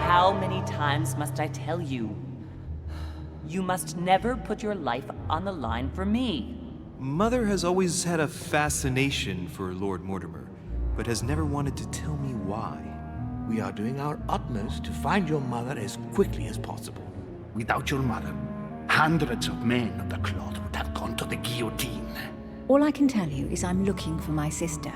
how many times must I tell you? You must never put your life on the line for me. Mother has always had a fascination for Lord Mortimer, but has never wanted to tell me why. We are doing our utmost to find your mother as quickly as possible. Without your mother, hundreds of men of the cloth would have gone to the guillotine. All I can tell you is I'm looking for my sister.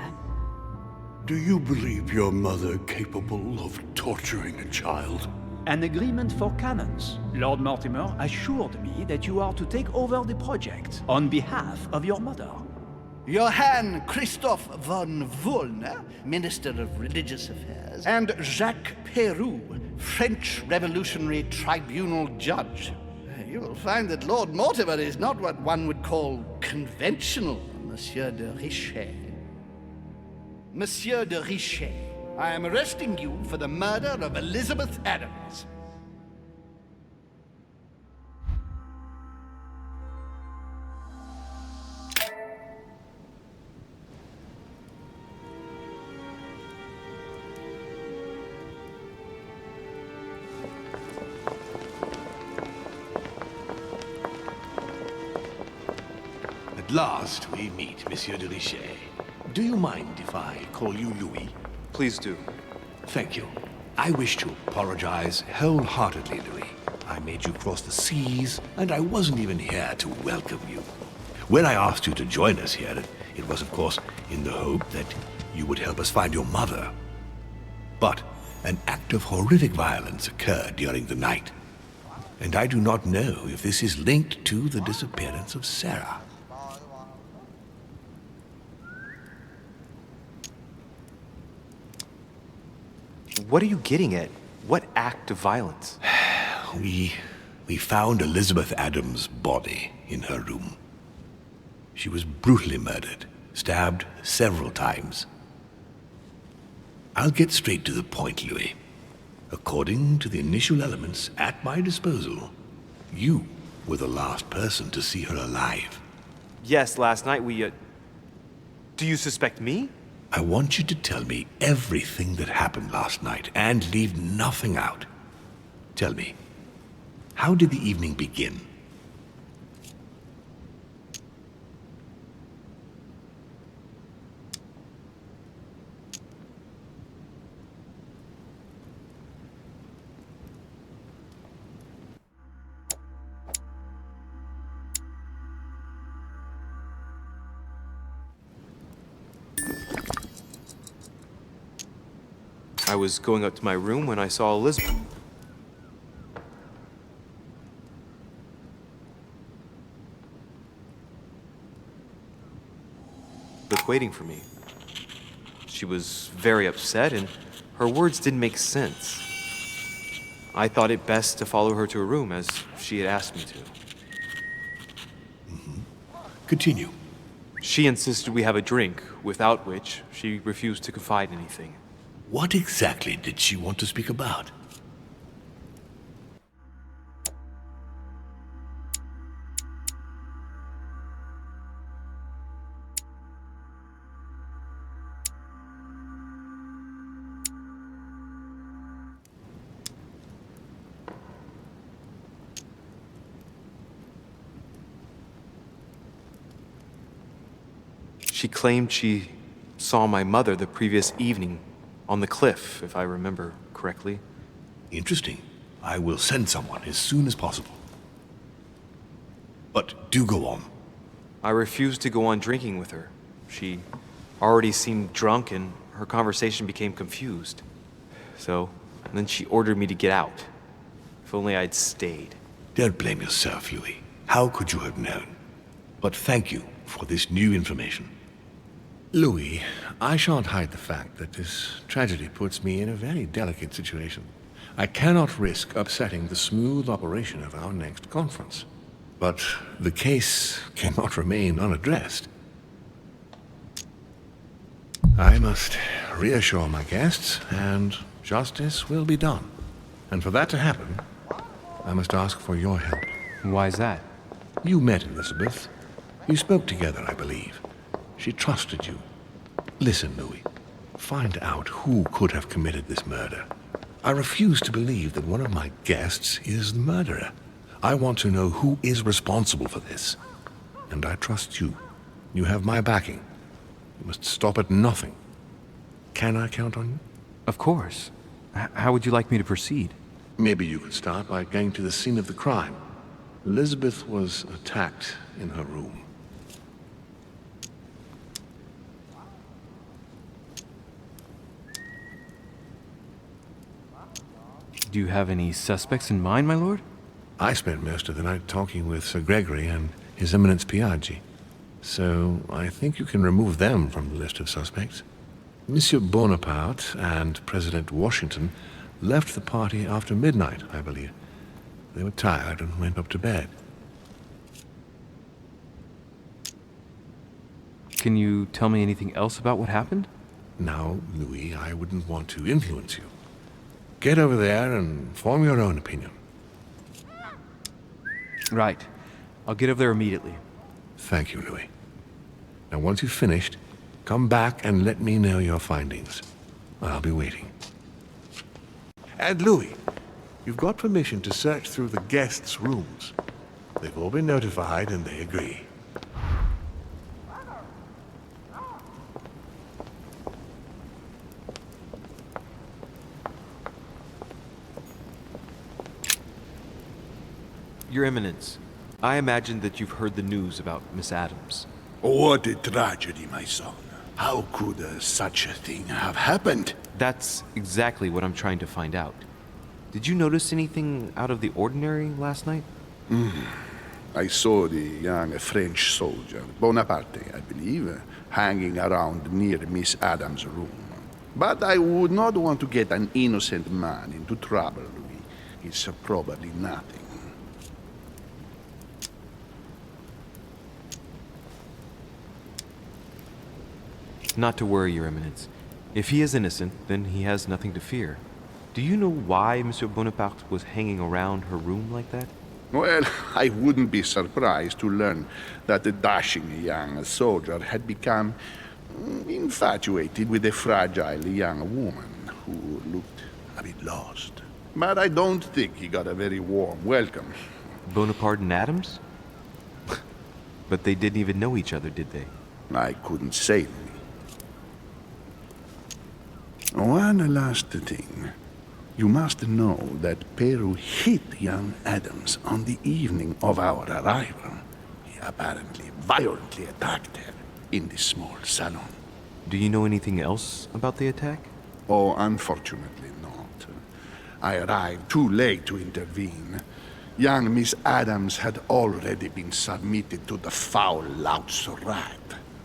Do you believe your mother capable of torturing a child? An agreement for cannons. Lord Mortimer assured me that you are to take over the project on behalf of your mother. Johann Christoph von Wollner, Minister of Religious Affairs, and Jacques Peroux, French Revolutionary Tribunal Judge. You will find that Lord Mortimer is not what one would call conventional, Monsieur de Richet. Monsieur de Richet, I am arresting you for the murder of Elizabeth Adams. At last we meet, Monsieur de Richet. Do you mind if I call you Louis? Please do. Thank you. I wish to apologize wholeheartedly, Louis. I made you cross the seas, and I wasn't even here to welcome you. When I asked you to join us here, it was, of course, in the hope that you would help us find your mother. But an act of horrific violence occurred during the night, and I do not know if this is linked to the disappearance of Sarah. What are you getting at? What act of violence? We found Elizabeth Adams' body in her room. She was brutally murdered, stabbed several times. I'll get straight to the point, Louis. According to the initial elements at my disposal, you were the last person to see her alive. Yes, last night Do you suspect me? I want you to tell me everything that happened last night and leave nothing out. Tell me, how did the evening begin? I was going up to my room when I saw Elizabeth. Waiting for me. She was very upset, and her words didn't make sense. I thought it best to follow her to her room, as she had asked me to. Continue. She insisted we have a drink, without which she refused to confide anything. What exactly did she want to speak about? She claimed she saw my mother the previous evening on the cliff, if I remember correctly. Interesting. I will send someone as soon as possible. But do go on. I refused to go on drinking with her. She already seemed drunk and her conversation became confused. So, then she ordered me to get out. If only I'd stayed. Don't blame yourself, Louis. How could you have known? But thank you for this new information. Louis, I shan't hide the fact that this tragedy puts me in a very delicate situation. I cannot risk upsetting the smooth operation of our next conference. But the case cannot remain unaddressed. I must reassure my guests, and justice will be done. And for that to happen, I must ask for your help. Why is that? You met Elizabeth. You spoke together, I believe. She trusted you. Listen, Louis. Find out who could have committed this murder. I refuse to believe that one of my guests is the murderer. I want to know who is responsible for this. And I trust you. You have my backing. You must stop at nothing. Can I count on you? Of course. How would you like me to proceed? Maybe you could start by going to the scene of the crime. Elizabeth was attacked in her room. Do you have any suspects in mind, my lord? I spent most of the night talking with Sir Gregory and His Eminence Piaggi, so I think you can remove them from the list of suspects. Monsieur Bonaparte and President Washington left the party after midnight, I believe. They were tired and went up to bed. Can you tell me anything else about what happened? Now, Louis, I wouldn't want to influence you. Get over there and form your own opinion. Right. I'll get over there immediately. Thank you, Louis. Now, once you've finished, come back and let me know your findings. I'll be waiting. And Louis, you've got permission to search through the guests' rooms. They've all been notified and they agree. Your Eminence, I imagine that you've heard the news about Miss Adams. What a tragedy, my son. How could such a thing have happened? That's exactly what I'm trying to find out. Did you notice anything out of the ordinary last night? I saw the young French soldier, Bonaparte, I believe, hanging around near Miss Adams' room. But I would not want to get an innocent man into trouble, Louis. It's probably nothing. Not to worry, Your Eminence. If he is innocent, then he has nothing to fear. Do you know why Monsieur Bonaparte was hanging around her room like that? Well, I wouldn't be surprised to learn that the dashing young soldier had become infatuated with a fragile young woman who looked a bit lost. But I don't think he got a very warm welcome. Bonaparte and Adams? But they didn't even know each other, did they? I couldn't say, Louis. One last thing. You must know that Peru hit young Adams on the evening of our arrival. He apparently violently attacked her in the small salon. Do you know anything else about the attack? Oh, unfortunately not. I arrived too late to intervene. Young Miss Adams had already been submitted to the foul lout's rat.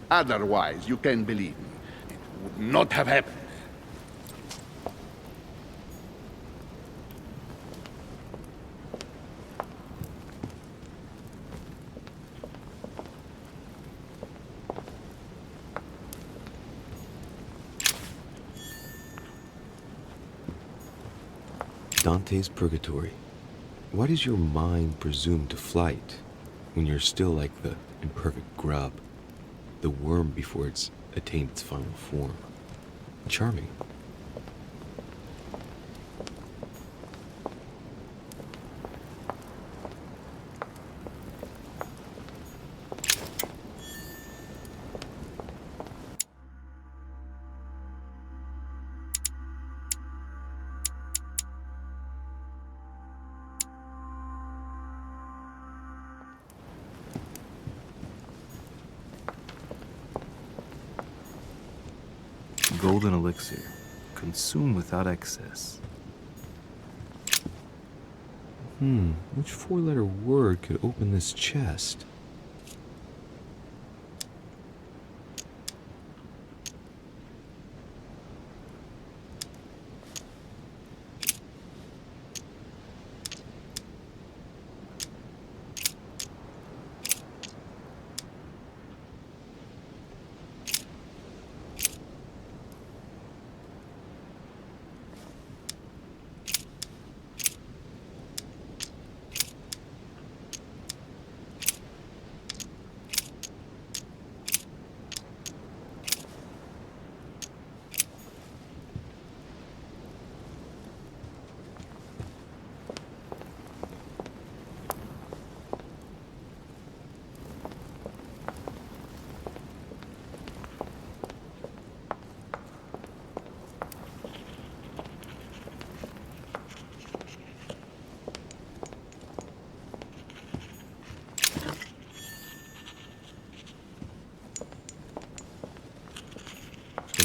Otherwise, you can believe me, it would not have happened. Dante's Purgatory. Why does your mind presume to flight when you're still like the imperfect grub, the worm before it's attained its final form? Charming. Golden elixir. Consume without excess. Which four-letter word could open this chest?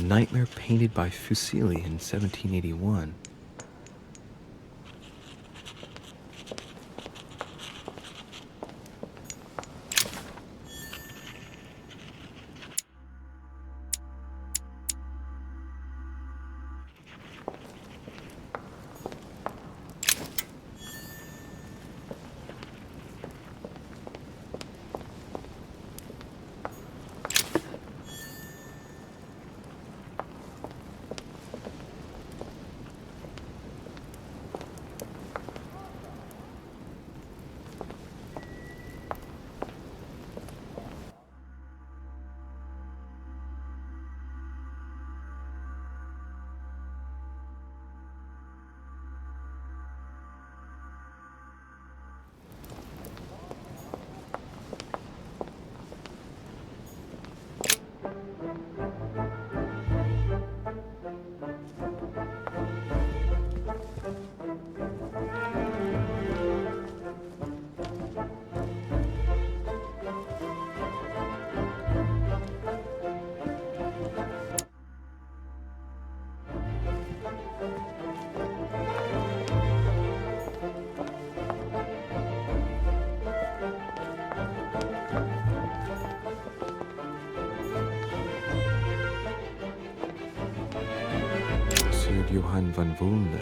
nightmare painted by Fuseli in 1781. Sir Johann van Volnau.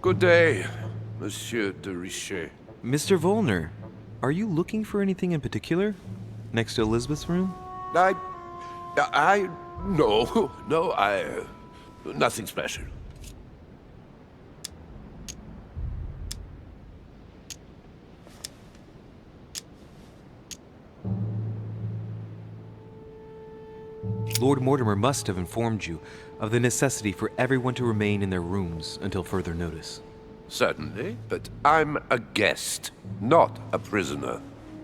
Good day, Monsieur de Richet. Mr. Volner, are you looking for anything in particular? Next to Elizabeth's room? No, nothing special. Lord Mortimer must have informed you of the necessity for everyone to remain in their rooms until further notice. Certainly, but I'm a guest, not a prisoner.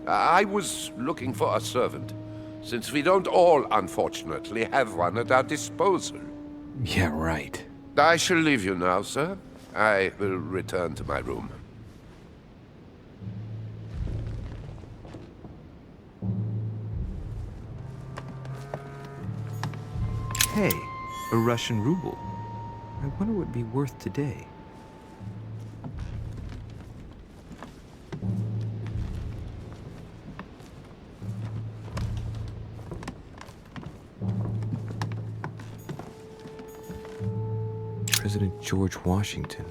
I was looking for a servant, since we don't all, unfortunately, have one at our disposal. Yeah, right. I shall leave you now, sir. I will return to my room. Hey, a Russian ruble. I wonder what it'd be worth today. President George Washington.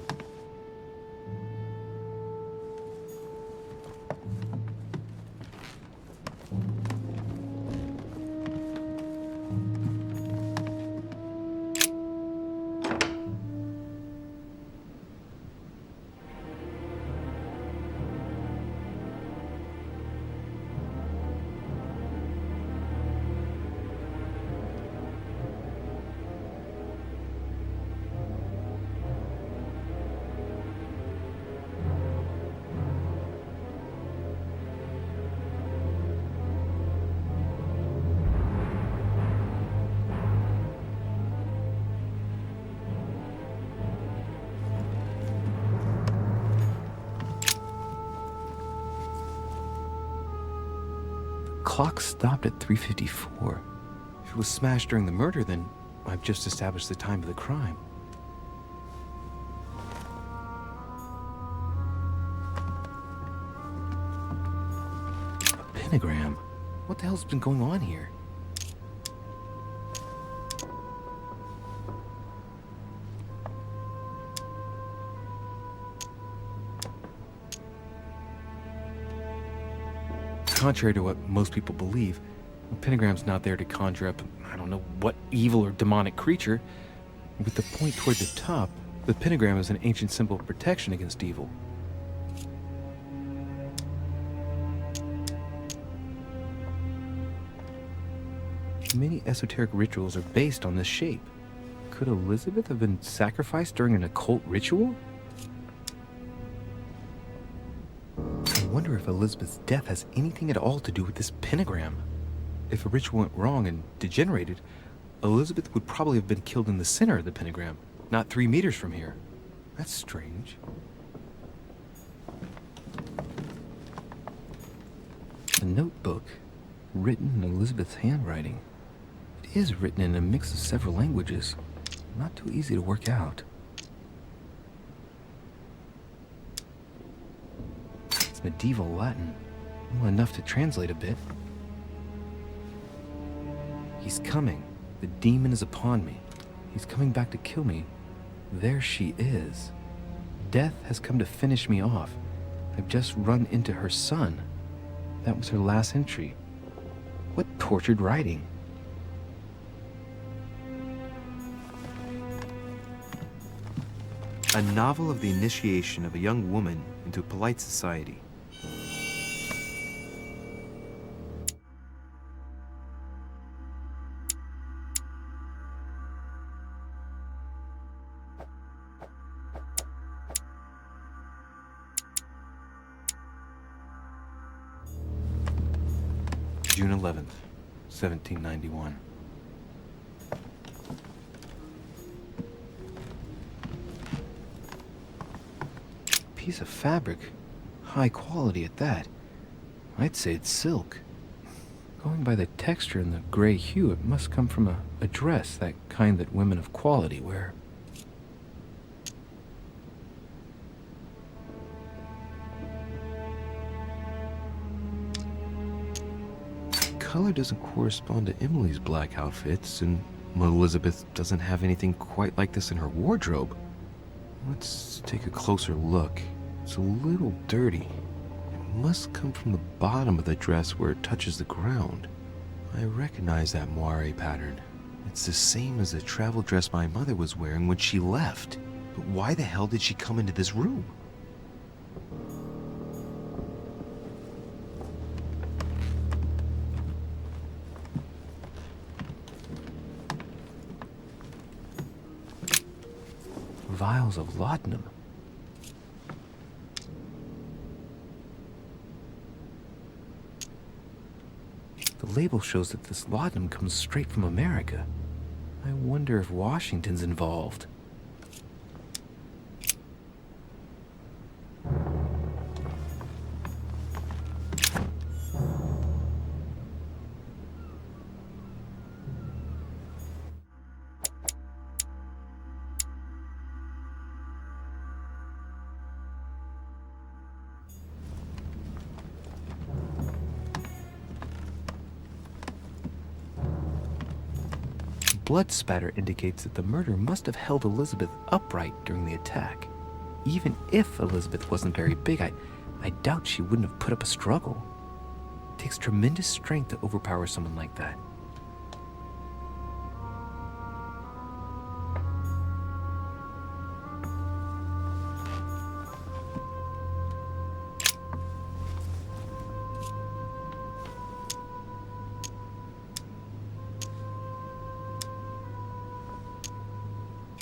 Clock stopped at 3:54. If it was smashed during the murder, then I've just established the time of the crime. A pentagram? What the hell's been going on here? Contrary to what most people believe, the pentagram's not there to conjure up, I don't know what evil or demonic creature. With the point toward the top, the pentagram is an ancient symbol of protection against evil. Many esoteric rituals are based on this shape. Could Elizabeth have been sacrificed during an occult ritual? I wonder if Elizabeth's death has anything at all to do with this pentagram. If a ritual went wrong and degenerated, Elizabeth would probably have been killed in the center of the pentagram, not 3 meters from here. That's strange. A notebook, written in Elizabeth's handwriting. It is written in a mix of several languages. Not too easy to work out. It's medieval Latin. Well, enough to translate a bit. He's coming. The demon is upon me. He's coming back to kill me. There she is. Death has come to finish me off. I've just run into her son. That was her last entry. What tortured writing. A novel of the initiation of a young woman into polite society. June 11th, 1791. Piece of fabric. High quality at that. I'd say it's silk. Going by the texture and the gray hue, it must come from a dress, that kind that women of quality wear. Color doesn't correspond to Emily's black outfits, and Elizabeth doesn't have anything quite like this in her wardrobe. Let's take a closer look. It's a little dirty. It must come from the bottom of the dress where it touches the ground. I recognize that moire pattern. It's the same as the travel dress my mother was wearing when she left. But why the hell did she come into this room? Vials of laudanum. The label shows that this laudanum comes straight from America. I wonder if Washington's involved. Blood spatter indicates that the murder must have held Elizabeth upright during the attack. Even if Elizabeth wasn't very big, I doubt she wouldn't have put up a struggle. It takes tremendous strength to overpower someone like that.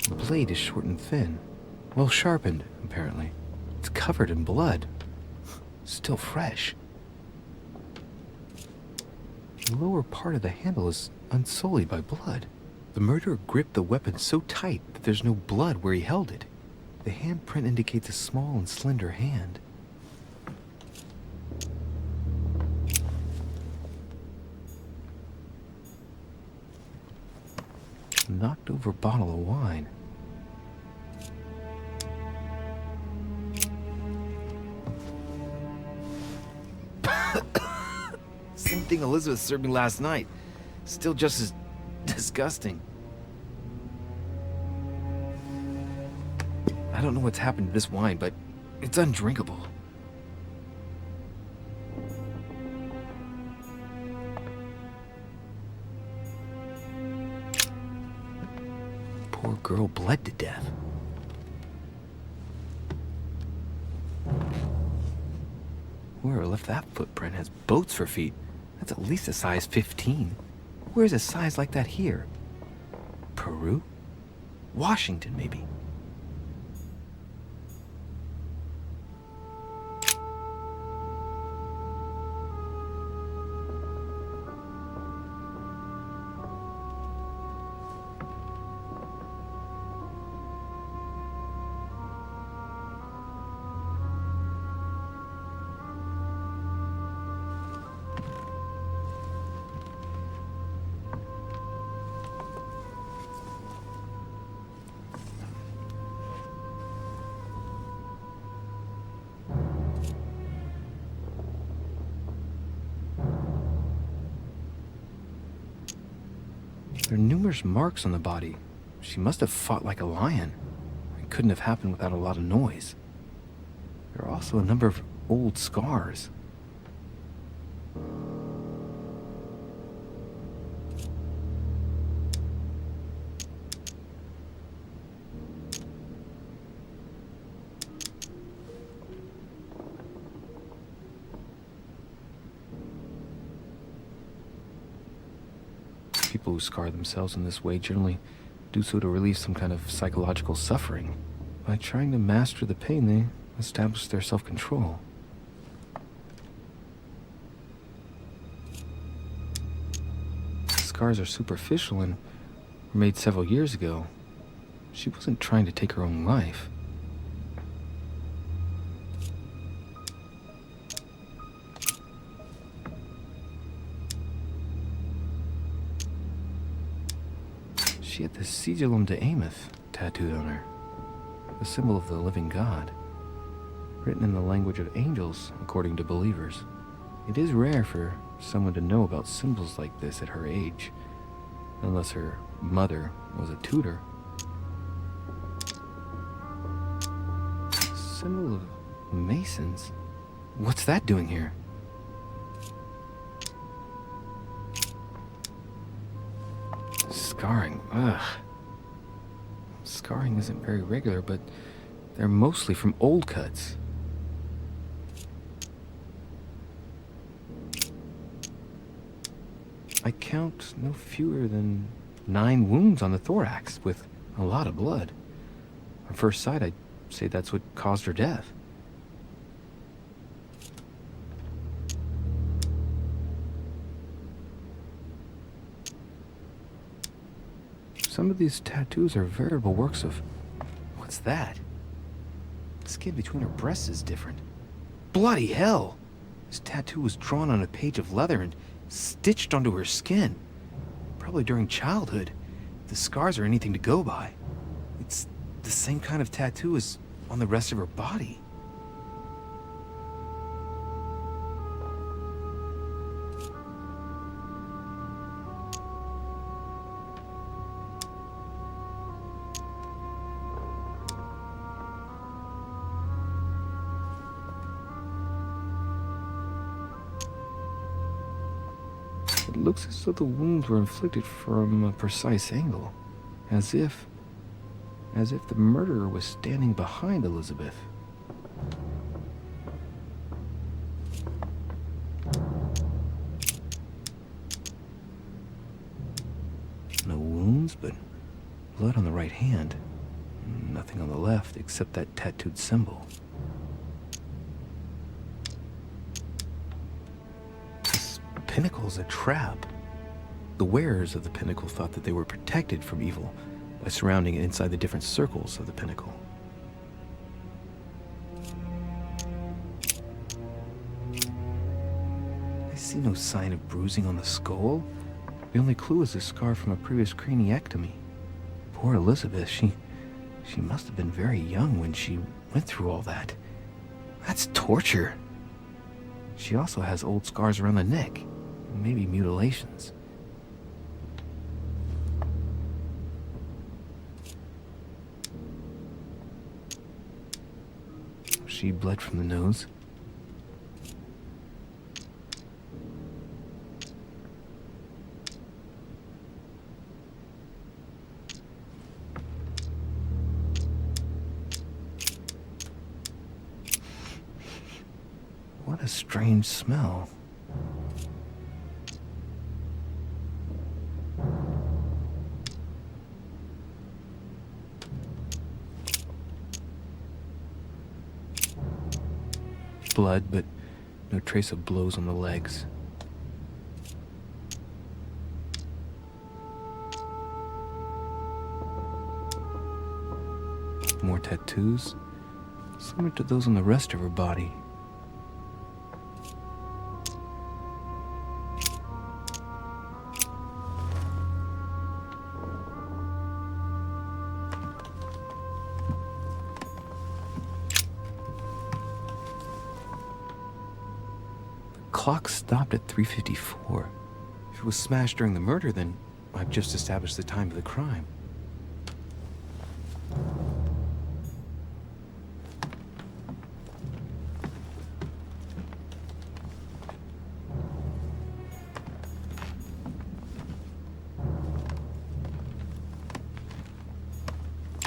The blade is short and thin. Well sharpened, apparently. It's covered in blood. Still fresh. The lower part of the handle is unsullied by blood. The murderer gripped the weapon so tight that there's no blood where he held it. The handprint indicates a small and slender hand. Knocked over bottle of wine. Same thing Elizabeth served me last night. Still just as disgusting. I don't know what's happened to this wine, but it's undrinkable. Poor girl bled to death. Whoever left that footprint has boats for feet. That's at least a size 15. Where's a size like that here? Peru? Washington, maybe. There are numerous marks on the body. She must have fought like a lion. It couldn't have happened without a lot of noise. There are also a number of old scars. People who scar themselves in this way generally do so to relieve some kind of psychological suffering. By trying to master the pain, they establish their self-control. The scars are superficial and were made several years ago. She wasn't trying to take her own life. She had the Sigillum de Ameth tattooed on her, the symbol of the living God, written in the language of angels, according to believers. It is rare for someone to know about symbols like this at her age, unless her mother was a tutor. Symbol of Masons? What's that doing here? Scarring, ugh. Scarring isn't very regular, but they're mostly from old cuts. I count no fewer than 9 wounds on the thorax, with a lot of blood. On first sight, I'd say that's what caused her death. Some of these tattoos are veritable works of... What's that? The skin between her breasts is different. Bloody hell! This tattoo was drawn on a page of leather and stitched onto her skin. Probably during childhood. If the scars are anything to go by. It's the same kind of tattoo as on the rest of her body. It looks as though the wounds were inflicted from a precise angle, as if the murderer was standing behind Elizabeth. No wounds, but blood on the right hand. Nothing on the left except that tattooed symbol. Pinnacle's a trap. The wearers of the pinnacle thought that they were protected from evil by surrounding it inside the different circles of the pinnacle. I see no sign of bruising on the skull. The only clue is a scar from a previous craniectomy. Poor Elizabeth, she must have been very young when she went through all that. That's torture. She also has old scars around the neck. Maybe mutilations. She bled from the nose. What a strange smell. blood, but no trace of blows on the legs. More tattoos, similar to those on the rest of her body. Clock stopped at 3:54. If it was smashed during the murder, then I've just established the time of the crime.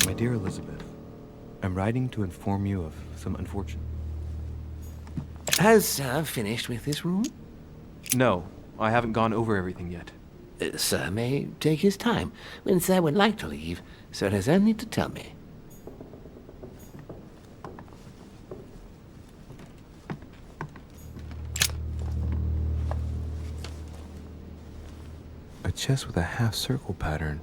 My dear Elizabeth, I'm writing to inform you of some unfortunate... Has Sir finished with this room? No, I haven't gone over everything yet. Sir may take his time. When Sir would like to leave, Sir has only to tell me. A chest with a half-circle pattern.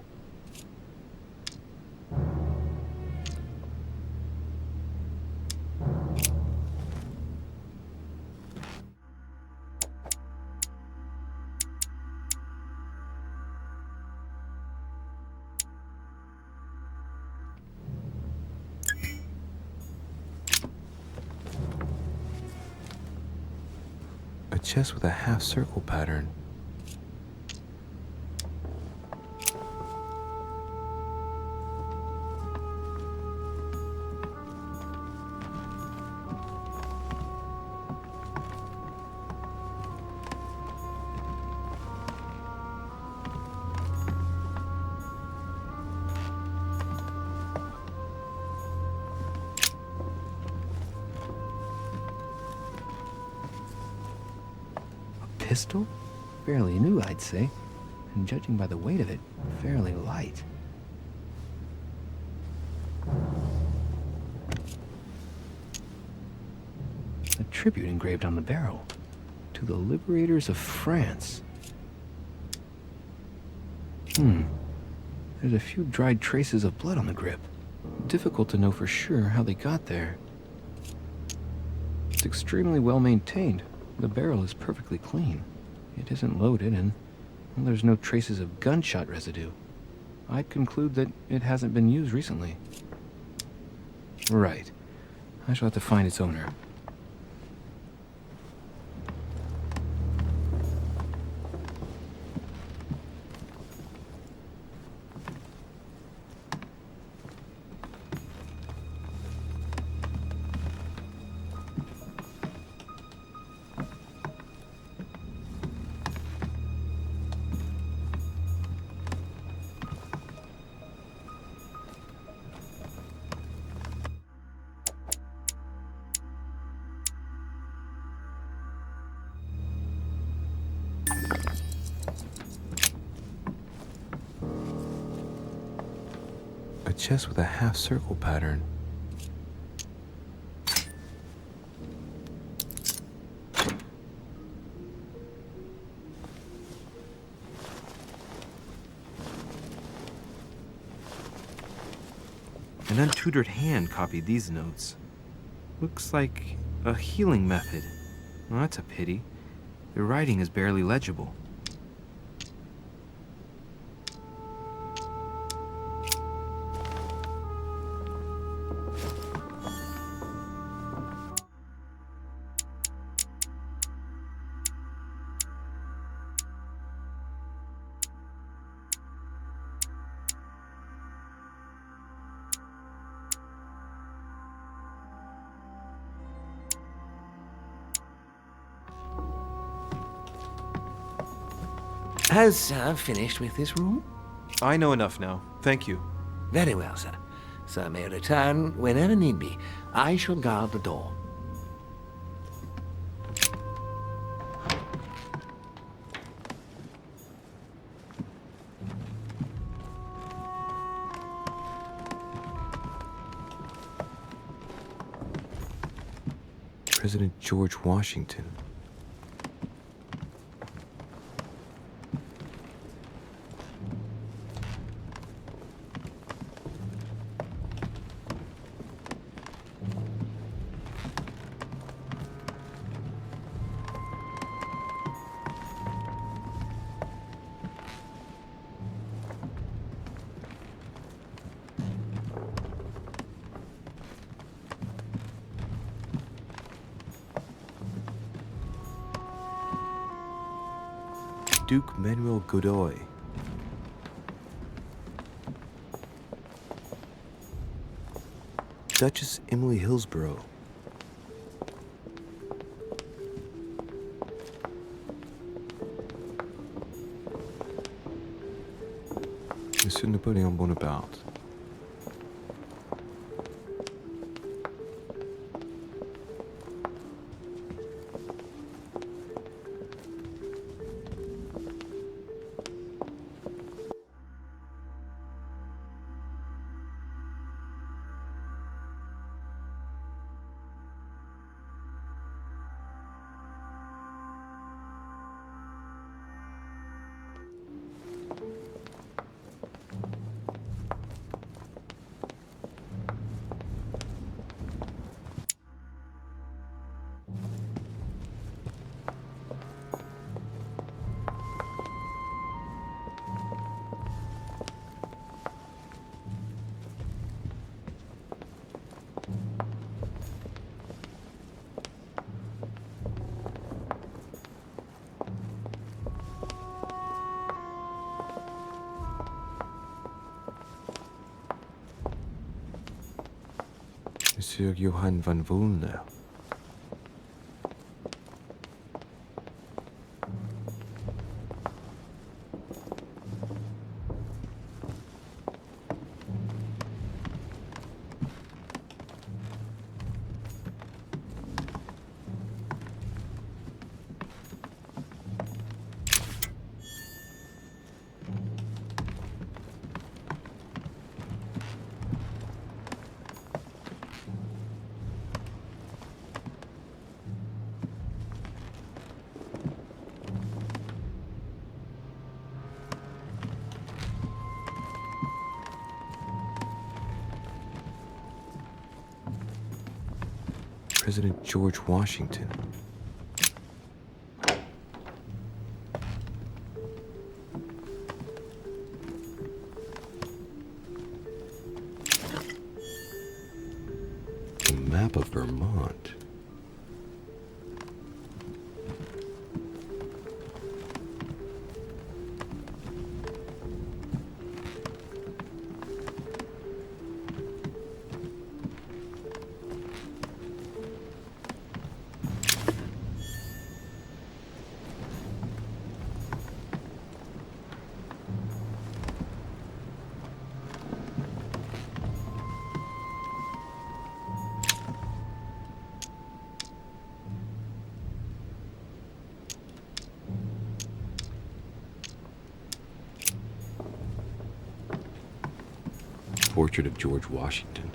A chest with a half-circle pattern. Pistol? Fairly new, I'd say. And judging by the weight of it, fairly light. A tribute engraved on the barrel. To the liberators of France. There's a few dried traces of blood on the grip. Difficult to know for sure how they got there. It's extremely well maintained. The barrel is perfectly clean. It isn't loaded, and well, there's no traces of gunshot residue. I'd conclude that it hasn't been used recently. Right. I shall have to find its owner. A chest with a half-circle pattern. An untutored hand copied these notes. Looks like a healing method. Well, that's a pity. The writing is barely legible. Has Sir finished with this room? I know enough now. Thank you. Very well, sir. Sir may return whenever need be. I shall guard the door. President George Washington. Duke Manuel Godoy. Duchess Emily Hillsborough. Monsieur Napoleon Bonaparte. Monsieur Johann von Wulner. President George Washington. A map of Vermont. Portrait of George Washington.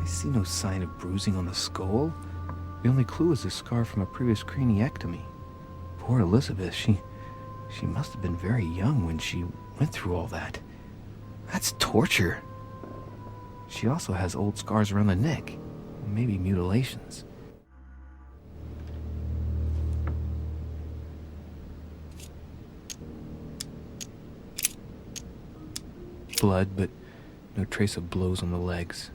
I see no sign of bruising on the skull. The only clue is a scar from a previous craniectomy. Poor Elizabeth, she must have been very young when she went through all that. That's torture. She also has old scars around the neck, maybe mutilations. Blood, but no trace of blows on the legs.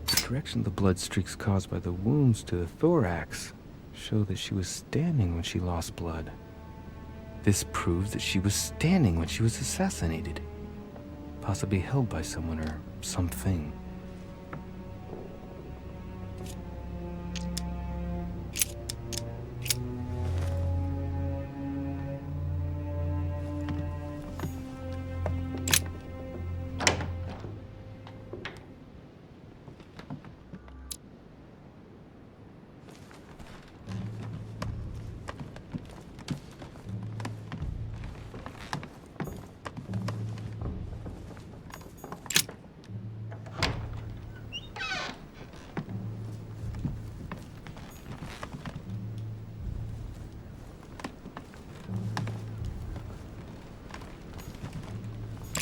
The direction of the blood streaks caused by the wounds to the thorax show that she was standing when she lost blood. This proves that she was standing when she was assassinated, possibly held by someone or something.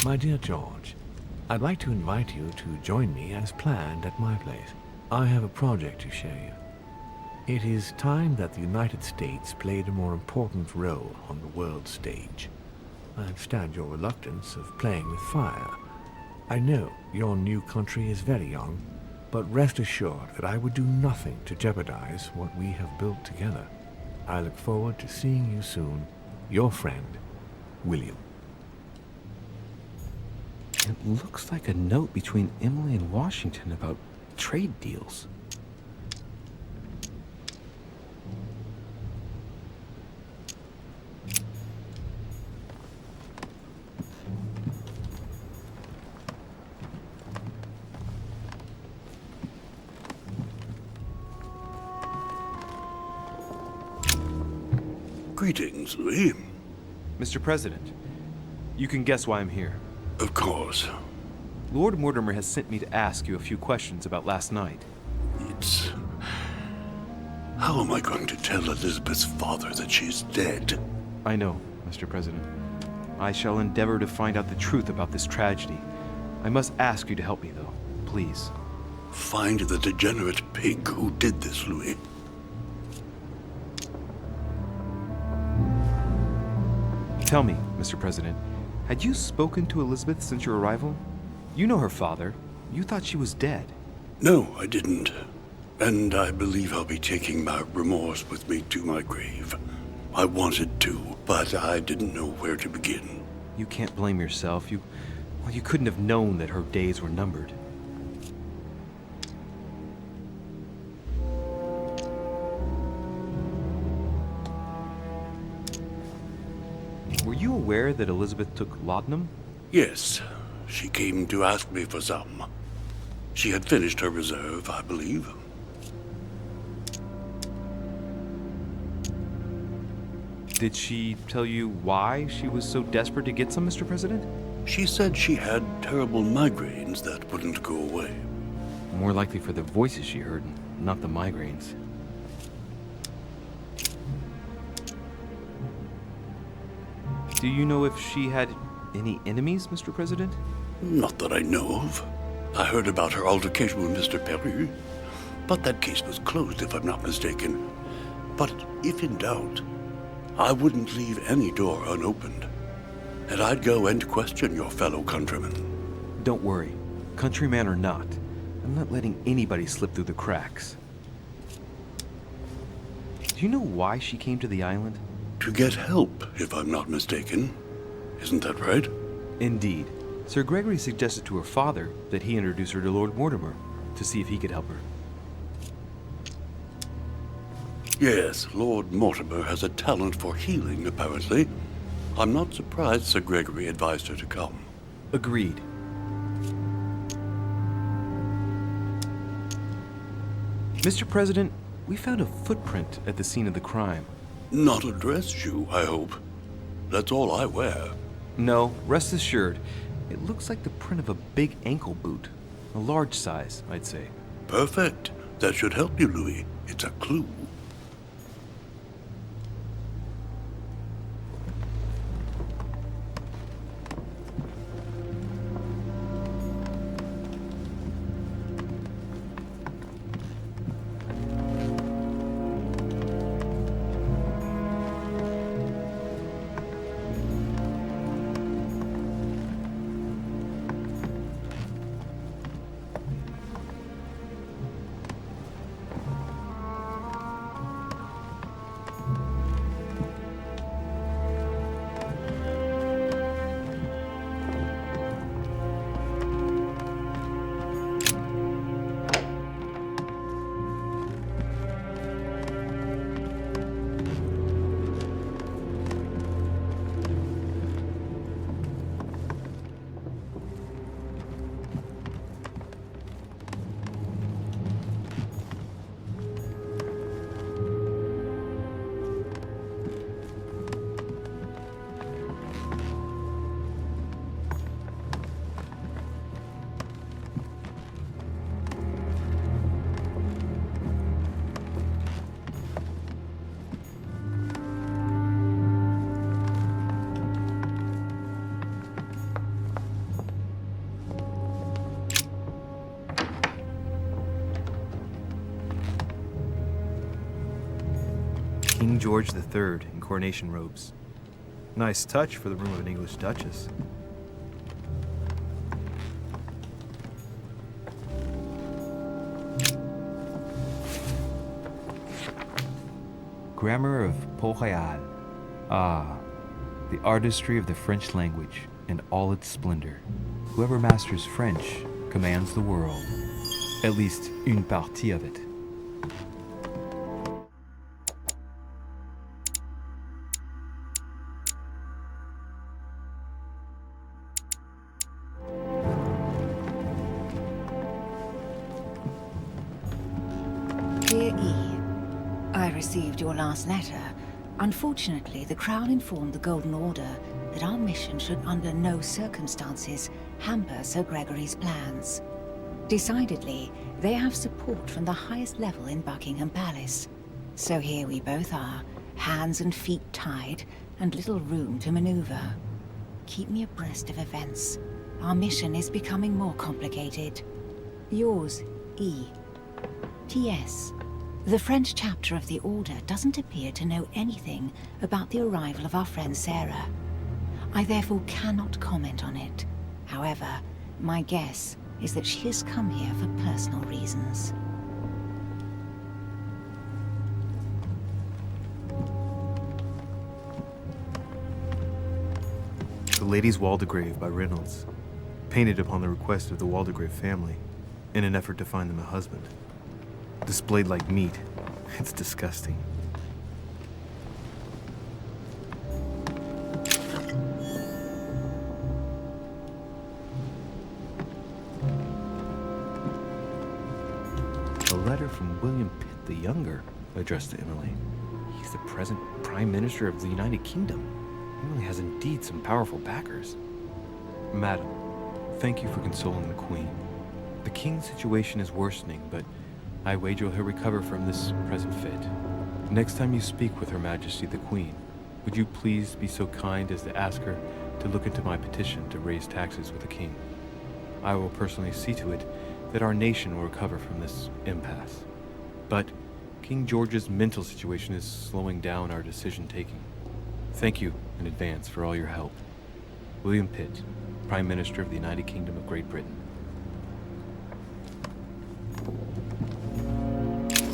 My dear George, I'd like to invite you to join me as planned at my place. I have a project to show you. It is time that the United States played a more important role on the world stage. I understand your reluctance of playing with fire. I know your new country is very young, but rest assured that I would do nothing to jeopardize what we have built together. I look forward to seeing you soon. Your friend, William. It looks like a note between Emily and Washington about trade deals. Greetings, Louis. Mr. President, you can guess why I'm here. Of course. Lord Mortimer has sent me to ask you a few questions about last night. It's... How am I going to tell Elizabeth's father that she's dead? I know, Mr. President. I shall endeavor to find out the truth about this tragedy. I must ask you to help me, though. Please. Find the degenerate pig who did this, Louis. Tell me, Mr. President, had you spoken to Elizabeth since your arrival? You know her father. You thought she was dead. No, I didn't. And I believe I'll be taking my remorse with me to my grave. I wanted to, but I didn't know where to begin. You can't blame yourself. You couldn't have known that her days were numbered. Were you aware that Elizabeth took laudanum? Yes, she came to ask me for some. She had finished her reserve, I believe. Did she tell you why she was so desperate to get some, Mr. President? She said she had terrible migraines that wouldn't go away. More likely for the voices she heard, not the migraines. Do you know if she had any enemies, Mr. President? Not that I know of. I heard about her altercation with Mr. Perry, but that case was closed if I'm not mistaken. But if in doubt, I wouldn't leave any door unopened. And I'd go and question your fellow countrymen. Don't worry. Countryman or not, I'm not letting anybody slip through the cracks. Do you know why she came to the island? To get help, if I'm not mistaken. Isn't that right? Indeed. Sir Gregory suggested to her father that he introduce her to Lord Mortimer to see if he could help her. Yes, Lord Mortimer has a talent for healing, apparently. I'm not surprised Sir Gregory advised her to come. Agreed. Mr. President, we found a footprint at the scene of the crime. Not a dress shoe, I hope. That's all I wear. No, rest assured. It looks like the print of a big ankle boot. A large size, I'd say. Perfect. That should help you, Louis. It's a clue. King George III in coronation robes. Nice touch for the room of an English duchess. Grammar of Port-Royal. Ah, the artistry of the French language and all its splendor. Whoever masters French commands the world. At least une partie of it. Dear E, I received your last letter. Unfortunately, the Crown informed the Golden Order that our mission should under no circumstances hamper Sir Gregory's plans. Decidedly, they have support from the highest level in Buckingham Palace. So here we both are, hands and feet tied, and little room to maneuver. Keep me abreast of events. Our mission is becoming more complicated. Yours, E. P.S. The French chapter of the Order doesn't appear to know anything about the arrival of our friend Sarah. I therefore cannot comment on it. However, my guess is that she has come here for personal reasons. The Lady's Waldegrave by Reynolds, painted upon the request of the Waldegrave family, in an effort to find them a husband. Displayed like meat. It's disgusting. A letter from William Pitt the Younger, addressed to Emily. He's the present Prime Minister of the United Kingdom. Emily has indeed some powerful backers. Madam, thank you for consoling the Queen. The King's situation is worsening, but I wager he'll recover from this present fit. Next time you speak with Her Majesty the Queen, would you please be so kind as to ask her to look into my petition to raise taxes with the King? I will personally see to it that our nation will recover from this impasse. But King George's mental situation is slowing down our decision-taking. Thank you in advance for all your help. William Pitt, Prime Minister of the United Kingdom of Great Britain.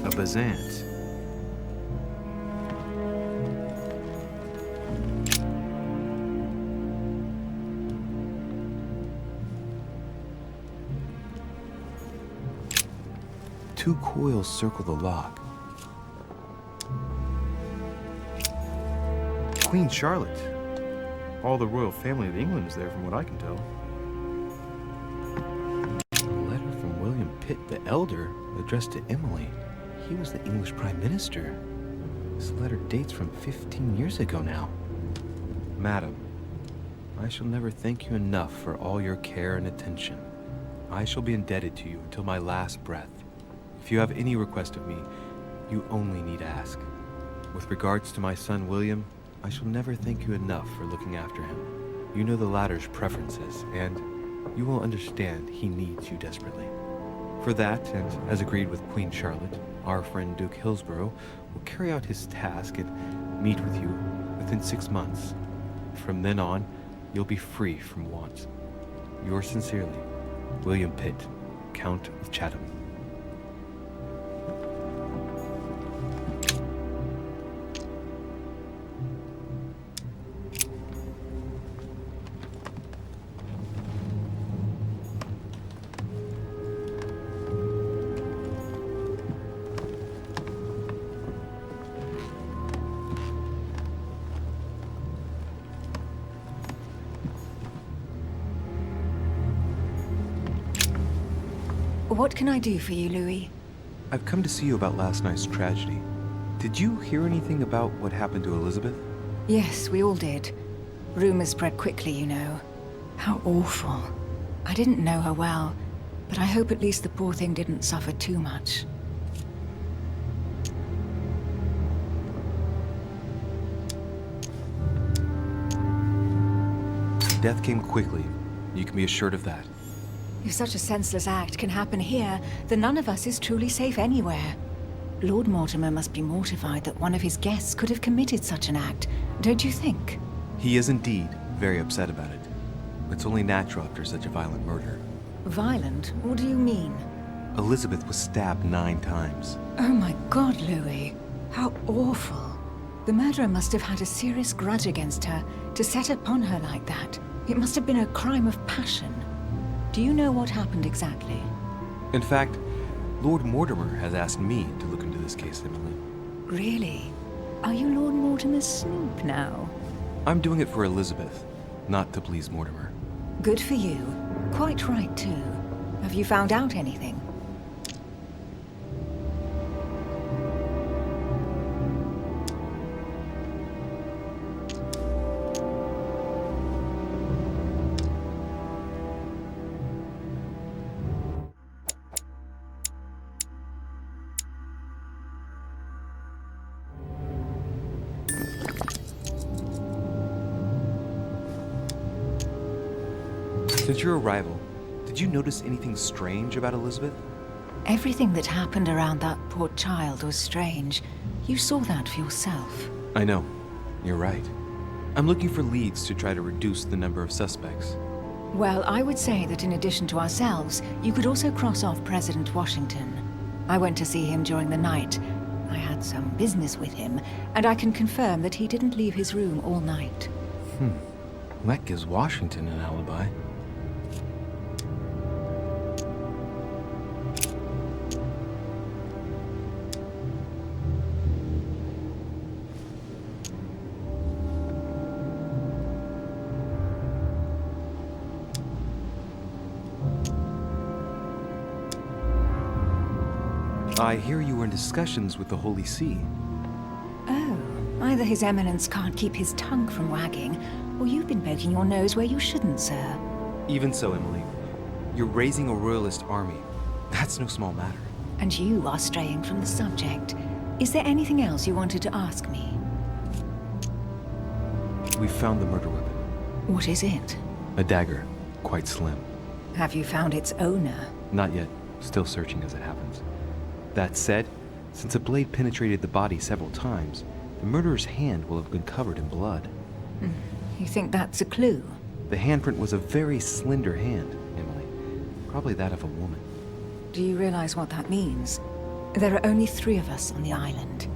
A Bazant. Two coils circle the lock. Queen Charlotte. All the royal family of England is there from what I can tell. A letter from William Pitt the Elder, addressed to Emily. He was the English Prime Minister. This letter dates from 15 years ago now. Madam, I shall never thank you enough for all your care and attention. I shall be indebted to you until my last breath. If you have any request of me, you only need ask. With regards to my son William, I shall never thank you enough for looking after him. You know the latter's preferences, and you will understand he needs you desperately. For that, and as agreed with Queen Charlotte, our friend Duke Hillsborough will carry out his task and meet with you within 6 months. From then on, you'll be free from want. Yours sincerely, William Pitt, Count of Chatham. What can I do for you, Louis? I've come to see you about last night's tragedy. Did you hear anything about what happened to Elizabeth? Yes, we all did. Rumors spread quickly, you know. How awful. I didn't know her well, but I hope at least the poor thing didn't suffer too much. Death came quickly. You can be assured of that. If such a senseless act can happen here, then none of us is truly safe anywhere. Lord Mortimer must be mortified that one of his guests could have committed such an act, don't you think? He is indeed very upset about it. It's only natural after such a violent murder. Violent? What do you mean? Elizabeth was stabbed 9 times. Oh my God, Louis. How awful. The murderer must have had a serious grudge against her to set upon her like that. It must have been a crime of passion. Do you know what happened exactly? In fact, Lord Mortimer has asked me to look into this case, Emily. Really? Are you Lord Mortimer's snoop now? I'm doing it for Elizabeth, not to please Mortimer. Good for you. Quite right, too. Have you found out anything? Since your arrival, did you notice anything strange about Elizabeth? Everything that happened around that poor child was strange. You saw that for yourself. I know. You're right. I'm looking for leads to try to reduce the number of suspects. Well, I would say that in addition to ourselves, you could also cross off President Washington. I went to see him during the night. I had some business with him, and I can confirm that he didn't leave his room all night. That gives Washington an alibi. I hear you were in discussions with the Holy See. Oh, either His Eminence can't keep his tongue from wagging, or you've been poking your nose where you shouldn't, sir. Even so, Emily, you're raising a royalist army. That's no small matter. And you are straying from the subject. Is there anything else you wanted to ask me? We found the murder weapon. What is it? A dagger, quite slim. Have you found its owner? Not yet. Still searching as it happens. That said, since the blade penetrated the body several times, the murderer's hand will have been covered in blood. You think that's a clue? The handprint was a very slender hand, Emily. Probably that of a woman. Do you realize what that means? There are only 3 of us on the island.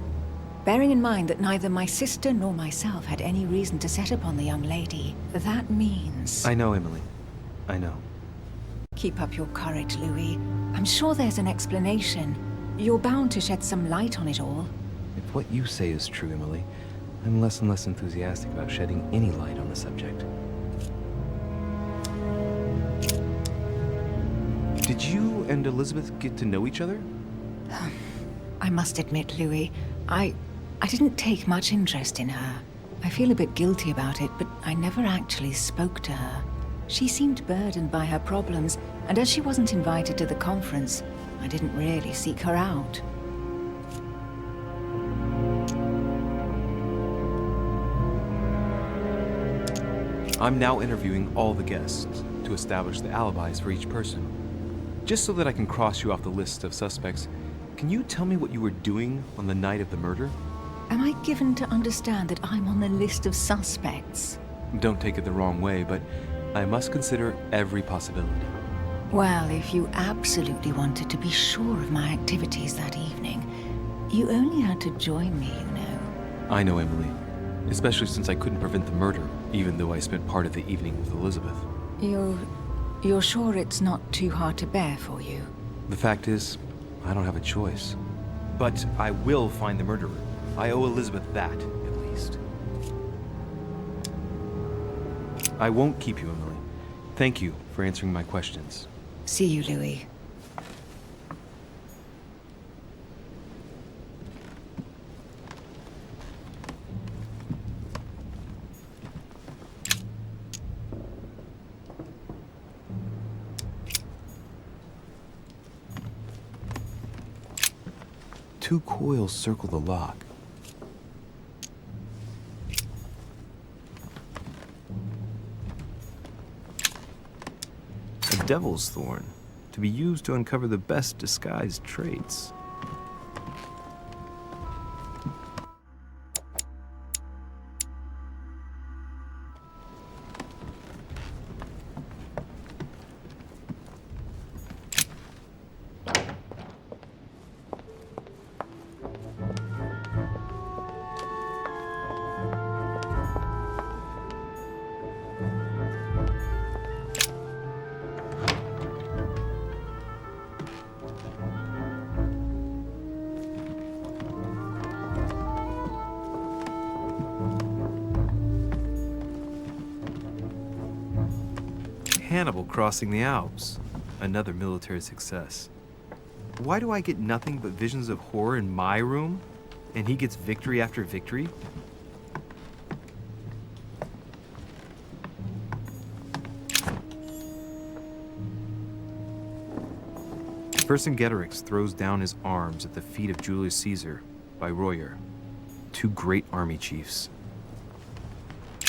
Bearing in mind that neither my sister nor myself had any reason to set upon the young lady, that means... I know, Emily. I know. Keep up your courage, Louis. I'm sure there's an explanation. You're bound to shed some light on it all. If what you say is true, Emily, I'm less and less enthusiastic about shedding any light on the subject. Did you and Elizabeth get to know each other? I must admit, Louis, I didn't take much interest in her. I feel a bit guilty about it, but I never actually spoke to her. She seemed burdened by her problems, and as she wasn't invited to the conference, I didn't really seek her out. I'm now interviewing all the guests to establish the alibis for each person. Just so that I can cross you off the list of suspects, can you tell me what you were doing on the night of the murder? Am I given to understand that I'm on the list of suspects? Don't take it the wrong way, but I must consider every possibility. Well, if you absolutely wanted to be sure of my activities that evening, you only had to join me, you know. I know, Emily. Especially since I couldn't prevent the murder, even though I spent part of the evening with Elizabeth. You're sure it's not too hard to bear for you? The fact is, I don't have a choice. But I will find the murderer. I owe Elizabeth that, at least. I won't keep you, Emily. Thank you for answering my questions. See you, Louis. Two coils circle the lock. A devil's thorn, to be used to uncover the best disguised traits. Hannibal crossing the Alps. Another military success. Why do I get nothing but visions of horror in my room, and he gets victory after victory? Vercingetorix throws down his arms at the feet of Julius Caesar by Royer, two great army chiefs.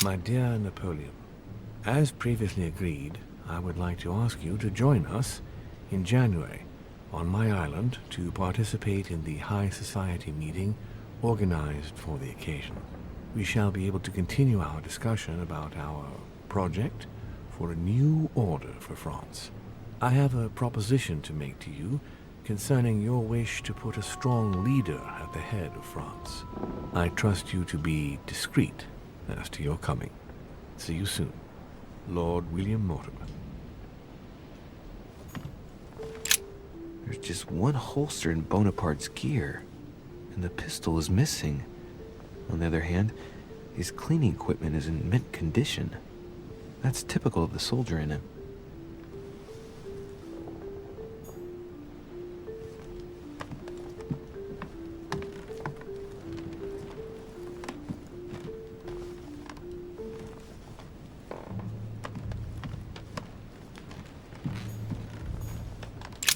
My dear Napoleon, as previously agreed, I would like to ask you to join us in January on my island to participate in the High Society meeting organized for the occasion. We shall be able to continue our discussion about our project for a new order for France. I have a proposition to make to you concerning your wish to put a strong leader at the head of France. I trust you to be discreet as to your coming. See you soon. Lord William Mortimer. There's just one holster in Bonaparte's gear, and the pistol is missing. On the other hand, his cleaning equipment is in mint condition. That's typical of the soldier in him.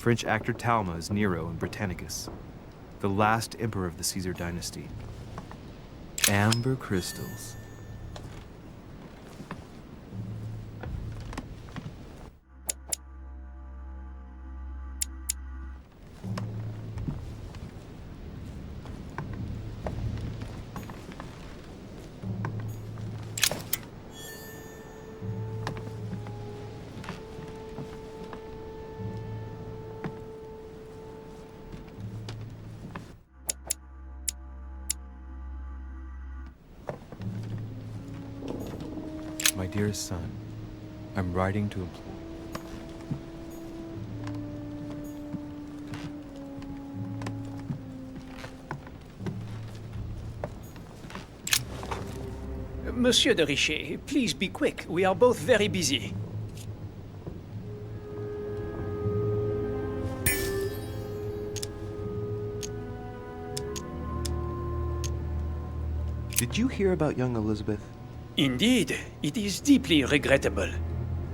French actor Talma is Nero in Britannicus, the last emperor of the Caesar dynasty. Amber crystals. My dearest son, I'm writing to Monsieur de Richet, please be quick. We are both very busy. Did you hear about young Elizabeth? Indeed, it is deeply regrettable.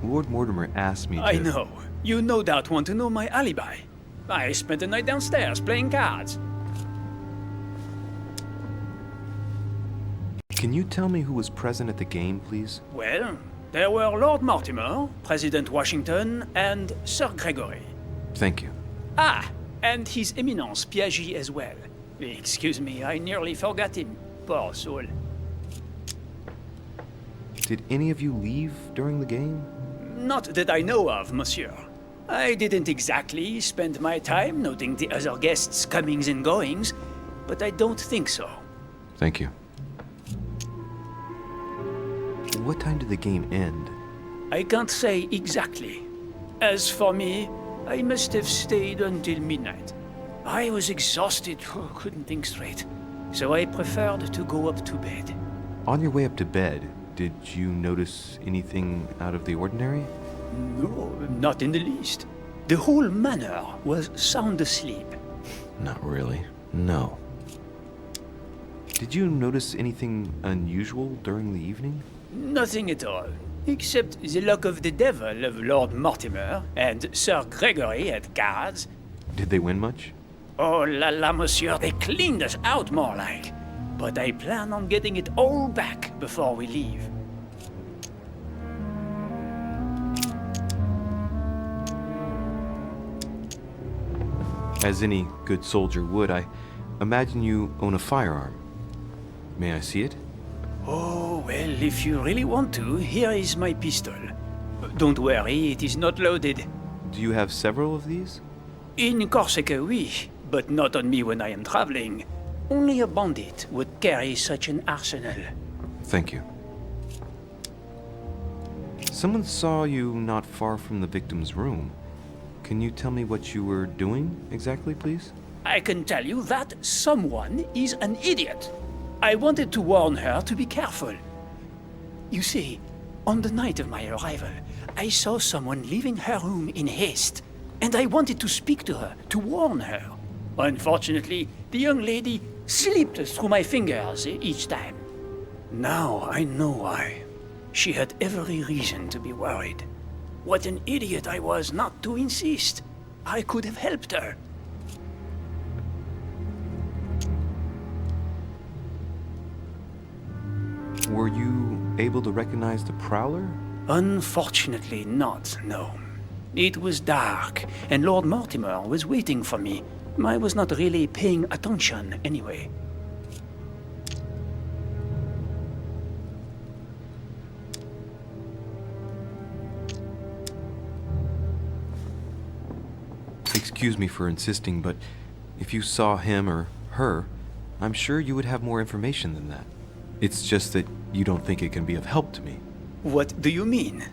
Lord Mortimer asked me to... I know. You no doubt want to know my alibi. I spent the night downstairs playing cards. Can you tell me who was present at the game, please? Well, there were Lord Mortimer, President Washington, and Sir Gregory. Thank you. Ah, and His Eminence Piaget as well. Excuse me, I nearly forgot him. Poor soul. Did any of you leave during the game? Not that I know of, monsieur. I didn't exactly spend my time noting the other guests' comings and goings, but I don't think so. Thank you. What time did the game end? I can't say exactly. As for me, I must have stayed until midnight. I was exhausted, couldn't think straight, so I preferred to go up to bed. On your way up to bed, did you notice anything out of the ordinary? No, not in the least. The whole manor was sound asleep. Not really. No. Did you notice anything unusual during the evening? Nothing at all, except the luck of the devil of Lord Mortimer and Sir Gregory at cards. Did they win much? Oh la la, monsieur, they cleaned us out more like. But I plan on getting it all back before we leave. As any good soldier would, I imagine you own a firearm. May I see it? Oh, well, if you really want to, here is my pistol. Don't worry, it is not loaded. Do you have several of these? In Corsica, oui, but not on me when I am traveling. Only a bandit would carry such an arsenal. Thank you. Someone saw you not far from the victim's room. Can you tell me what you were doing exactly, please? I can tell you that someone is an idiot. I wanted to warn her to be careful. You see, on the night of my arrival, I saw someone leaving her room in haste, and I wanted to speak to her, to warn her. Unfortunately, the young lady slipped through my fingers each time. Now I know why. She had every reason to be worried. What an idiot I was not to insist. I could have helped her. Were you able to recognize the Prowler? Unfortunately not, no. It was dark, and Lord Mortimer was waiting for me. I was not really paying attention anyway. Excuse me for insisting, but if you saw him or her, I'm sure you would have more information than that. It's just that you don't think it can be of help to me. What do you mean?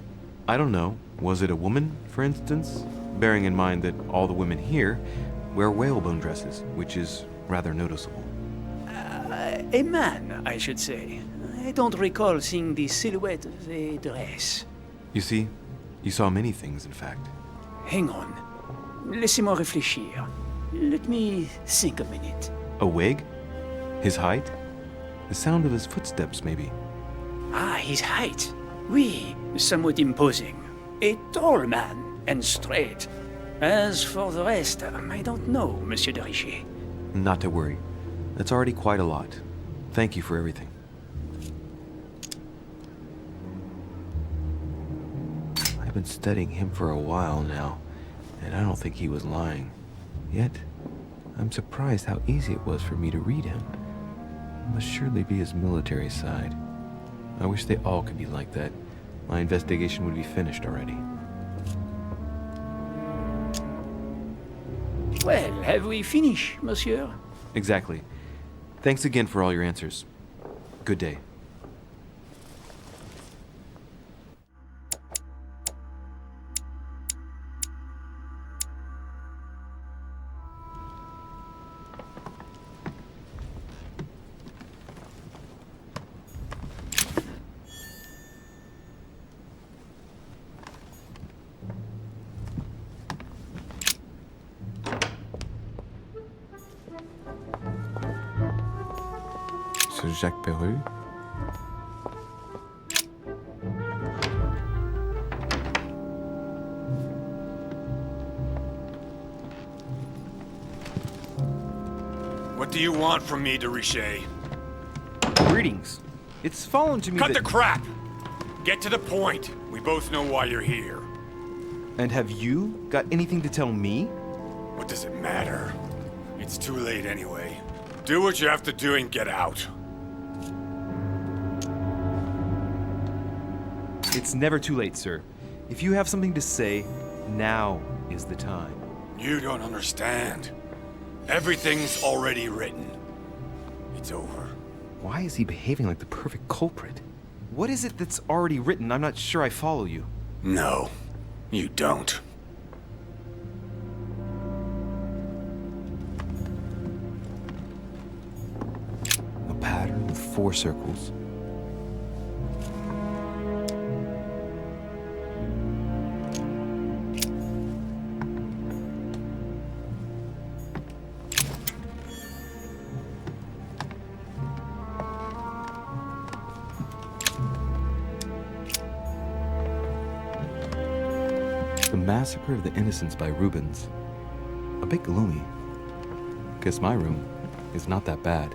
I don't know. Was it a woman, for instance? Bearing in mind that all the women here wear whalebone dresses, which is rather noticeable. A man, I should say. I don't recall seeing the silhouette of a dress. You see, you saw many things, in fact. Hang on. Laissez-moi réfléchir. Let me think a minute. A wig? His height? The sound of his footsteps, maybe. Ah, his height. Oui, somewhat imposing. A tall man, and straight. As for the rest, I don't know, Monsieur de Richet. Not to worry. That's already quite a lot. Thank you for everything. I've been studying him for a while now, and I don't think he was lying. Yet, I'm surprised how easy it was for me to read him. It must surely be his military side. I wish they all could be like that. My investigation would be finished already. Well, have we finished, monsieur? Exactly. Thanks again for all your answers. Good day. Sir Jacques Peru? What do you want from me, de Richet? Greetings. It's fallen to me Cut that... the crap! Get to the point. We both know why you're here. And have you got anything to tell me? What does it matter? It's too late anyway. Do what you have to do and get out. It's never too late, sir. If you have something to say, now is the time. You don't understand. Everything's already written. It's over. Why is he behaving like the perfect culprit? What is it that's already written? I'm not sure I follow you. No, you don't. A pattern with 4 circles. The Massacre of the Innocents by Rubens. A bit gloomy. Guess my room is not that bad.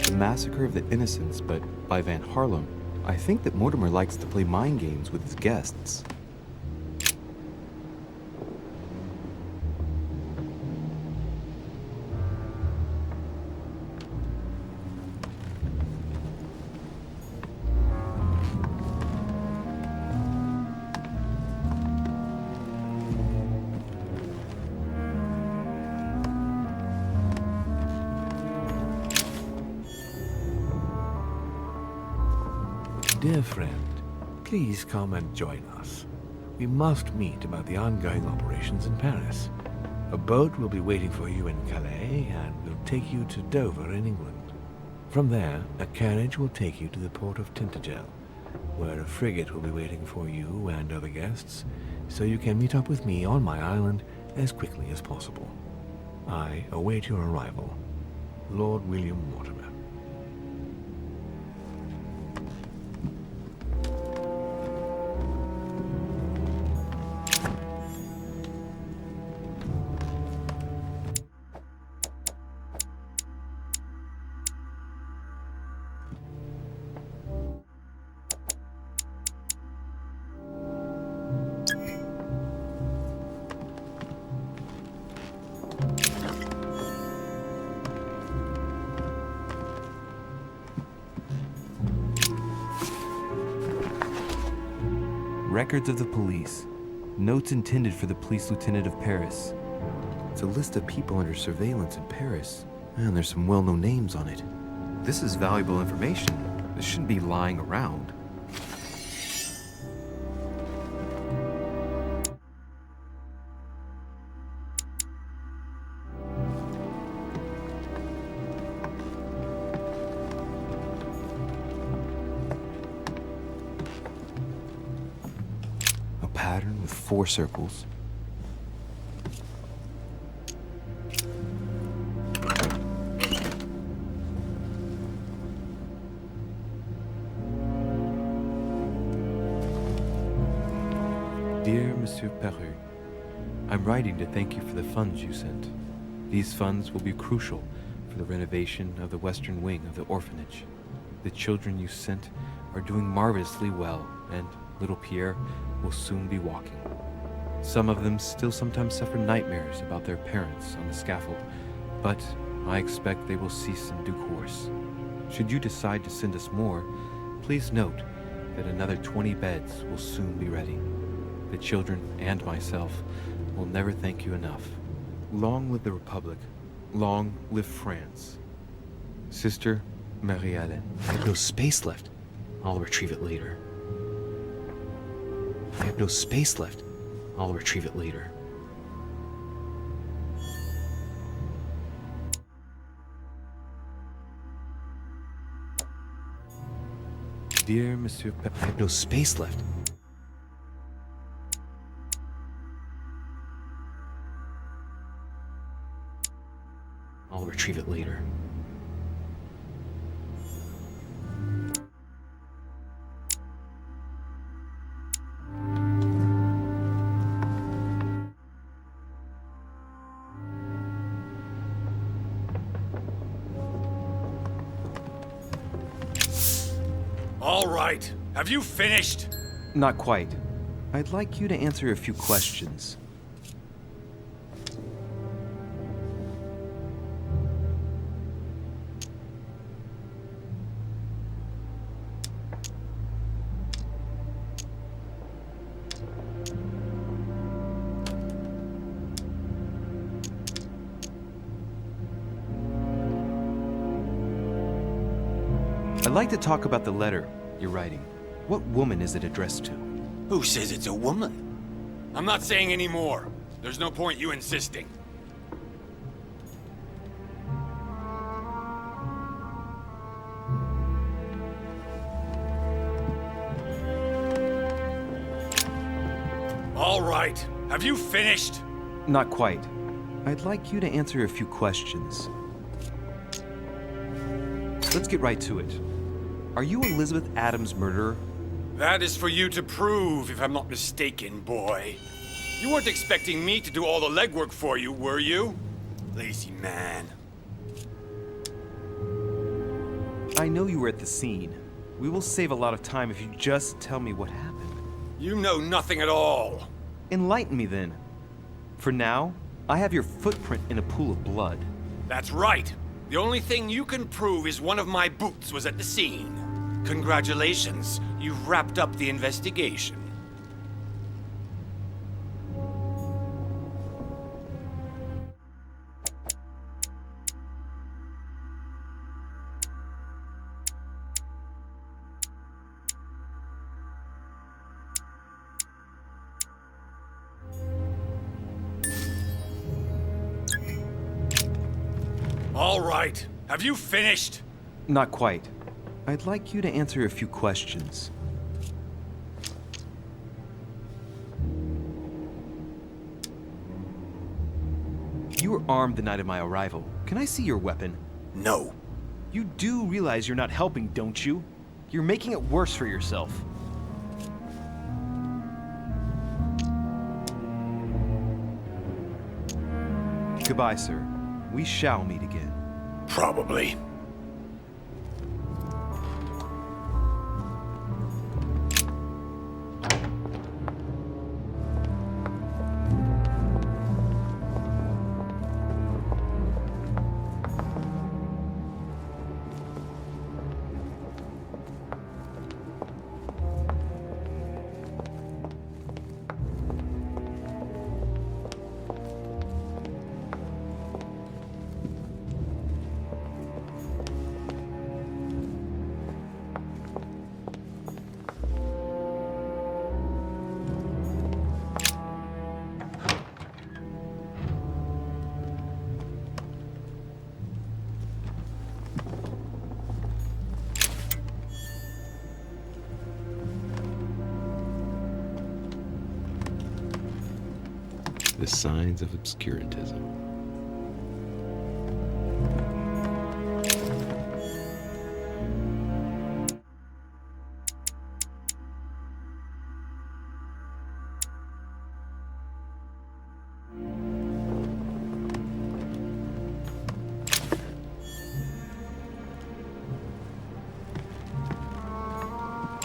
The Massacre of the Innocents, but by Van Harlem. I think that Mortimer likes to play mind games with his guests. Dear friend, please come and join us. We must meet about the ongoing operations in Paris. A boat will be waiting for you in Calais and will take you to Dover in England. From there, a carriage will take you to the port of Tintagel. where a frigate will be waiting for you and other guests, so you can meet up with me on my island as quickly as possible. I await your arrival. Lord William Mortimer. Records of the police. Notes intended for the police lieutenant of Paris. It's a list of people under surveillance in Paris. And there's some well-known names on it. This is valuable information. This shouldn't be lying around. A pattern with 4 circles. Dear Monsieur Peru, I'm writing to thank you for the funds you sent. These funds will be crucial for the renovation of the western wing of the orphanage. The children you sent are doing marvelously well, and little Pierre will soon be walking. Some of them still sometimes suffer nightmares about their parents on the scaffold, but I expect they will cease in due course. Should you decide to send us more, please note that another 20 beds will soon be ready. The children and myself will never thank you enough. Long live the Republic. Long live France. Sister Marie-Hélène. I have no space left. I'll retrieve it later. I have no space left. I'll retrieve it later. Dear Monsieur I have no space left. I'll retrieve it later. All right. Have you finished? Not quite. I'd like you to answer a few questions. I'd like to talk about the letter you're writing. What woman is it addressed to? Who says it's a woman? I'm not saying any more. There's no point you insisting. All right. Have you finished? Not quite. I'd like you to answer a few questions. Let's get right to it. Are you Elizabeth Adams' murderer? That is for you to prove, if I'm not mistaken, boy. You weren't expecting me to do all the legwork for you, were you? Lazy man. I know you were at the scene. We will save a lot of time if you just tell me what happened. You know nothing at all. Enlighten me then. For now, I have your footprint in a pool of blood. That's right. The only thing you can prove is one of my boots was at the scene. Congratulations, you've wrapped up the investigation. All right. Have you finished? Not quite. I'd like you to answer a few questions. You were armed the night of my arrival. Can I see your weapon? No. You do realize you're not helping, don't you? You're making it worse for yourself. Goodbye, sir. We shall meet again. Probably. The signs of obscurantism.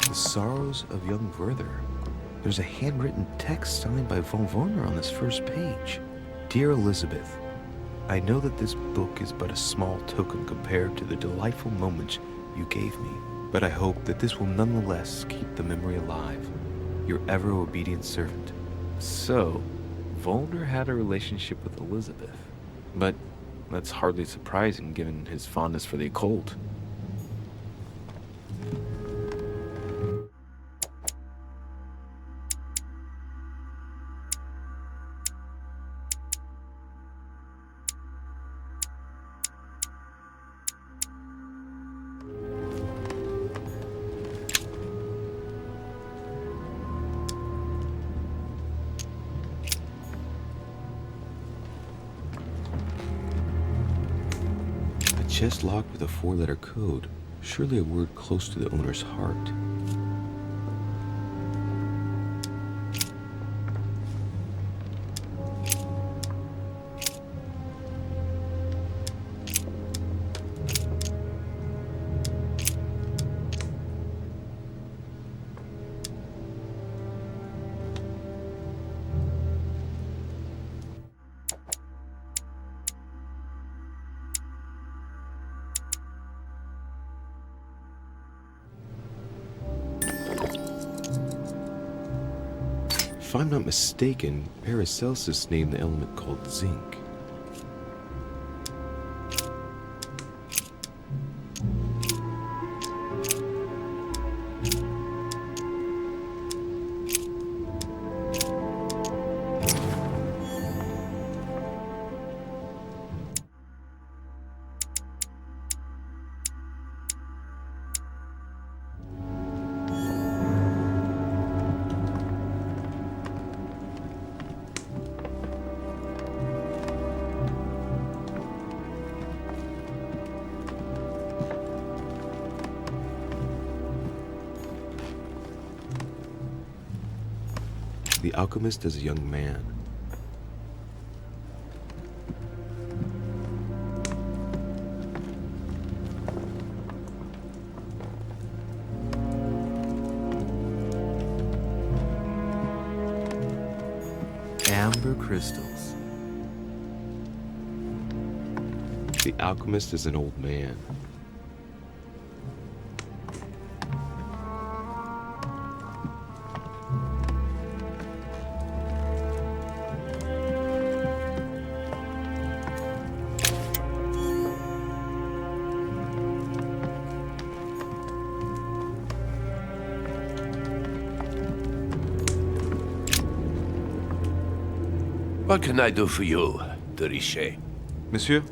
The Sorrows of Young Werther. There's a handwritten text signed by von Werner on this first page. Dear Elizabeth, I know that this book is but a small token compared to the delightful moments you gave me, but I hope that this will nonetheless keep the memory alive. Your ever obedient servant. So, Werner had a relationship with Elizabeth. But that's hardly surprising given his fondness for the occult. Chest locked with a 4-letter code. Surely a word close to the owner's heart. If I'm not mistaken, Paracelsus named the element called zinc. The alchemist as a young man. Amber crystals. The alchemist is an old man. What can I do for you, de Richet? Monsieur,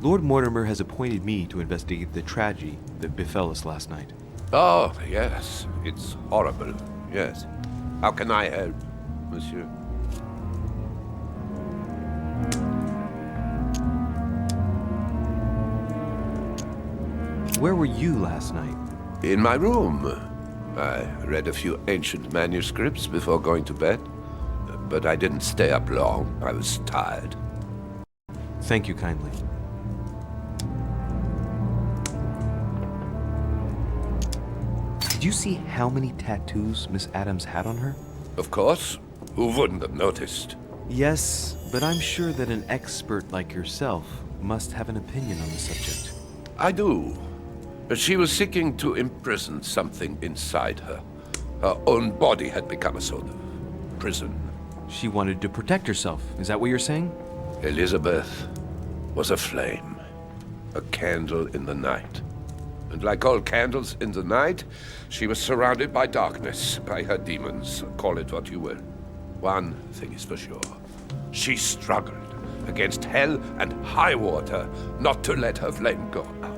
Lord Mortimer has appointed me to investigate the tragedy that befell us last night. Oh, yes. It's horrible. Yes. How can I help, monsieur? Where were you last night? In my room. I read a few ancient manuscripts before going to bed. But I didn't stay up long. I was tired. Thank you kindly. Did you see how many tattoos Miss Adams had on her? Of course. Who wouldn't have noticed? Yes, but I'm sure that an expert like yourself must have an opinion on the subject. I do. She was seeking to imprison something inside her. Her own body had become a sort of prison. She wanted to protect herself, is that what you're saying? Elizabeth was a flame, a candle in the night. And like all candles in the night, she was surrounded by darkness, by her demons, call it what you will. One thing is for sure. She struggled against hell and high water not to let her flame go out.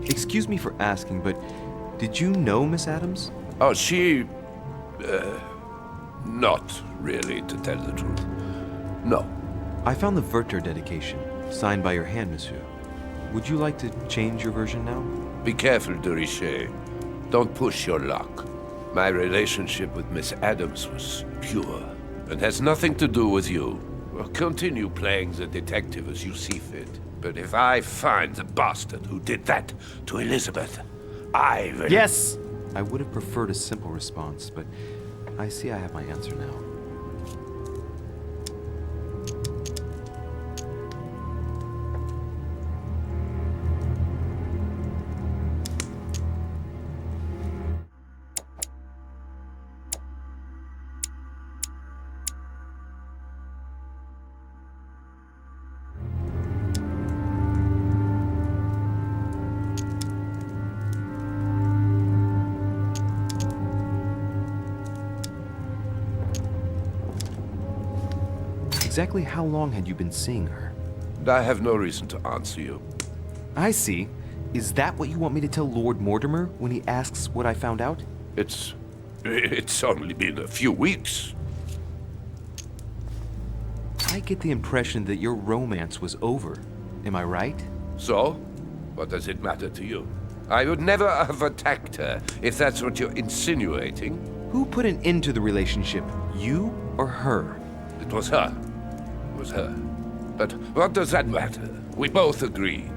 Excuse me for asking, but did you know Miss Adams? Oh, she... not really, to tell the truth. No. I found the Werther dedication, signed by your hand, monsieur. Would you like to change your version now? Be careful, de Richet. Don't push your luck. My relationship with Miss Adams was pure, and has nothing to do with you. Continue playing the detective as you see fit. But if I find the bastard who did that to Elizabeth, I will... Yes! I would have preferred a simple response, but I see I have my answer now. Exactly how long had you been seeing her? I have no reason to answer you. I see. Is that what you want me to tell Lord Mortimer when he asks what I found out? It's only been a few weeks. I get the impression that your romance was over. Am I right? So? What does it matter to you? I would never have attacked her, if that's what you're insinuating. Who put an end to the relationship? You or her? It was her. It was her. But what does that matter? We both agreed.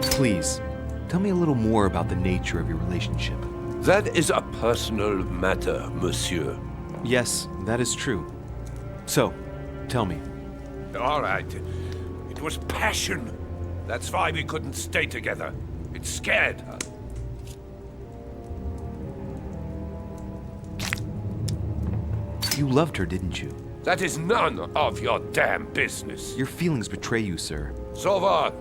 Please, tell me a little more about the nature of your relationship. That is a personal matter, monsieur. Yes, that is true. So, tell me. All right. It was passion. That's why we couldn't stay together. It scared her. You loved her, didn't you? That is none of your damn business. Your feelings betray you, sir. So what?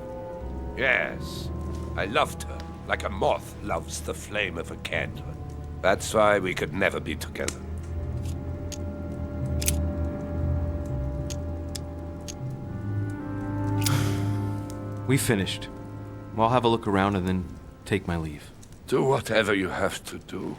Yes. I loved her, like a moth loves the flame of a candle. That's why we could never be together. We finished. I'll have a look around and then take my leave. Do whatever you have to do.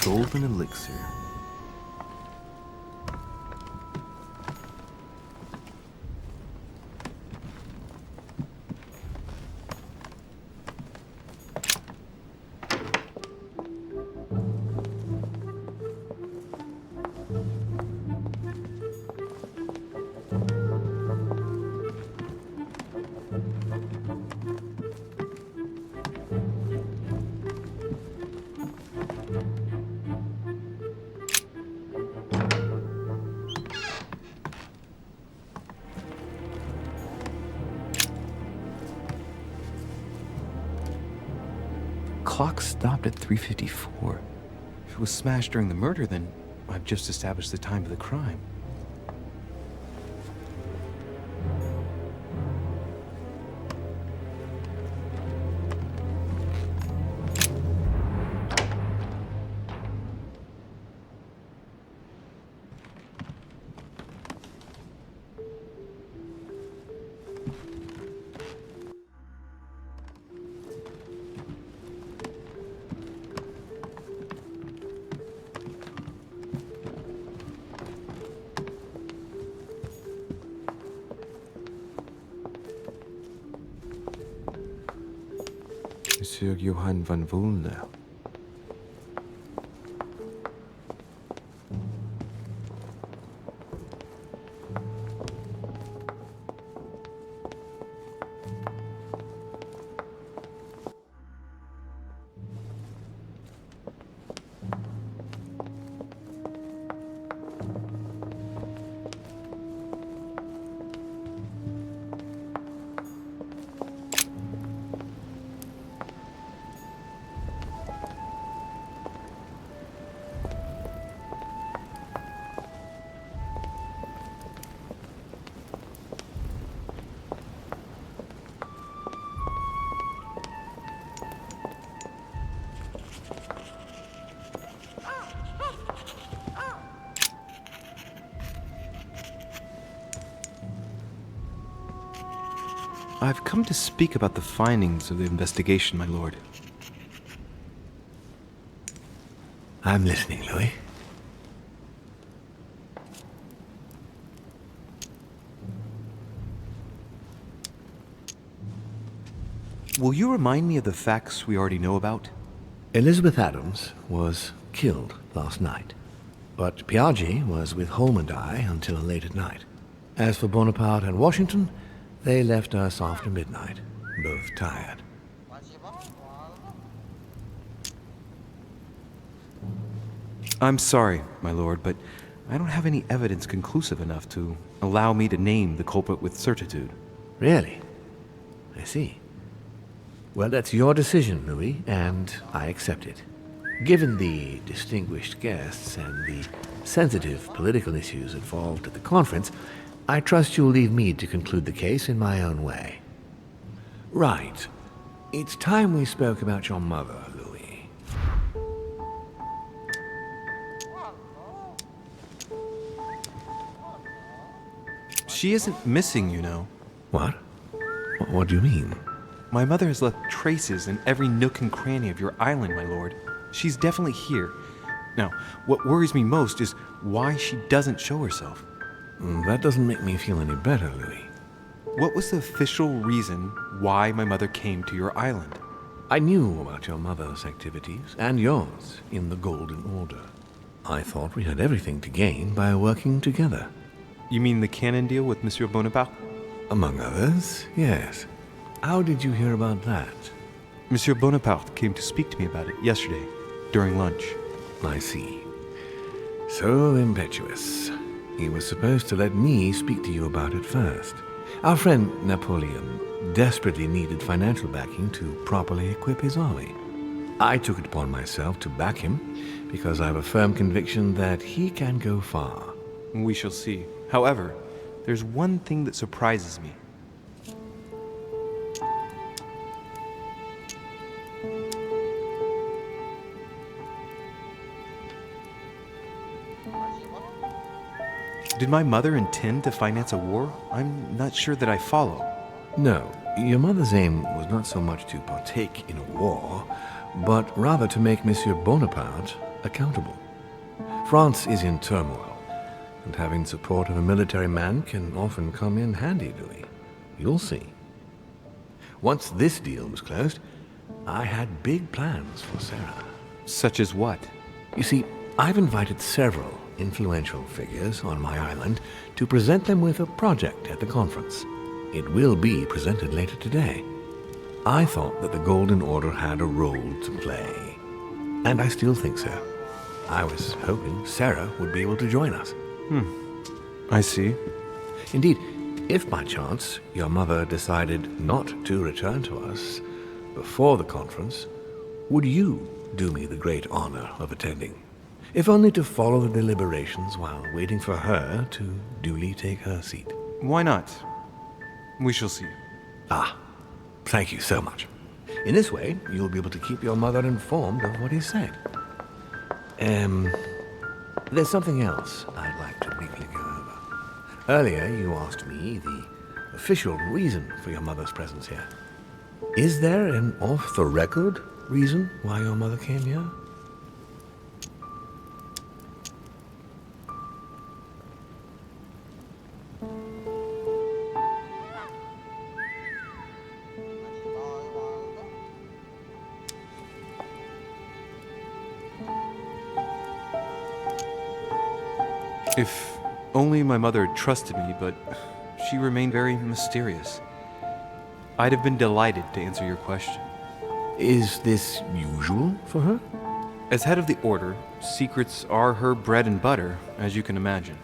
Golden elixir. Clock stopped at 3:54. If it was smashed during the murder, then I've just established the time of the crime. Monsieur Johann van Volnau. I've come to speak about the findings of the investigation, my lord. I'm listening, Louis. Will you remind me of the facts we already know about? Elizabeth Adams was killed last night, but Piaggi was with Holm and I until late at night. As for Bonaparte and Washington, they left us after midnight, both tired. I'm sorry, my lord, but I don't have any evidence conclusive enough to allow me to name the culprit with certitude. Really? I see. Well, that's your decision, Louis, and I accept it. Given the distinguished guests and the sensitive political issues involved at the conference, I trust you'll leave me to conclude the case in my own way. Right. It's time we spoke about your mother, Louis. She isn't missing, you know. What? What do you mean? My mother has left traces in every nook and cranny of your island, my lord. She's definitely here. Now, what worries me most is why she doesn't show herself. That doesn't make me feel any better, Louis. What was the official reason why my mother came to your island? I knew about your mother's activities, and yours, in the Golden Order. I thought we had everything to gain by working together. You mean the cannon deal with Monsieur Bonaparte? Among others, yes. How did you hear about that? Monsieur Bonaparte came to speak to me about it yesterday, during lunch. I see. So impetuous. He was supposed to let me speak to you about it first. Our friend Napoleon desperately needed financial backing to properly equip his army. I took it upon myself to back him because I have a firm conviction that he can go far. We shall see. However, there's one thing that surprises me. Did my mother intend to finance a war? I'm not sure that I follow. No, your mother's aim was not so much to partake in a war, but rather to make Monsieur Bonaparte accountable. France is in turmoil, and having the support of a military man can often come in handy, Louis. You'll see. Once this deal was closed, I had big plans for Sarah. Such as what? You see, I've invited several influential figures on my island to present them with a project at the conference. It will be presented later today. I thought that the Golden Order had a role to play, and I still think so. I was hoping Sarah would be able to join us. I see. Indeed, if by chance your mother decided not to return to us before the conference, would you do me the great honor of attending? If only to follow the deliberations while waiting for her to duly take her seat. Why not? We shall see. Ah, thank you so much. In this way, you'll be able to keep your mother informed of what is said. There's something else I'd like to briefly go over. Earlier, you asked me the official reason for your mother's presence here. Is there an off-the-record reason why your mother came here? If only my mother had trusted me, but she remained very mysterious. I'd have been delighted to answer your question. Is this usual for her? As head of the Order, secrets are her bread and butter, as you can imagine.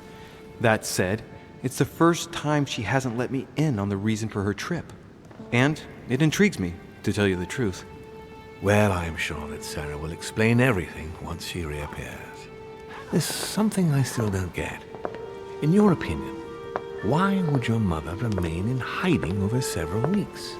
That said, it's the first time she hasn't let me in on the reason for her trip. And it intrigues me, to tell you the truth. Well, I am sure that Sarah will explain everything once she reappears. There's something I still don't get. In your opinion, why would your mother remain in hiding over several weeks?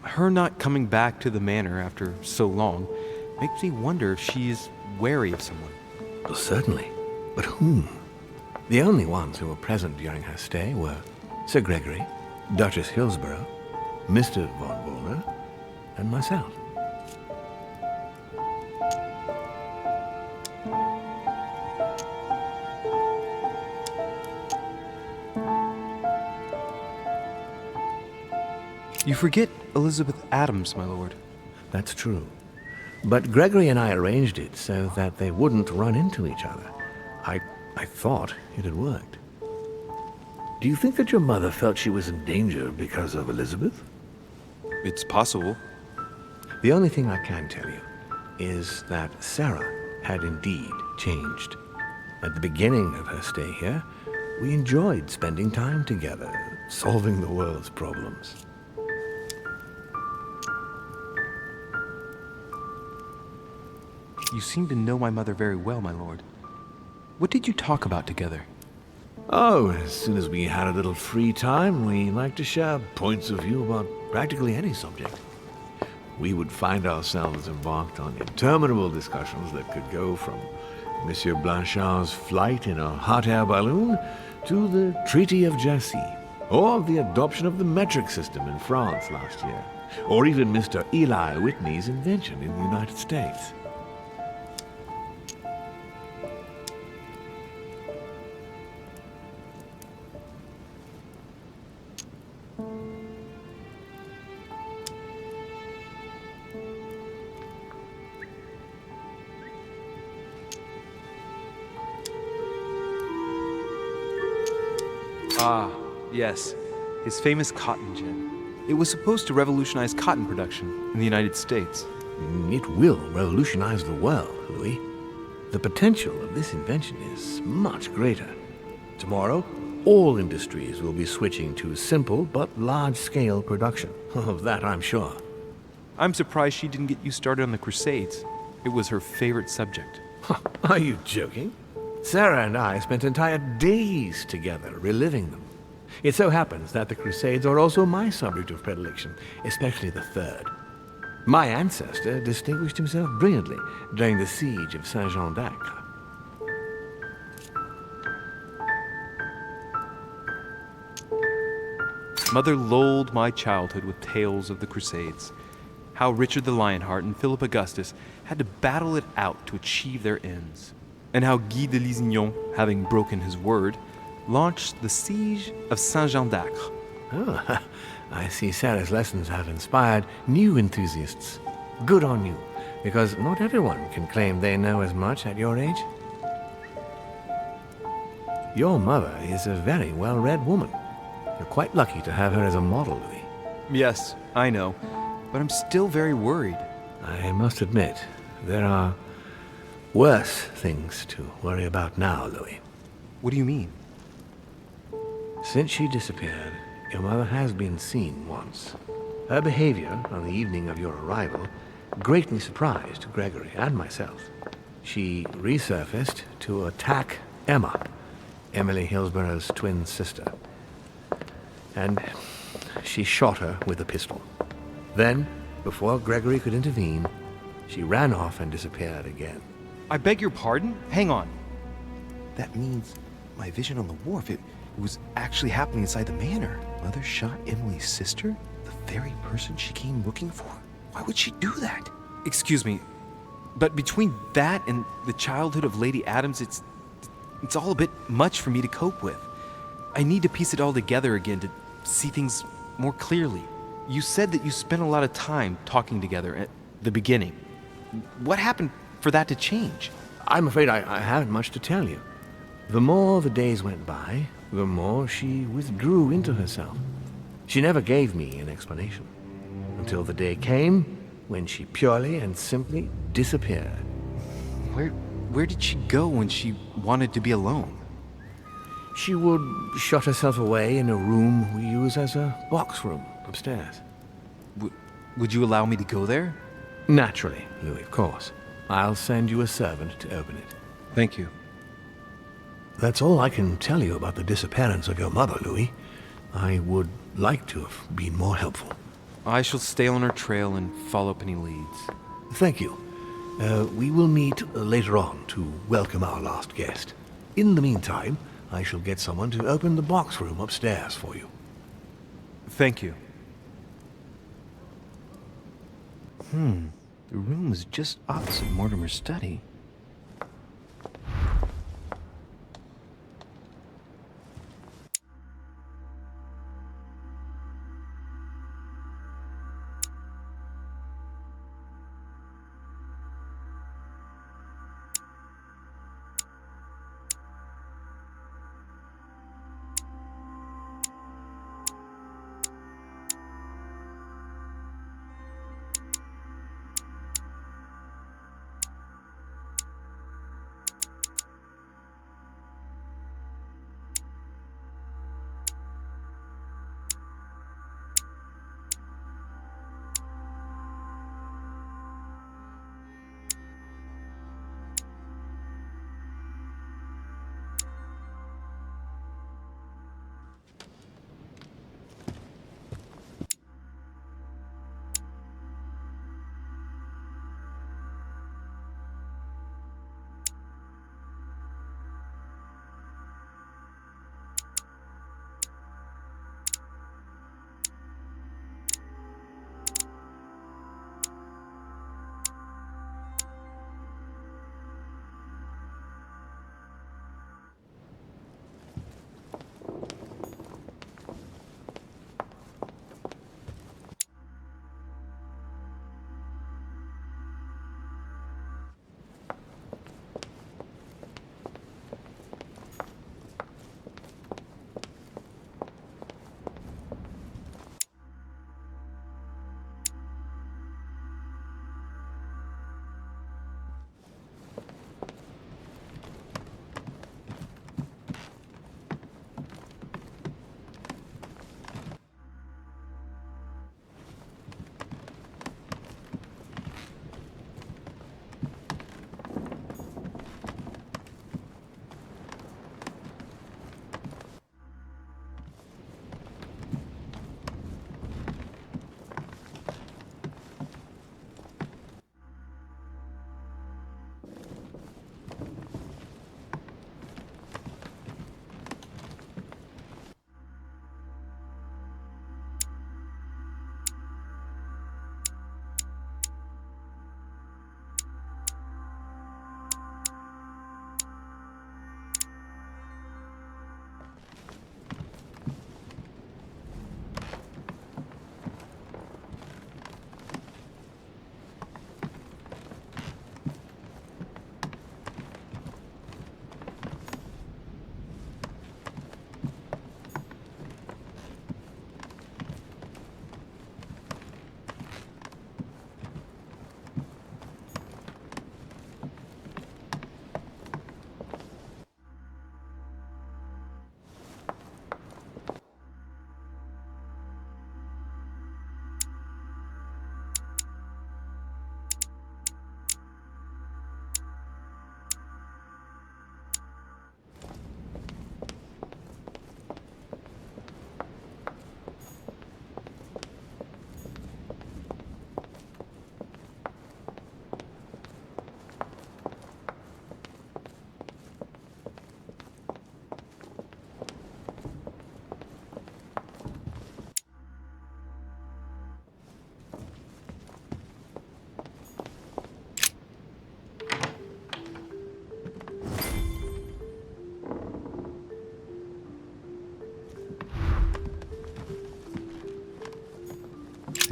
Her not coming back to the manor after so long makes me wonder if she is wary of someone. Well, certainly. But whom? The only ones who were present during her stay were Sir Gregory, Duchess Hillsborough, Mr. von Wollner, and myself. You forget Elizabeth Adams, my lord. That's true. But Gregory and I arranged it so that they wouldn't run into each other. I thought it had worked. Do you think that your mother felt she was in danger because of Elizabeth? It's possible. The only thing I can tell you is that Sarah had indeed changed. At the beginning of her stay here, we enjoyed spending time together, solving the world's problems. You seem to know my mother very well, my lord. What did you talk about together? Oh, as soon as we had a little free time, we liked to share points of view about practically any subject. We would find ourselves embarked on interminable discussions that could go from Monsieur Blanchard's flight in a hot air balloon to the Treaty of Jassy, or the adoption of the metric system in France last year, or even Mr. Eli Whitney's invention in the United States. Ah, yes. His famous cotton gin. It was supposed to revolutionize cotton production in the United States. It will revolutionize the world, Louis. The potential of this invention is much greater. Tomorrow, all industries will be switching to simple but large-scale production. Of that, I'm sure. I'm surprised she didn't get you started on the Crusades. It was her favorite subject. Are you joking? Sarah and I spent entire days together reliving them. It so happens that the Crusades are also my subject of predilection, especially the Third. My ancestor distinguished himself brilliantly during the siege of Saint-Jean d'Acre. Mother lulled my childhood with tales of the Crusades. How Richard the Lionheart and Philip Augustus had to battle it out to achieve their ends. And how Guy de Lusignan, having broken his word, launched the siege of Saint-Jean d'Acre. Oh, I see Sarah's lessons have inspired new enthusiasts. Good on you, because not everyone can claim they know as much at your age. Your mother is a very well-read woman. You're quite lucky to have her as a model, Louis. Yes, I know, but I'm still very worried. I must admit, there are worse things to worry about now, Louis. What do you mean? Since she disappeared, your mother has been seen once. Her behavior on the evening of your arrival greatly surprised Gregory and myself. She resurfaced to attack Emma, Emily Hillsborough's twin sister. And she shot her with a pistol. Then, before Gregory could intervene, she ran off and disappeared again. I beg your pardon? Hang on. That means my vision on the wharf, it was actually happening inside the manor. Mother shot Emily's sister? The very person she came looking for? Why would she do that? Excuse me, but between that and the childhood of Lady Adams, it's all a bit much for me to cope with. I need to piece it all together again to see things more clearly. You said that you spent a lot of time talking together at the beginning. What happened for that to change? I'm afraid I haven't much to tell you. The more the days went by, the more she withdrew into herself. She never gave me an explanation. Until the day came when she purely and simply disappeared. Where did she go when she wanted to be alone? She would shut herself away in a room we use as a box room upstairs. Would you allow me to go there? Naturally, Louis, of course. I'll send you a servant to open it. Thank you. That's all I can tell you about the disappearance of your mother, Louis. I would like to have been more helpful. I shall stay on her trail and follow up any leads. Thank you. We will meet later on to welcome our last guest. In the meantime, I shall get someone to open the box room upstairs for you. Thank you. The room was just opposite Mortimer's study.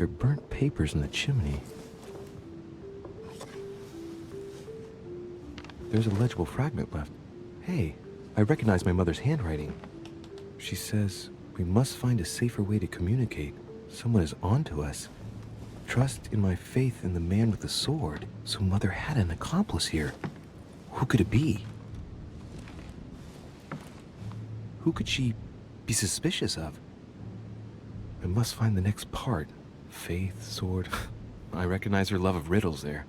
are burnt papers in the chimney. There's a legible fragment left. Hey, I recognize my mother's handwriting. She says, we must find a safer way to communicate. Someone is onto us. Trust in my faith in the man with the sword. So Mother had an accomplice here. Who could it be? Who could she be suspicious of? I must find the next part. Faith, sword. I recognize her love of riddles there.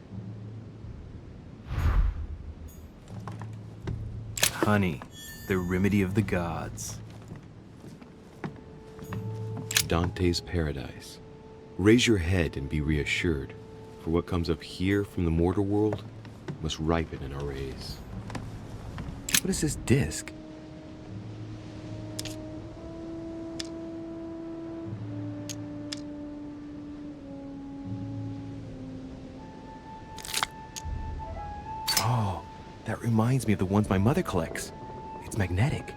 Honey, the remedy of the gods. Dante's Paradise. Raise your head and be reassured, for what comes up here from the mortal world must ripen in our rays. What is this disc? Oh, that reminds me of the ones my mother collects. It's magnetic.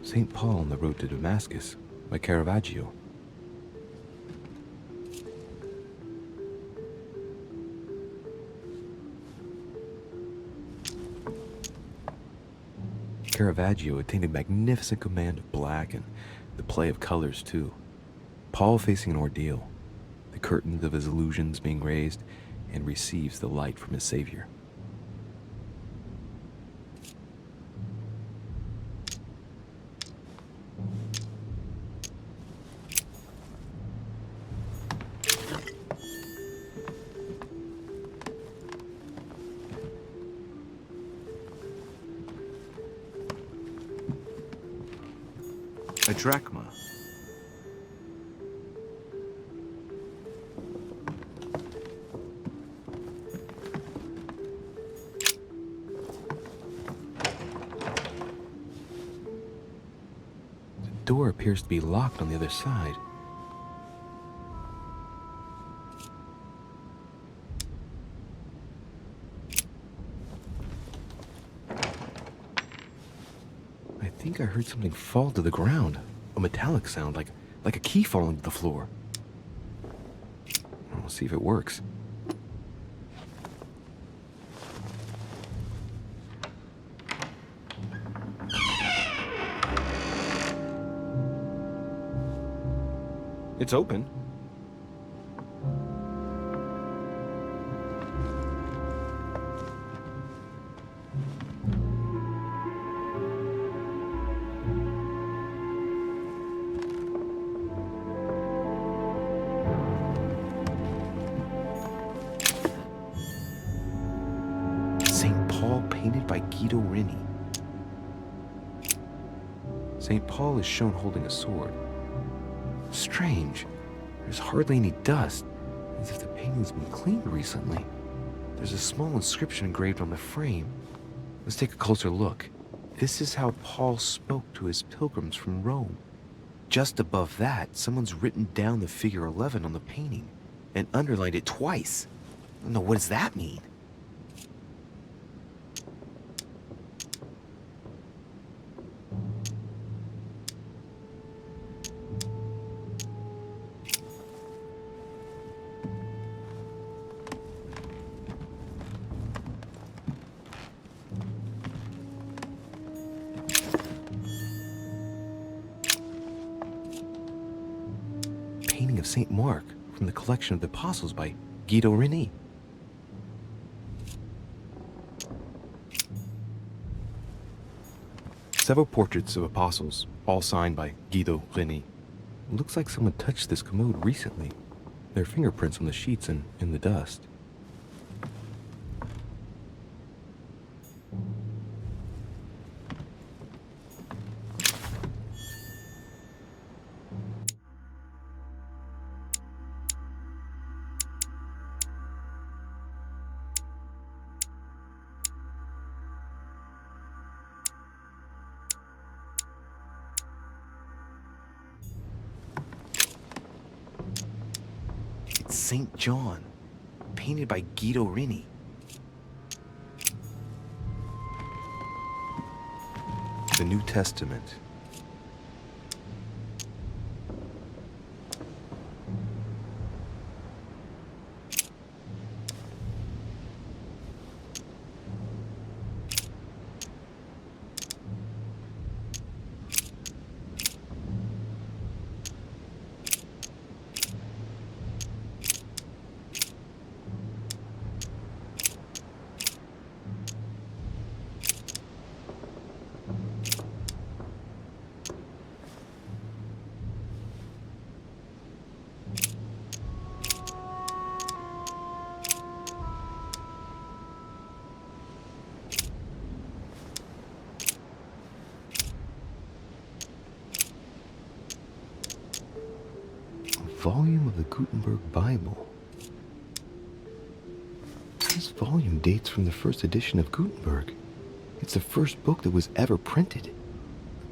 St. Paul on the Road to Damascus by Caravaggio. Caravaggio attained a magnificent command of black and the play of colors too. Paul facing an ordeal, the curtains of his illusions being raised, and receives the light from his Savior. A drachma. The door appears to be locked on the other side. I think I heard something fall to the ground. A metallic sound, like a key falling to the floor. We'll see if it works. It's open. St. Paul painted by Guido Reni. St. Paul is shown holding a sword. Strange. There's hardly any dust, as if the painting's been cleaned recently. There's a small inscription engraved on the frame. Let's take a closer look. This is how Paul spoke to his pilgrims from Rome. Just above that, someone's written down the figure 11 on the painting and underlined it twice. No, what does that mean? Painting of St. Mark from the collection of the Apostles by Guido Reni. Several portraits of apostles, all signed by Guido Reni. Looks like someone touched this commode recently. There are fingerprints on the sheets and in the dust. St. John, painted by Guido Rini. The New Testament. Volume of the Gutenberg Bible. This volume dates from the first edition of Gutenberg. It's the first book that was ever printed.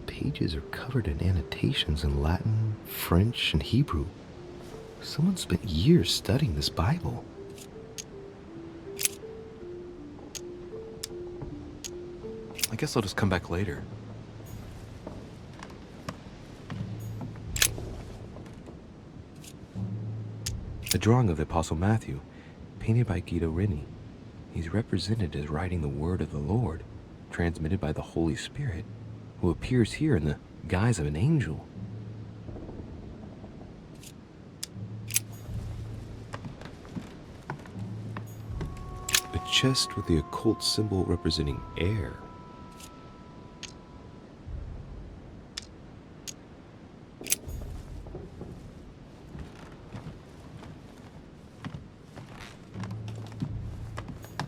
The pages are covered in annotations in Latin, French, and Hebrew. Someone spent years studying this Bible. I guess I'll just come back later. A drawing of the Apostle Matthew, painted by Guido Rini. He's represented as writing the word of the Lord, transmitted by the Holy Spirit, who appears here in the guise of an angel. A chest with the occult symbol representing air.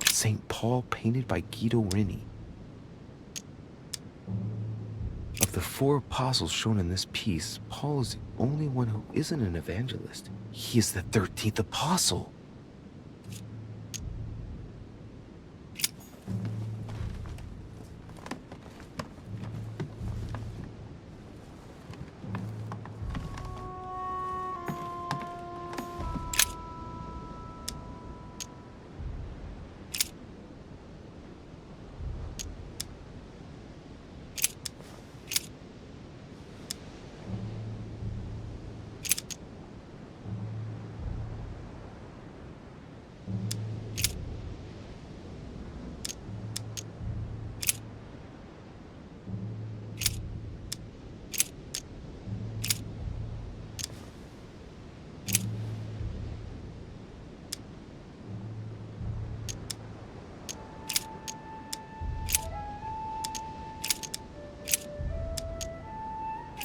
St. Paul, painted by Guido Rini. Of the 4 apostles shown in this piece, Paul is the only one who isn't an evangelist. He is the 13th apostle.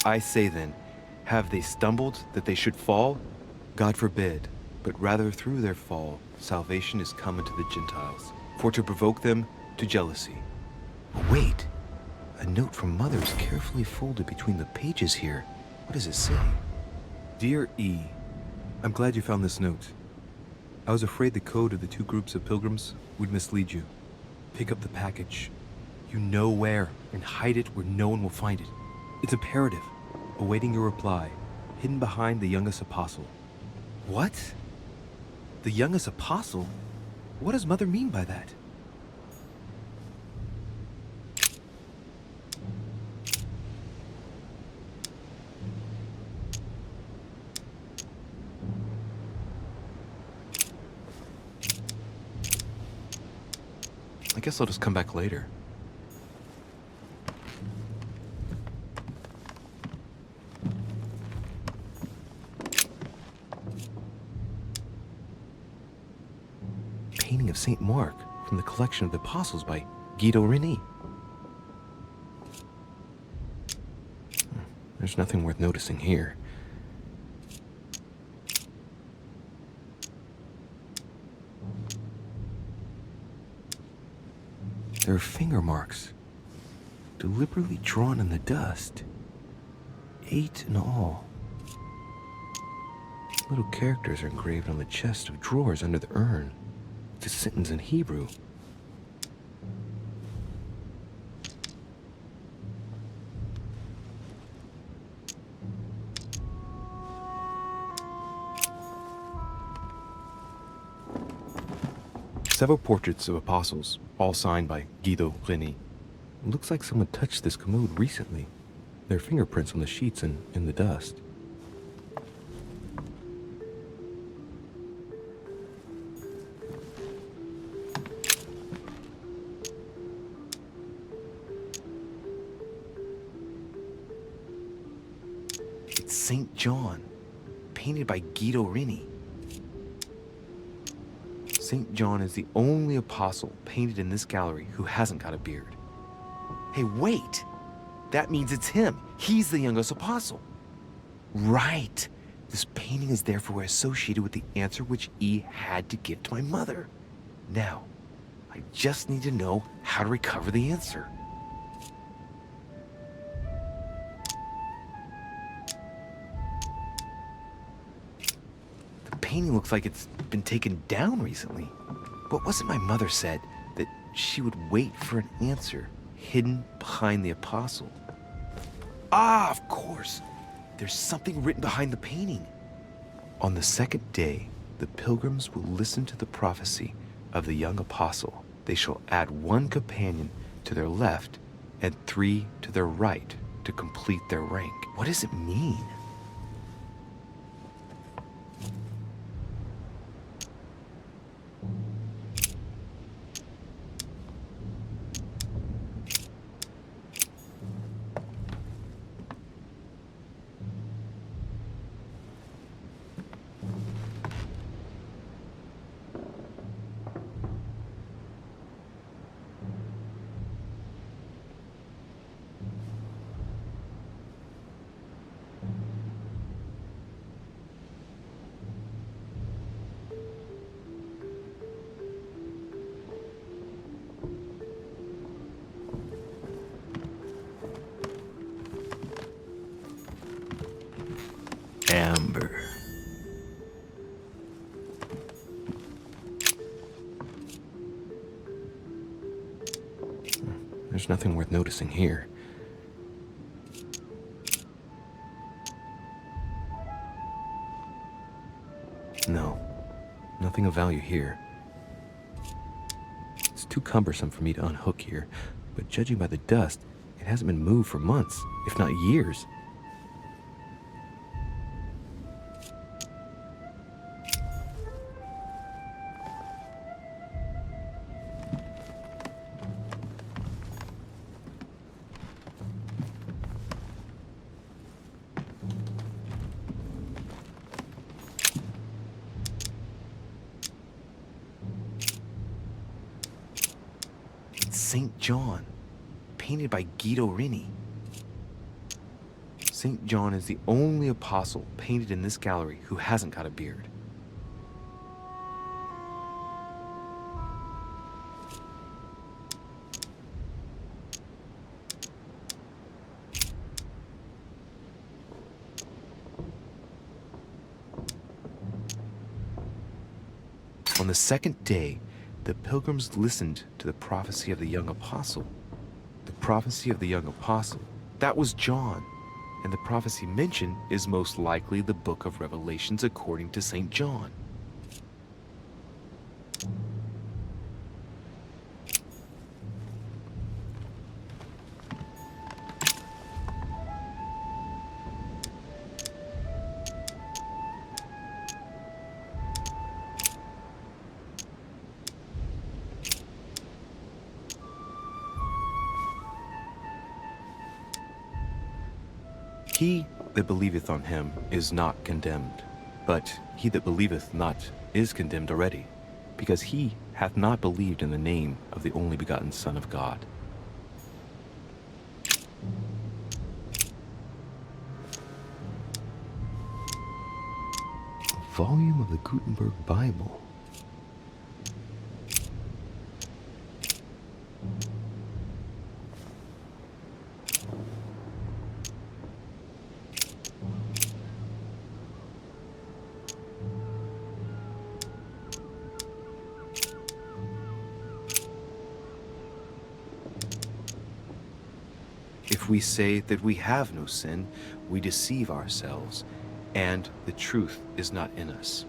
I say then, have they stumbled that they should fall? God forbid, but rather through their fall, salvation is come unto the Gentiles, for to provoke them to jealousy. Wait, a note from Mother is carefully folded between the pages here. What does it say? Dear E, I'm glad you found this note. I was afraid the code of the 2 groups of pilgrims would mislead you. Pick up the package. You know where, and hide it where no one will find it. It's imperative. Awaiting your reply, hidden behind the youngest apostle. What? The youngest apostle? What does Mother mean by that? I guess I'll just come back later. Painting of St. Mark from the collection of the Apostles by Guido Rini. There's nothing worth noticing here. There are finger marks, deliberately drawn in the dust. 8 in all. Little characters are engraved on the chest of drawers under the urn. It's a sentence in Hebrew. Several portraits of apostles, all signed by Guido Reni. Looks like someone touched this commode recently. There are fingerprints on the sheets and in the dust. It's St. John, painted by Guido Reni. St. John is the only apostle painted in this gallery who hasn't got a beard. Hey, wait! That means it's him. He's the youngest apostle. Right. This painting is therefore associated with the answer which E had to give to my mother. Now, I just need to know how to recover the answer. The painting looks like it's been taken down recently. But wasn't my mother said that she would wait for an answer hidden behind the apostle? Ah, of course. There's something written behind the painting. On the second day, the pilgrims will listen to the prophecy of the young apostle. They shall add 1 companion to their left and 3 to their right to complete their rank. What does it mean? Amber. There's nothing worth noticing here. No, nothing of value here. It's too cumbersome for me to unhook here, but judging by the dust, it hasn't been moved for months, if not years. St. John, painted by Guido Reni. St. John is the only apostle painted in this gallery who hasn't got a beard. On the second day, the pilgrims listened to the prophecy of the young apostle. The prophecy of the young apostle, that was John. And the prophecy mentioned is most likely the book of Revelations according to St. John. He that believeth on him is not condemned, but he that believeth not is condemned already, because he hath not believed in the name of the only begotten Son of God. A volume of the Gutenberg Bible. If we say that we have no sin, we deceive ourselves, and the truth is not in us.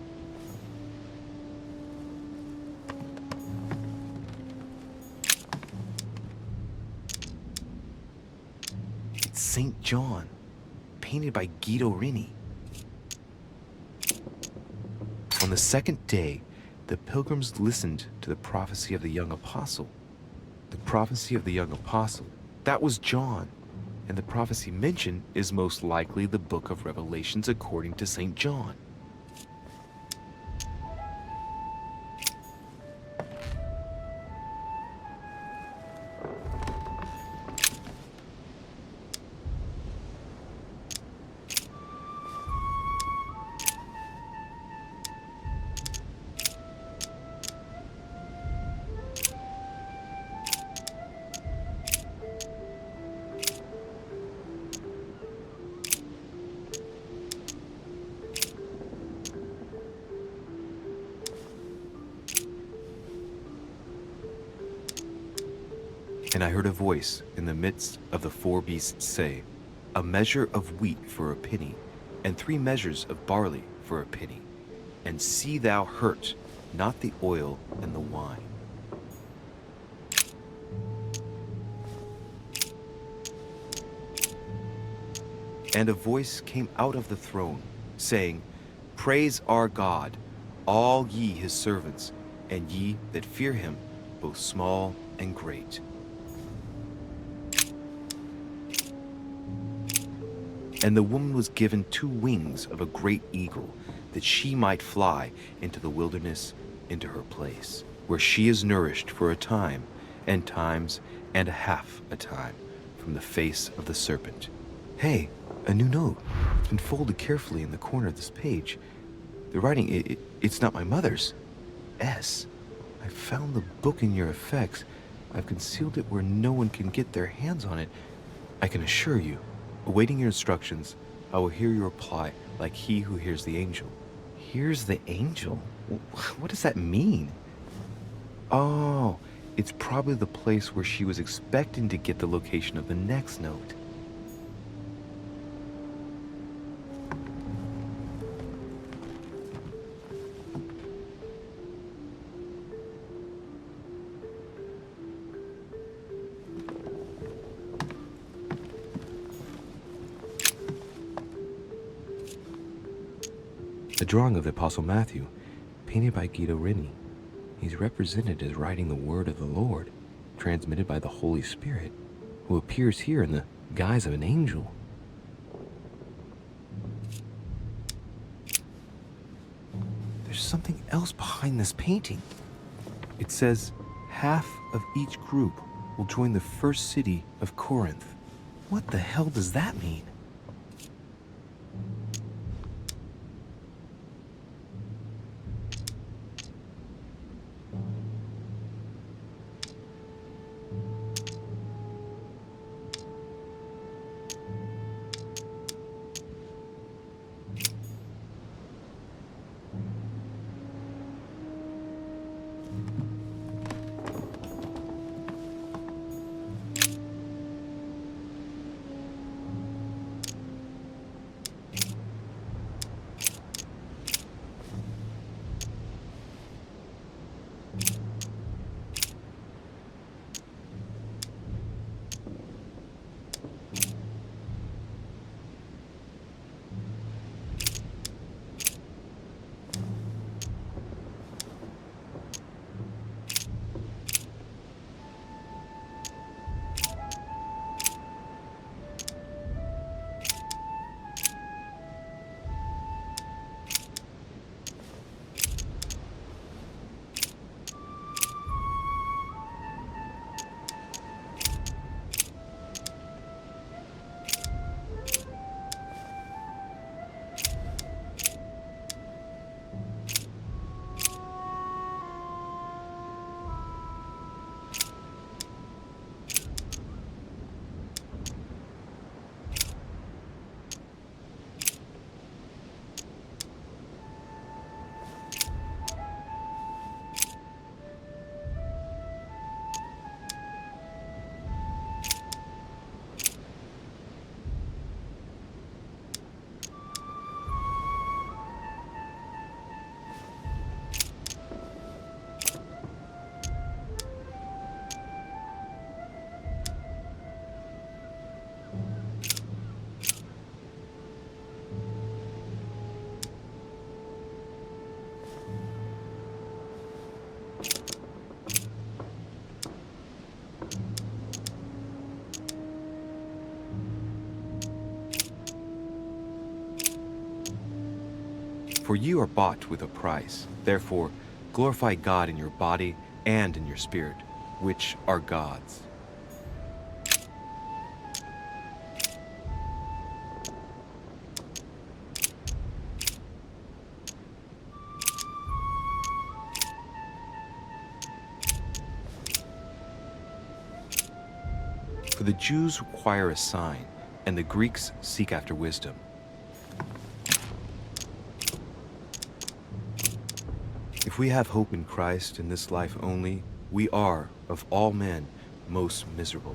St. John, painted by Guido Reni. On the second day, the pilgrims listened to the prophecy of the young apostle. The prophecy of the young apostle, that was John, and the prophecy mentioned is most likely the book of Revelations according to St. John. And I heard a voice in the midst of the four beasts say, "A measure of wheat for a penny, and 3 measures of barley for a penny. And see thou hurt not the oil and the wine." And a voice came out of the throne, saying, "Praise our God, all ye his servants, and ye that fear him, both small and great." And the woman was given 2 wings of a great eagle, that she might fly into the wilderness, into her place, where she is nourished for a time, and times, and a half a time, from the face of the serpent. Hey, a new note. It's been folded carefully in the corner of this page. The writing, it's not my mother's. S. I found the book in your effects. I've concealed it where no one can get their hands on it. I can assure you, awaiting your instructions, I will hear your reply like he who hears the angel. Hears the angel? What does that mean? Oh, it's probably the place where she was expecting to get the location of the next note. A drawing of the Apostle Matthew, painted by Guido Reni. He's represented as writing the word of the Lord, transmitted by the Holy Spirit, who appears here in the guise of an angel. There's something else behind this painting. It says, half of each group will join the first city of Corinth. What the hell does that mean? For you are bought with a price. Therefore, glorify God in your body and in your spirit, which are God's. For the Jews require a sign, and the Greeks seek after wisdom. If we have hope in Christ in this life only, we are, of all men, most miserable.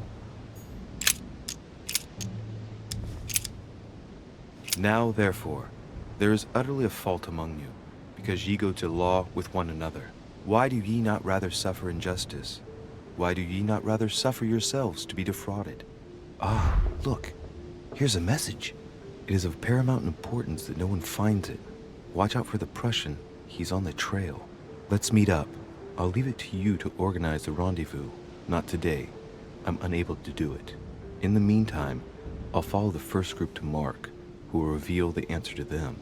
Now, therefore, there is utterly a fault among you, because ye go to law with one another. Why do ye not rather suffer injustice? Why do ye not rather suffer yourselves to be defrauded? Ah, look, here's a message. It is of paramount importance that no one finds it. Watch out for the Prussian. He's on the trail. Let's meet up. I'll leave it to you to organize the rendezvous. Not today. I'm unable to do it. In the meantime, I'll follow the first group to Mark, who will reveal the answer to them.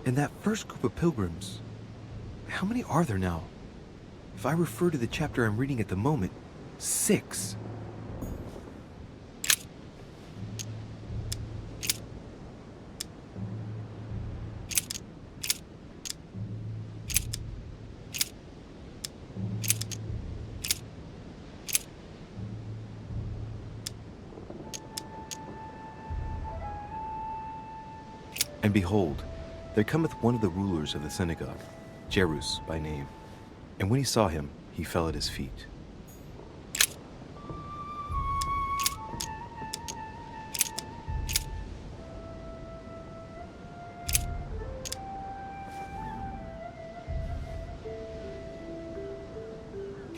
And that first group of pilgrims, how many are there now? If I refer to the chapter I'm reading at the moment, 6. And behold, there cometh one of the rulers of the synagogue, Jairus by name. And when he saw him, he fell at his feet.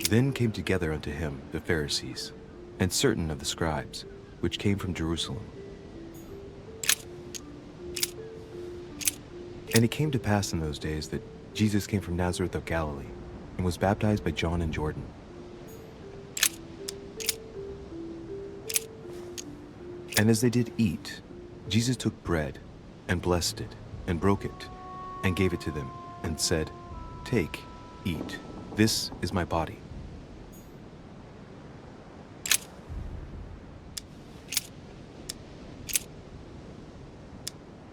Then came together unto him the Pharisees, and certain of the scribes, which came from Jerusalem. And it came to pass in those days that Jesus came from Nazareth of Galilee, and was baptized by John in Jordan. And as they did eat, Jesus took bread, and blessed it, and broke it, and gave it to them, and said, Take, eat, this is my body.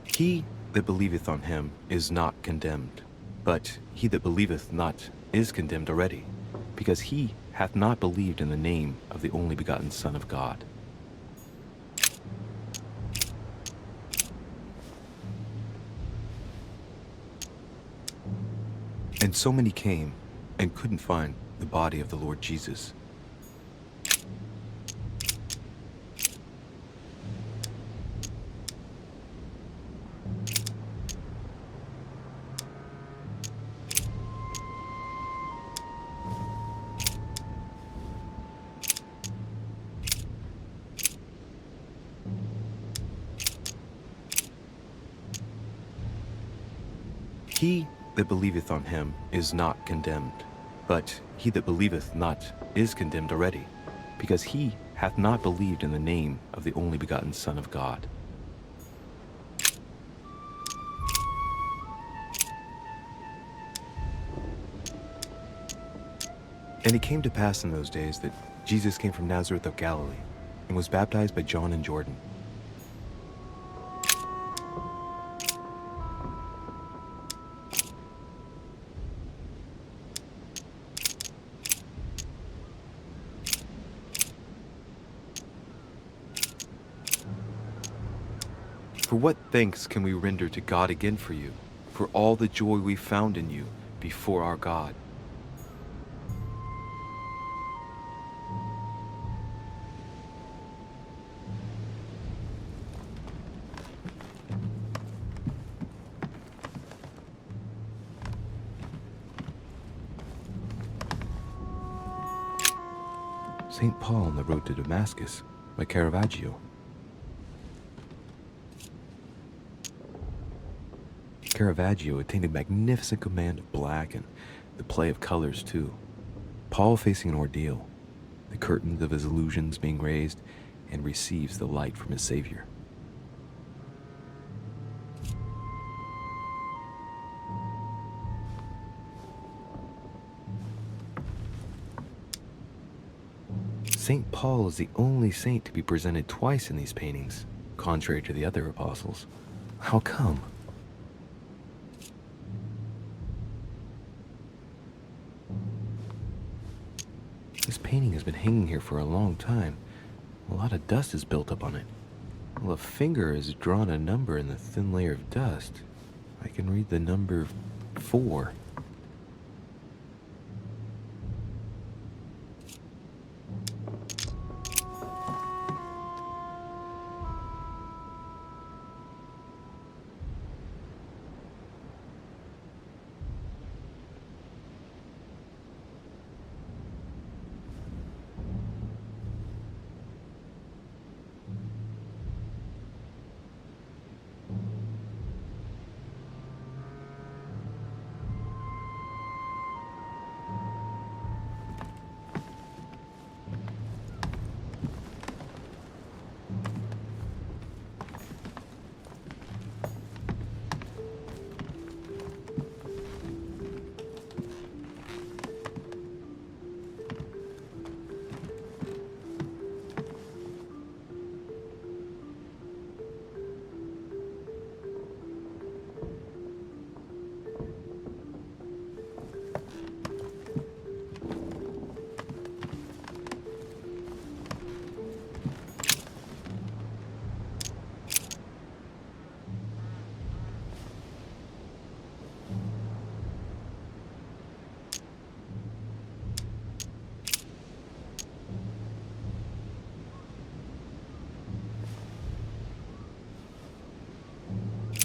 He that believeth on him is not condemned, but he that believeth not is condemned already, because he hath not believed in the name of the only begotten Son of God. And so many came and couldn't find the body of the Lord Jesus. He that believeth on him is not condemned, but he that believeth not is condemned already, because he hath not believed in the name of the only begotten Son of God. And it came to pass in those days that Jesus came from Nazareth of Galilee, and was baptized by John in Jordan. For what thanks can we render to God again for you, for all the joy we found in you before our God? St. Paul on the road to Damascus by Caravaggio. Caravaggio attained a magnificent command of black and the play of colors too. Paul facing an ordeal, the curtains of his illusions being raised, and receives the light from his Savior. St. Paul is the only saint to be presented twice in these paintings, contrary to the other apostles. How come? This painting has been hanging here for a long time. A lot of dust is built up on it. Well, a finger has drawn a number in the thin layer of dust. I can read the number 4.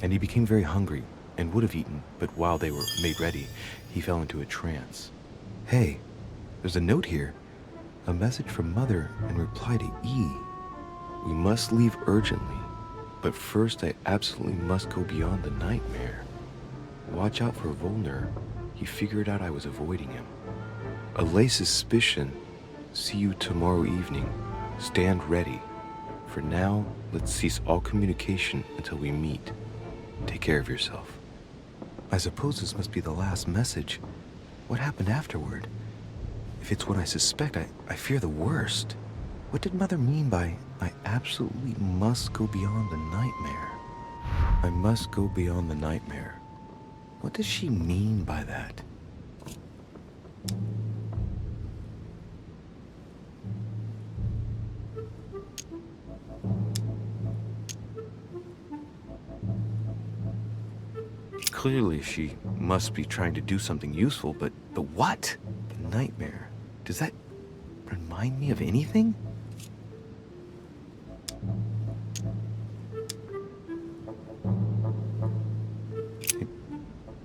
And he became very hungry and would have eaten, but while they were made ready, he fell into a trance. Hey, there's a note here. A message from Mother in reply to E. We must leave urgently, but first I absolutely must go beyond the nightmare. Watch out for Volner. He figured out I was avoiding him. Allay suspicion. See you tomorrow evening. Stand ready. For now, let's cease all communication until we meet. Take care of yourself. I suppose this must be the last message. What happened afterward? If it's what I suspect, I fear the worst. What did Mother mean by, I absolutely must go beyond the nightmare? I must go beyond the nightmare. What does she mean by that? Clearly, she must be trying to do something useful, but what? The nightmare. Does that remind me of anything? It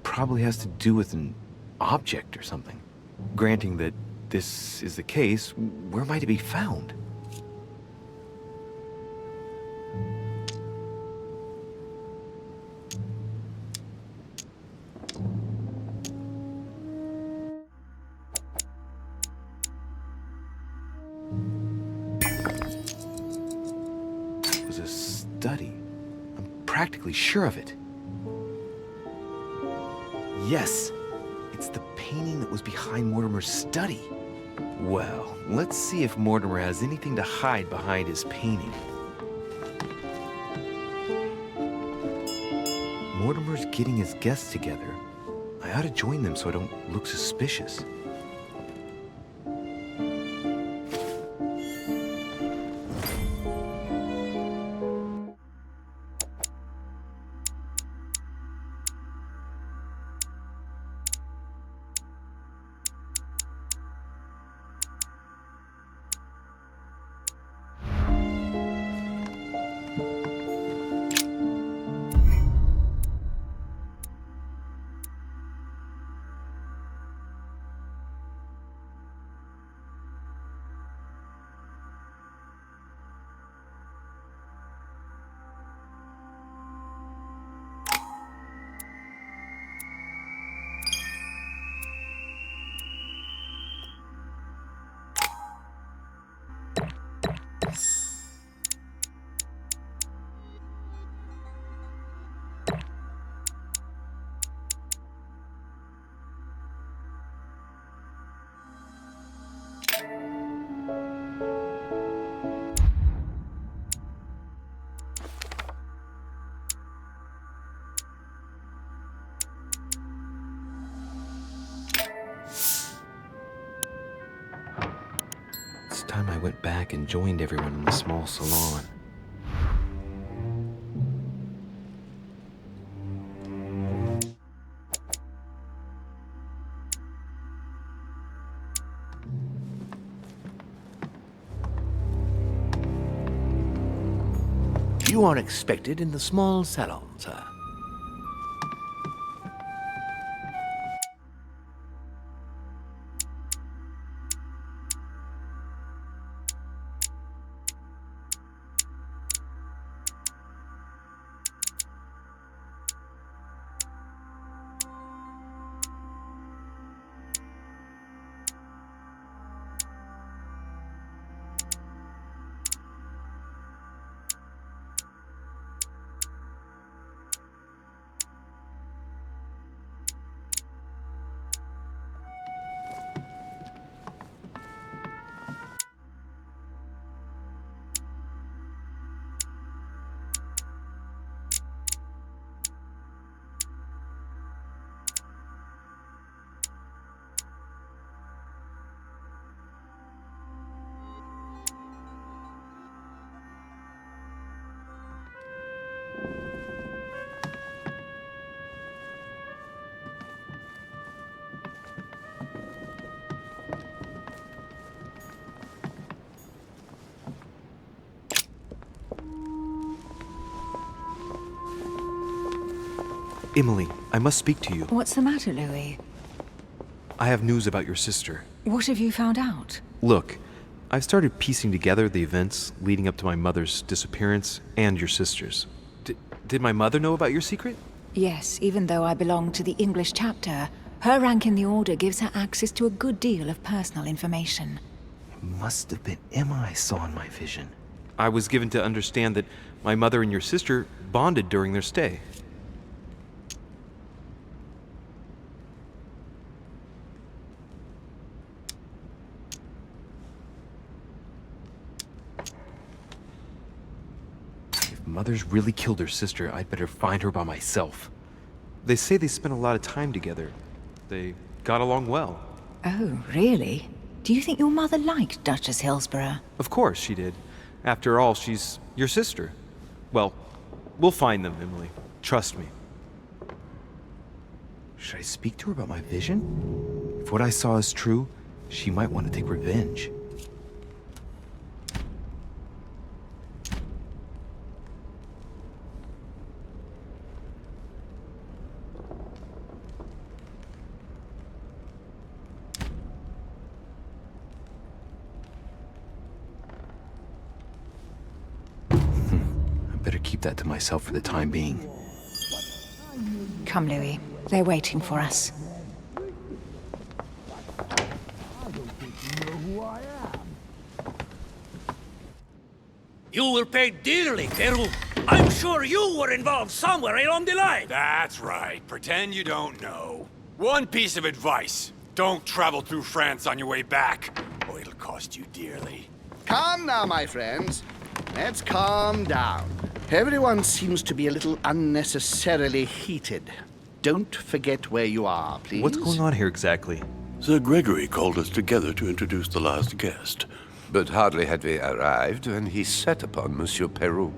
probably has to do with an object or something. Granting that this is the case, where might it be found? Study. I'm practically sure of it. Yes, it's the painting that was behind Mortimer's study. Well, let's see if Mortimer has anything to hide behind his painting. Mortimer's getting his guests together. I ought to join them so I don't look suspicious. time I went back and joined everyone in the small salon. You are expected in the small salon, sir. Emily, I must speak to you. What's the matter, Louis? I have news about your sister. What have you found out? Look, I've started piecing together the events leading up to my mother's disappearance and your sister's. Did my mother know about your secret? Yes, even though I belong to the English chapter, her rank in the Order gives her access to a good deal of personal information. It must have been Emma I saw in my vision. I was given to understand that my mother and your sister bonded during their stay. Mother's really killed her sister, I'd better find her by myself. They say they spent a lot of time together. They got along well. Oh, really? Do you think your mother liked Duchess Hillsborough? Of course she did. After all, she's your sister. Well, we'll find them, Emily. Trust me. Should I speak to her about my vision? If what I saw is true, she might want to take revenge. Better keep that to myself for the time being. Come, Louis. They're waiting for us. You will pay dearly, Peru. I'm sure you were involved somewhere along the line. That's right. Pretend you don't know. One piece of advice. Don't travel through France on your way back, or it'll cost you dearly. Calm now, my friends. Let's calm down. Everyone seems to be a little unnecessarily heated. Don't forget where you are, please. What's going on here exactly? Sir Gregory called us together to introduce the last guest. But hardly had we arrived when he set upon Monsieur Peru.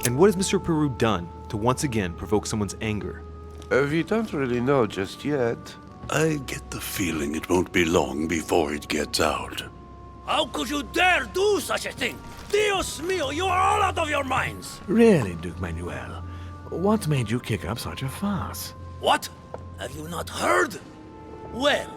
And what has Mr. Peru done to once again provoke someone's anger? We don't really know just yet. I get the feeling it won't be long before it gets out. How could you dare do such a thing? Dios mío, you are all out of your minds! Really, Duke Manuel? What made you kick up such a fuss? What? Have you not heard? Well,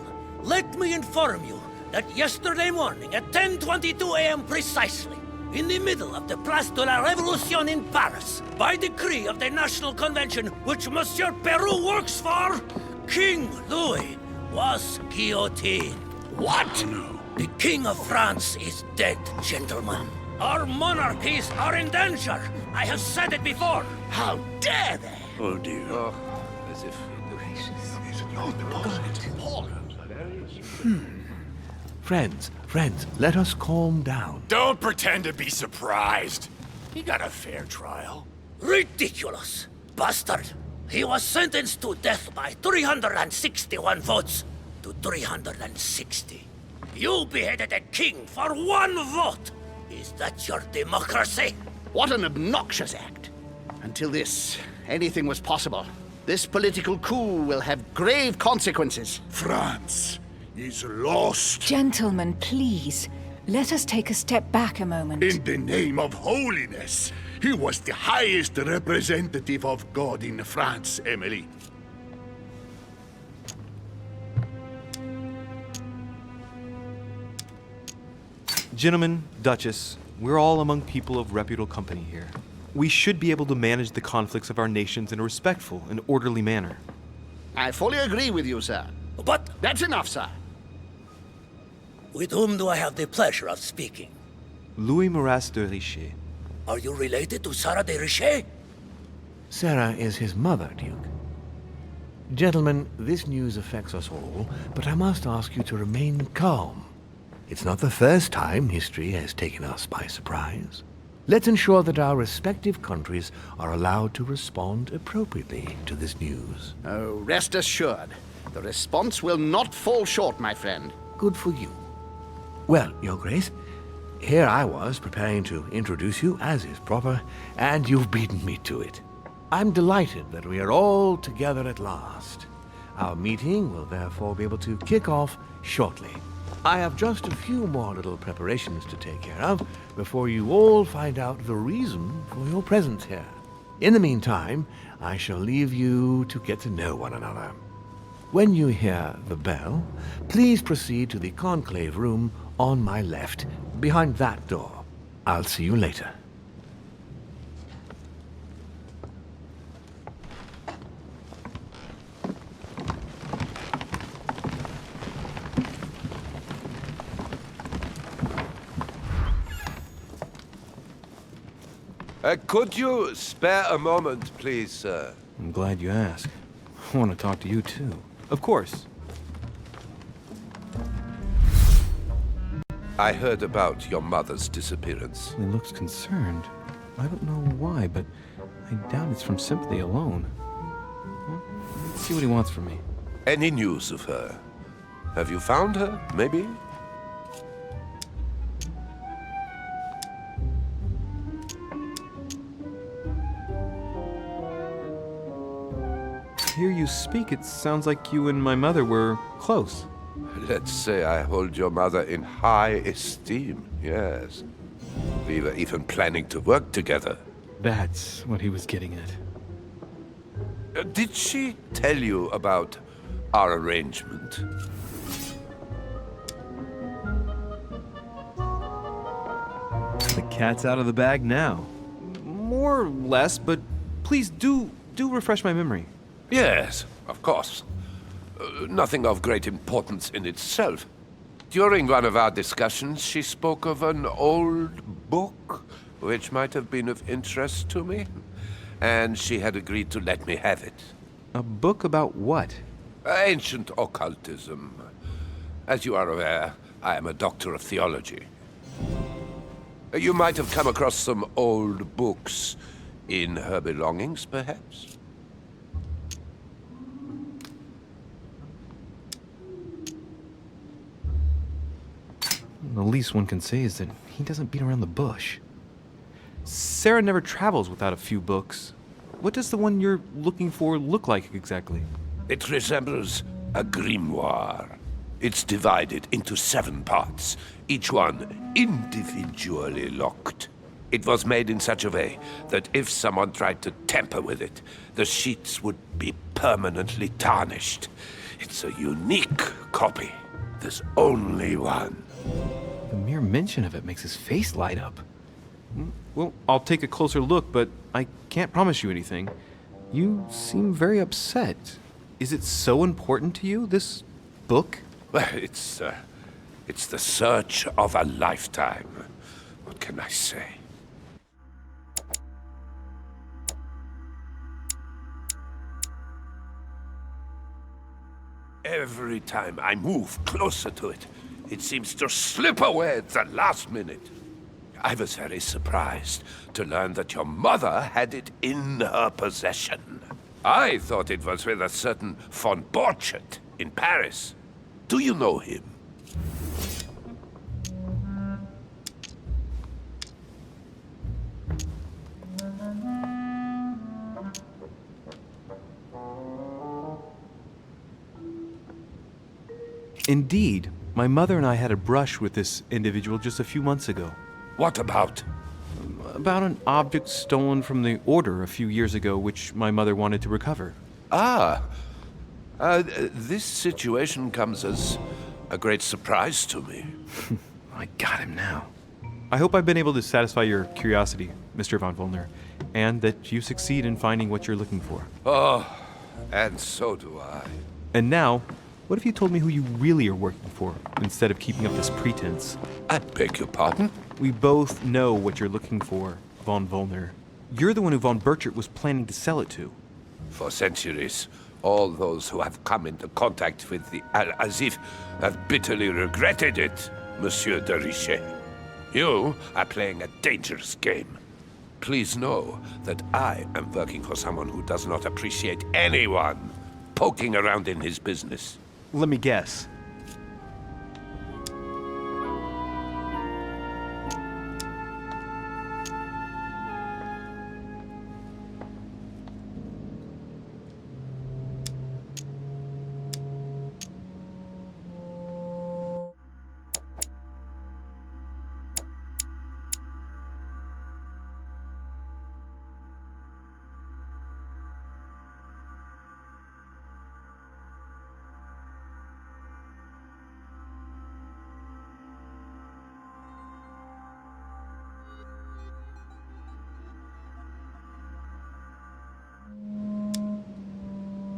let me inform you that yesterday morning at 10:22 a.m. precisely, in the middle of the Place de la Révolution in Paris, by decree of the National Convention which Monsieur Peru works for, King Louis was guillotined. What? No. The King of France is dead, gentlemen. Our monarchies are in danger. I have said it before. How dare they? Oh, dear. Oh, as if... Friends, let us calm down. Don't pretend to be surprised. He got a fair trial. Ridiculous! Bastard! He was sentenced to death by 361 votes to 360. You beheaded a king for 1 vote! Is that your democracy? What an obnoxious act. Until this, anything was possible. This political coup will have grave consequences. France is lost. Gentlemen, please. Let us take a step back a moment. In the name of holiness, he was the highest representative of God in France, Emily. Gentlemen, Duchess, we're all among people of reputable company here. We should be able to manage the conflicts of our nations in a respectful and orderly manner. I fully agree with you, sir. But that's enough, sir. With whom do I have the pleasure of speaking? Louis Maras de Richet. Are you related to Sarah de Richet? Sarah is his mother, Duke. Gentlemen, this news affects us all, but I must ask you to remain calm. It's not the first time history has taken us by surprise. Let's ensure that our respective countries are allowed to respond appropriately to this news. Oh, rest assured. The response will not fall short, my friend. Good for you. Well, Your Grace, here I was preparing to introduce you as is proper, and you've beaten me to it. I'm delighted that we are all together at last. Our meeting will therefore be able to kick off shortly. I have just a few more little preparations to take care of before you all find out the reason for your presence here. In the meantime, I shall leave you to get to know one another. When you hear the bell, please proceed to the conclave room on my left, behind that door. I'll see you later. Could you spare a moment, please, sir? I'm glad you asked. I want to talk to you, too. Of course. I heard about your mother's disappearance. He looks concerned. I don't know why, but I doubt it's from sympathy alone. Well, let's see what he wants from me. Any news of her? Have you found her, maybe? Hear you speak, it sounds like you and my mother were close. Let's say I hold your mother in high esteem, yes. We were even planning to work together. That's what he was getting at. Did she tell you about our arrangement? The cat's out of the bag now. More or less, but please do refresh my memory. Yes, of course. Nothing of great importance in itself. During one of our discussions, she spoke of an old book, which might have been of interest to me, and she had agreed to let me have it. A book about what? Ancient occultism. As you are aware, I am a doctor of theology. You might have come across some old books in her belongings, perhaps? The least one can say is that he doesn't beat around the bush. Sarah never travels without a few books. What does the one you're looking for look like exactly? It resembles a grimoire. It's divided into 7 parts, each one individually locked. It was made in such a way that if someone tried to tamper with it, the sheets would be permanently tarnished. It's a unique copy. There's only one. The mere mention of it makes his face light up. Well, I'll take a closer look, but I can't promise you anything. You seem very upset. Is it so important to you, this book? Well, it's the search of a lifetime. What can I say? Every time I move closer to it, it seems to slip away at the last minute. I was very surprised to learn that your mother had it in her possession. I thought it was with a certain von Borchet in Paris. Do you know him? Indeed, my mother and I had a brush with this individual just a few months ago. What about? About an object stolen from the Order a few years ago, which my mother wanted to recover. This situation comes as a great surprise to me. I got him now. I hope I've been able to satisfy your curiosity, Mr. von Volner, and that you succeed in finding what you're looking for. Oh, and so do I. And now, what if you told me who you really are working for, instead of keeping up this pretense? I beg your pardon? We both know what you're looking for, von Volner. You're the one who von Burchert was planning to sell it to. For centuries, all those who have come into contact with the Al-Azif have bitterly regretted it, Monsieur de Richet. You are playing a dangerous game. Please know that I am working for someone who does not appreciate anyone poking around in his business. Let me guess.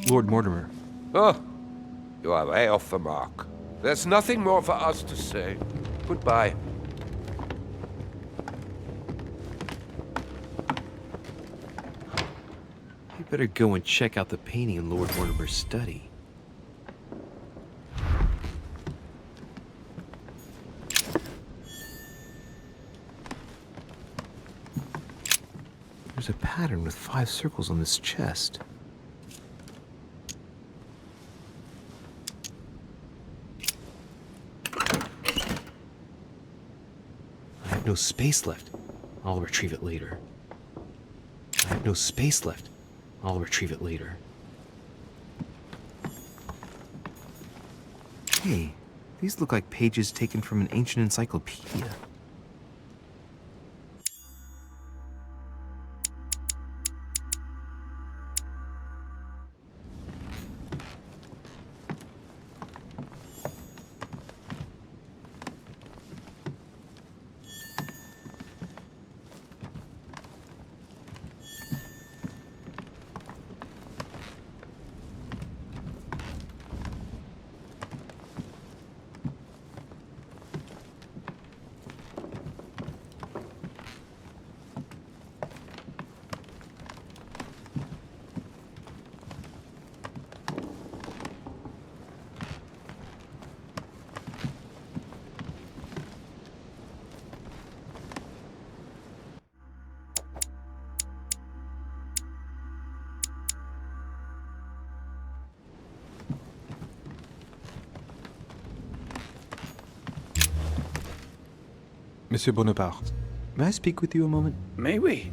Lord Mortimer. Oh, you are way off the mark. There's nothing more for us to say. Goodbye. You better go and check out the painting in Lord Mortimer's study. There's a pattern with 5 circles on this chest. I have no space left. I'll retrieve it later. I have no space left. I'll retrieve it later. Hey, these look like pages taken from an ancient encyclopedia. Monsieur Bonaparte, may I speak with you a moment? May we?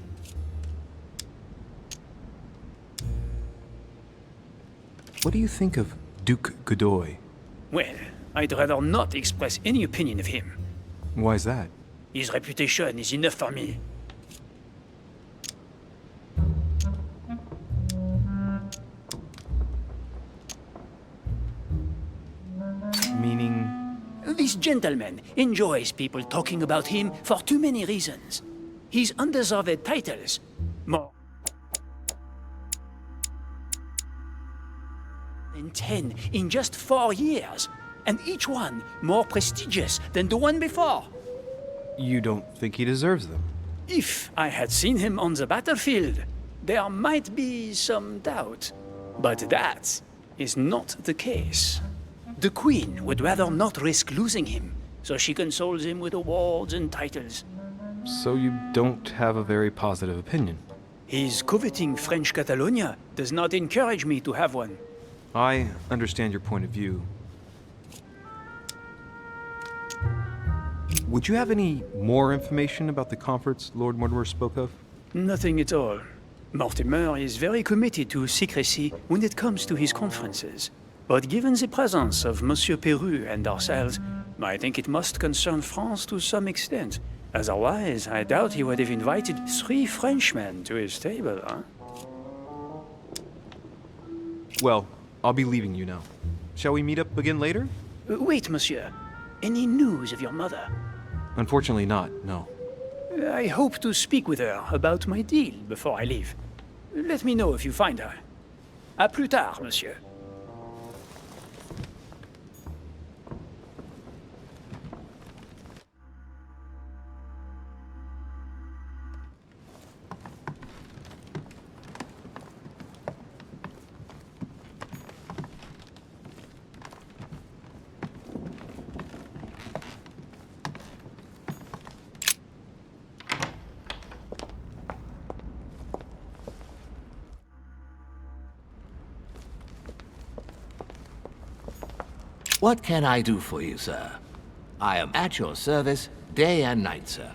What do you think of Duke Godoy? Well, I'd rather not express any opinion of him. Why is that? His reputation is enough for me. Meaning? This gentleman enjoys people talking about him for too many reasons. His undeserved titles, more than 10 in just 4 years, and each one more prestigious than the one before. You don't think he deserves them? If I had seen him on the battlefield, there might be some doubt. But that is not the case. The Queen would rather not risk losing him, so she consoles him with awards and titles. So you don't have a very positive opinion? His coveting French Catalonia does not encourage me to have one. I understand your point of view. Would you have any more information about the conference Lord Mortimer spoke of? Nothing at all. Mortimer is very committed to secrecy when it comes to his conferences. But given the presence of Monsieur Peru and ourselves, I think it must concern France to some extent. Otherwise, I doubt he would have invited 3 Frenchmen to his table, huh? Well, I'll be leaving you now. Shall we meet up again later? Wait, monsieur. Any news of your mother? Unfortunately not, no. I hope to speak with her about my deal before I leave. Let me know if you find her. À plus tard, monsieur. What can I do for you, sir? I am at your service day and night, sir.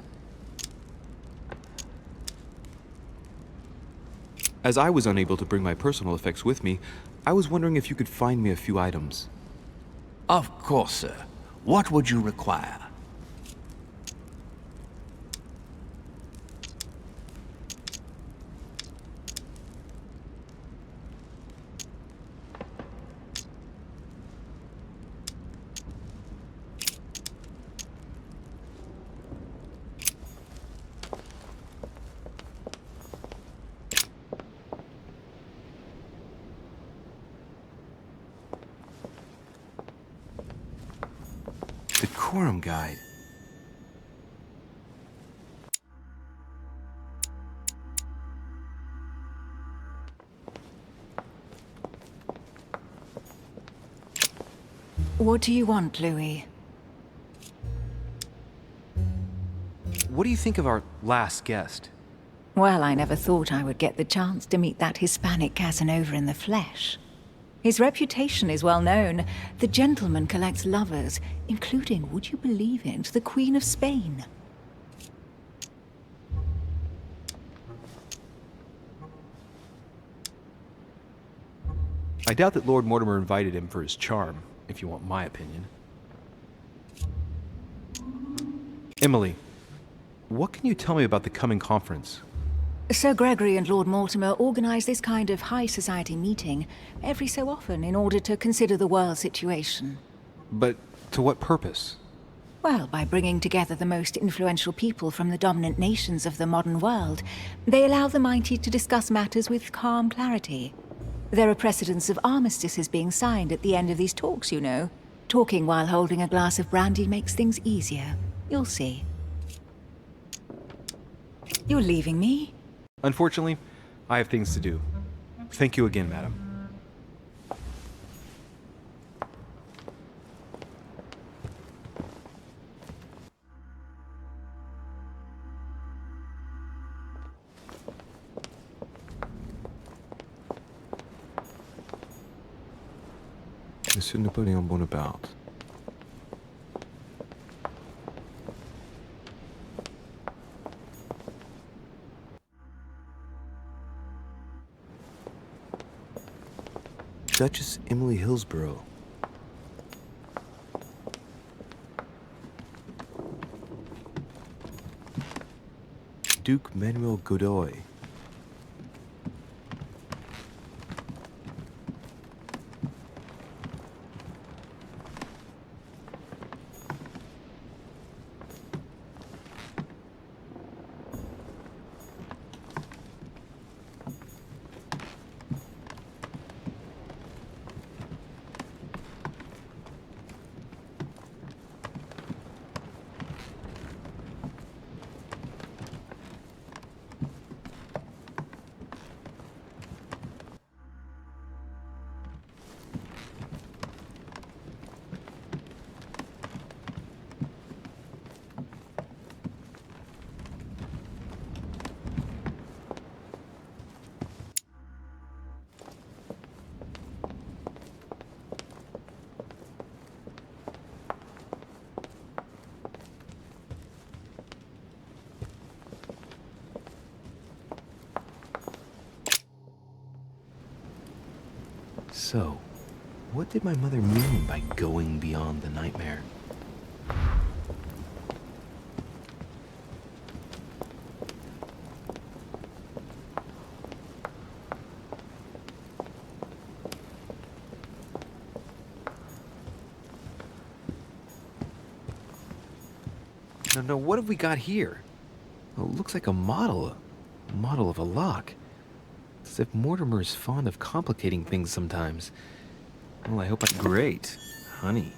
As I was unable to bring my personal effects with me, I was wondering if you could find me a few items. Of course, sir. What would you require? Decorum guide. What do you want, Louis? What do you think of our last guest? Well, I never thought I would get the chance to meet that Hispanic Casanova in the flesh. His reputation is well known. The gentleman collects lovers, including, would you believe it, the Queen of Spain. I doubt that Lord Mortimer invited him for his charm, if you want my opinion. Emily, what can you tell me about the coming conference? Sir Gregory and Lord Mortimer organize this kind of high society meeting every so often in order to consider the world situation. But to what purpose? Well, by bringing together the most influential people from the dominant nations of the modern world, they allow the mighty to discuss matters with calm clarity. There are precedents of armistices being signed at the end of these talks, you know. Talking while holding a glass of brandy makes things easier. You'll see. You're leaving me? Unfortunately, I have things to do. Thank you again, madam. Monsieur Napoleon Bonaparte. Duchess Emily Hillsborough. Duke Manuel Godoy. So, what did my mother mean by going beyond the nightmare? No, what have we got here? Oh, it looks like a model of a lock. It's as if Mortimer is fond of complicating things sometimes. Well, I hope I'm great, honey.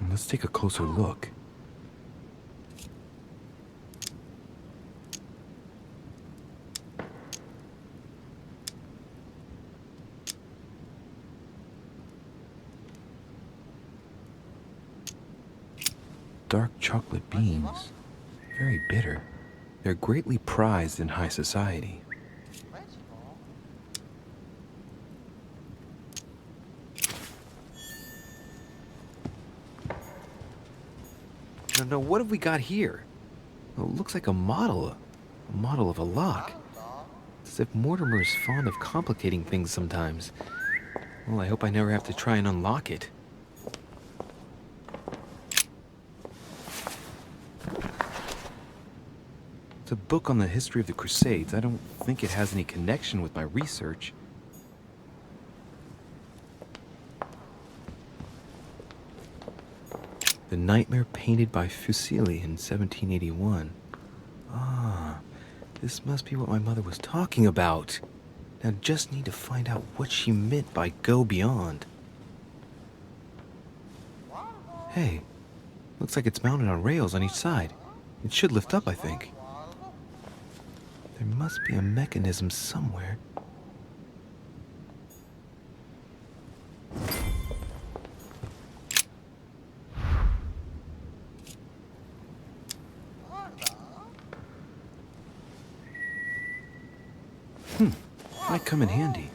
Let's take a closer look. Dark chocolate beans. Very bitter. They're greatly prized in high society. No, what have we got here? Oh, it looks like a model of a lock. It's as if Mortimer is fond of complicating things sometimes. Well, I hope I never have to try and unlock it. It's a book on the history of the Crusades. I don't think it has any connection with my research. The Nightmare painted by Fuseli in 1781. Ah, this must be what my mother was talking about. Now just need to find out what she meant by go beyond. Hey, looks like it's mounted on rails on each side. It should lift up, I think. There must be a mechanism somewhere. Might come in handy.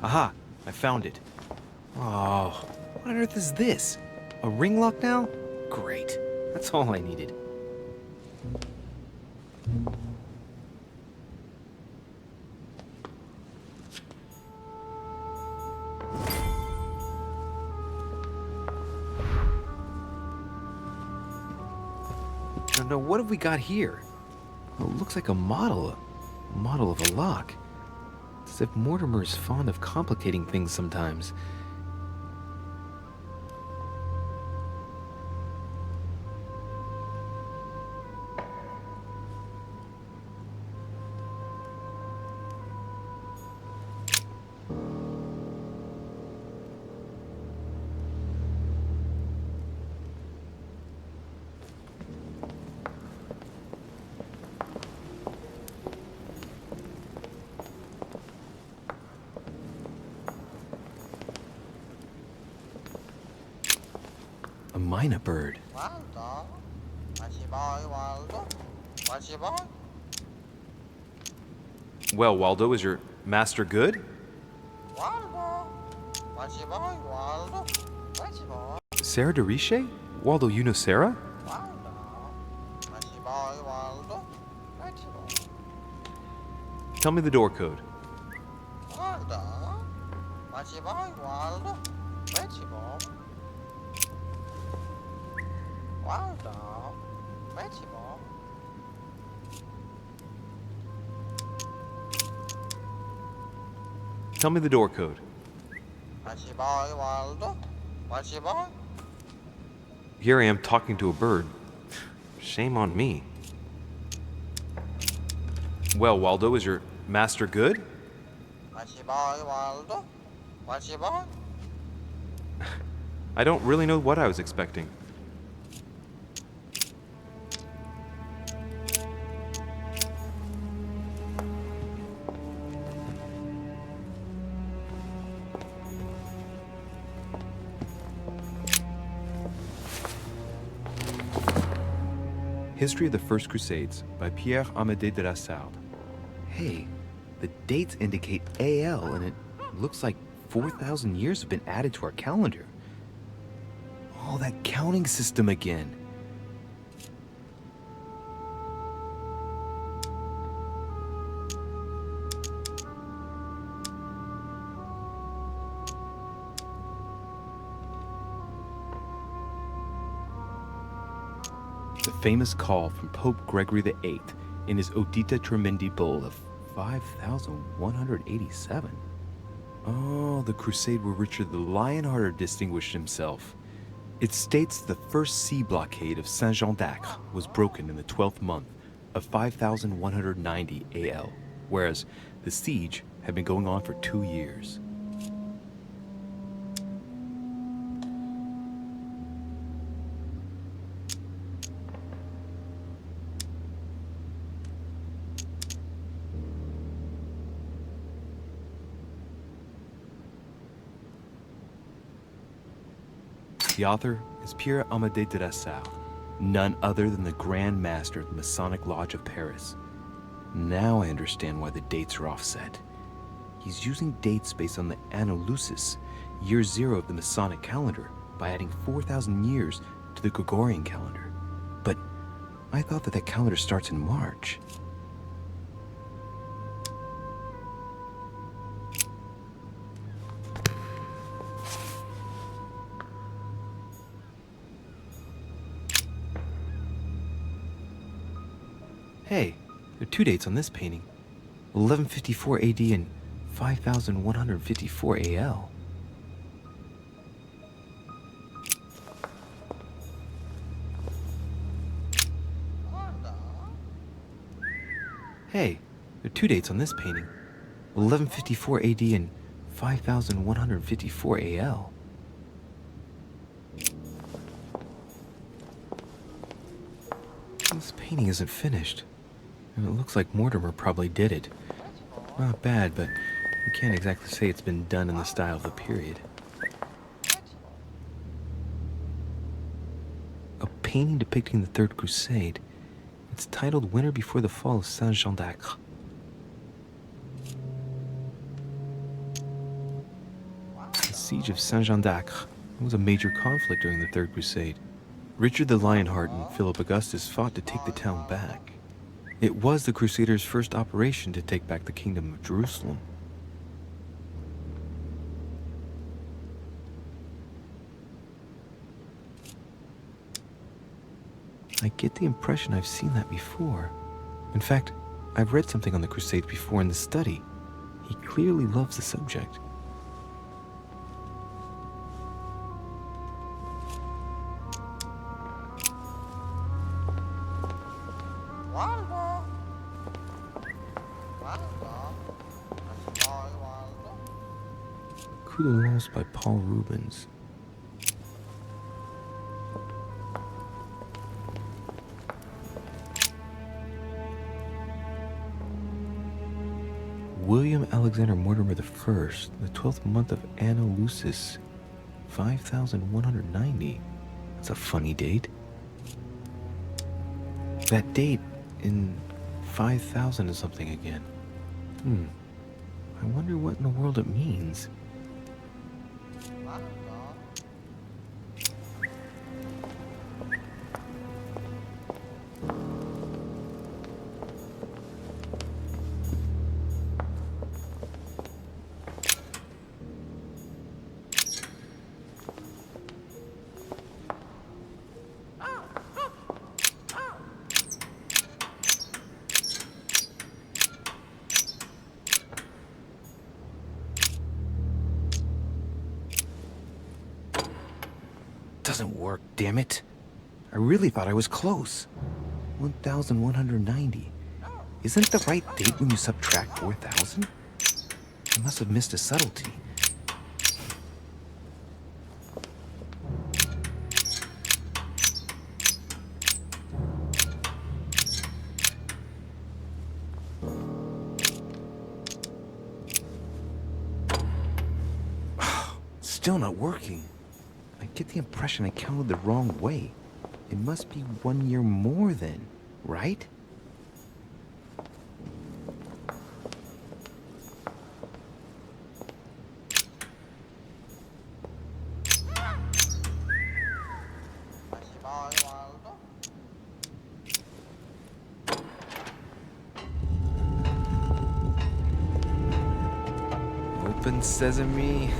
Aha! I found it. Oh, what on earth is this? A ring lock now? Great. That's all I needed. No, what have we got here? Oh, it looks like a model of a lock. It's as if Mortimer is fond of complicating things sometimes. A myna bird. Well, Waldo, is your master good? Sarah de Riche? Waldo, you know Sarah? Tell me the door code. Tell me the door code. Here I am talking to a bird. Shame on me. Well, Waldo, is your master good? I don't really know what I was expecting. History of the First Crusades by Pierre Amédée de la Sarde. Hey, the dates indicate AL, and it looks like 4,000 years have been added to our calendar. Oh, that counting system again. The famous call from Pope Gregory VIII in his Audita Tremendi Bull of 5,187. Oh, the crusade where Richard the Lionhearted distinguished himself. It states the first sea blockade of Saint-Jean d'Acre was broken in the 12th month of 5,190 AL, whereas the siege had been going on for 2 years. The author is Pierre Amédée de la Sarde, none other than the Grand Master of the Masonic Lodge of Paris. Now I understand why the dates are offset. He's using dates based on the Anno Lucis, year 0 of the Masonic calendar, by adding 4,000 years to the Gregorian calendar. But I thought that calendar starts in March. Hey, there are 2 dates on this painting. 1154 AD and 5154 AL. Hey, there are 2 dates on this painting. 1154 AD and 5154 AL. This painting isn't finished. And it looks like Mortimer probably did it. Not bad, but you can't exactly say it's been done in the style of the period. A painting depicting the Third Crusade. It's titled Winter Before the Fall of Saint-Jean d'Acre. The Siege of Saint-Jean d'Acre was a major conflict during the Third Crusade. Richard the Lionhearted and Philip Augustus fought to take the town back. It was the Crusaders' first operation to take back the Kingdom of Jerusalem. I get the impression I've seen that before. In fact, I've read something on the Crusades before in the study. He clearly loves the subject. Coup de Lance by Paul Rubens. William Alexander Mortimer I, the 12th month of Anno Lucis, 5190. That's a funny date. That date in 5000 is something again. I wonder what in the world it means. doesn't work, damn it. I really thought I was close. 1,190. Isn't the right date when you subtract 4,000? I must have missed a subtlety. Still not working. I get the impression I counted the wrong way. It must be 1 year more then, right? Open sesame.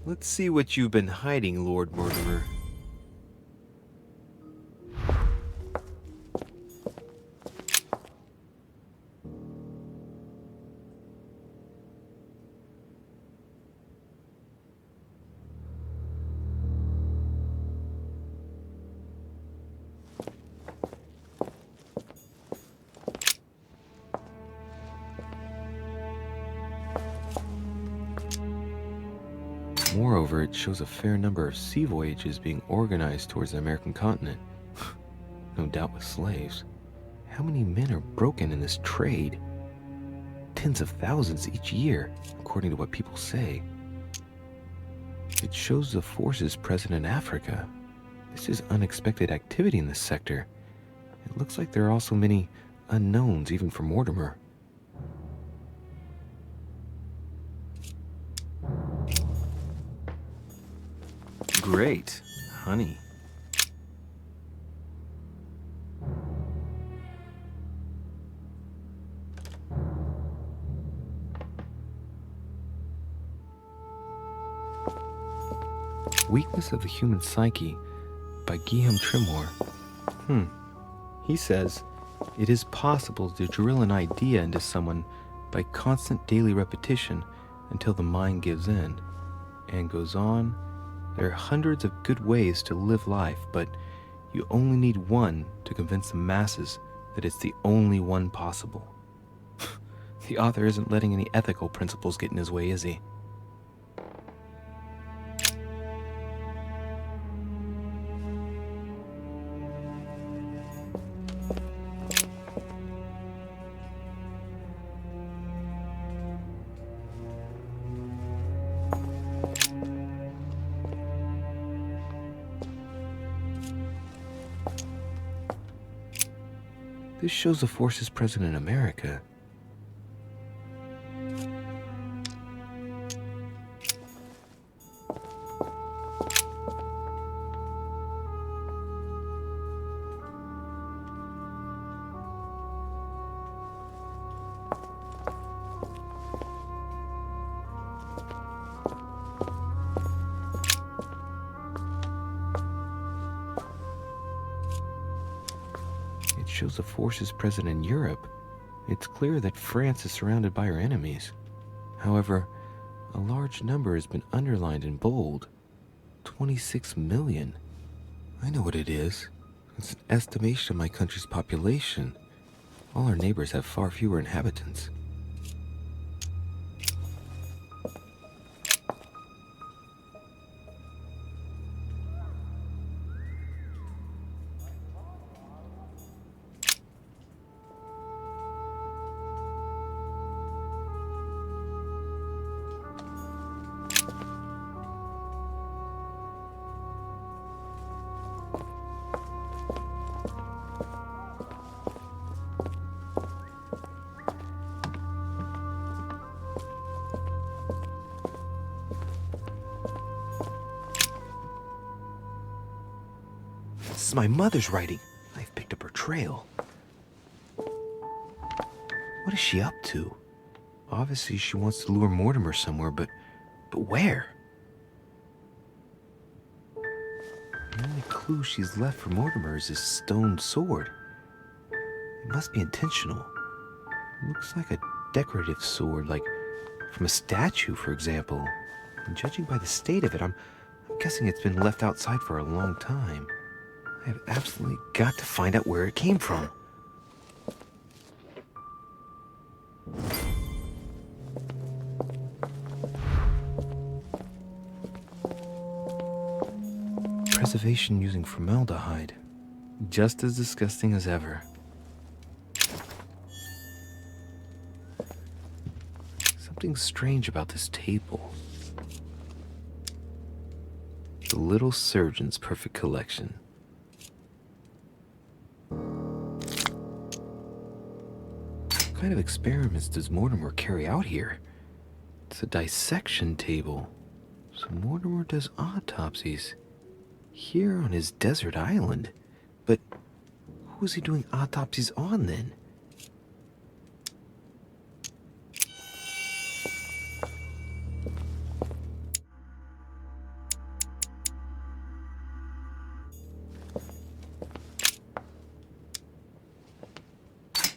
Let's see what you've been hiding, Lord Mortimer. Moreover, it shows a fair number of sea voyages being organized towards the American continent. No doubt with slaves. How many men are broken in this trade? Tens of thousands each year, according to what people say. It shows the forces present in Africa. This is unexpected activity in this sector. It looks like there are also many unknowns even for Mortimer. Great, honey. Weakness of the Human Psyche by Guillaume Trimore. He says, it is possible to drill an idea into someone by constant daily repetition until the mind gives in. And goes on, there are hundreds of good ways to live life, but you only need one to convince the masses that it's the only one possible. The author isn't letting any ethical principles get in his way, is he? This shows the forces present in America. Shows the forces present in Europe. It's clear that France is surrounded by her enemies. However, a large number has been underlined in bold. 26 million. I know what it is. It's an estimation of my country's population. All our neighbors have far fewer inhabitants. is my mother's writing. I've picked up her trail. What is she up to? Obviously, she wants to lure Mortimer somewhere, but where? The only clue she's left for Mortimer is his stone sword. It must be intentional. It looks like a decorative sword, like from a statue, for example. And judging by the state of it, I'm guessing it's been left outside for a long time. I have absolutely got to find out where it came from. Preservation using formaldehyde. Just as disgusting as ever. Something strange about this table. The Little Surgeon's Perfect Collection. What kind of experiments does Mortimer carry out here? It's a dissection table. So Mortimer does autopsies. Here on his desert island. But who is he doing autopsies on then?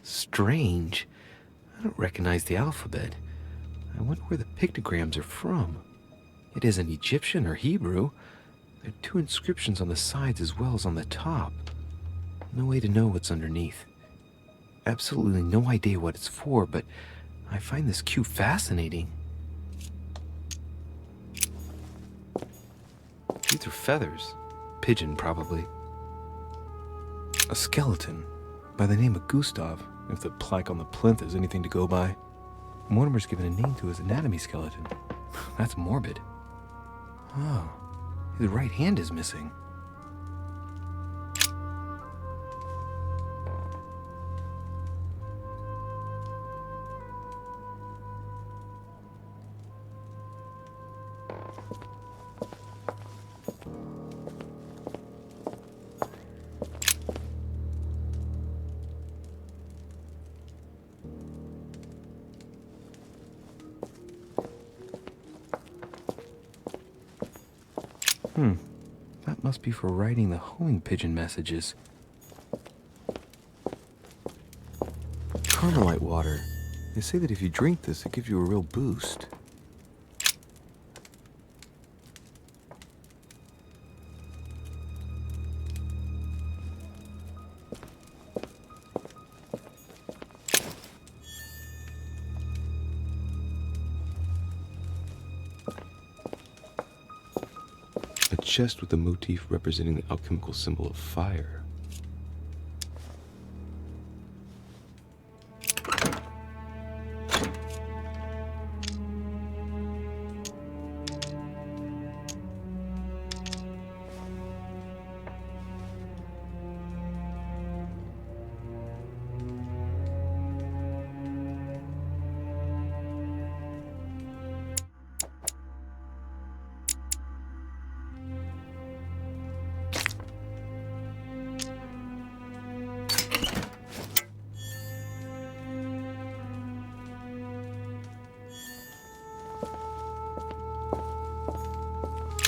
Strange. I don't recognize the alphabet. I wonder where the pictograms are from. It isn't Egyptian or Hebrew. There are two inscriptions on the sides as well as on the top. No way to know what's underneath. Absolutely no idea what it's for, but I find this cue fascinating. These are feathers. Pigeon, probably. A skeleton by the name of Gustav, if the plaque on the plinth is anything to go by. Mortimer's given a name to his anatomy skeleton. That's morbid. Oh, his right hand is missing. That must be for writing the homing pigeon messages. Carmelite water. They say that if you drink this, it gives you a real boost. A chest with a motif representing the alchemical symbol of fire.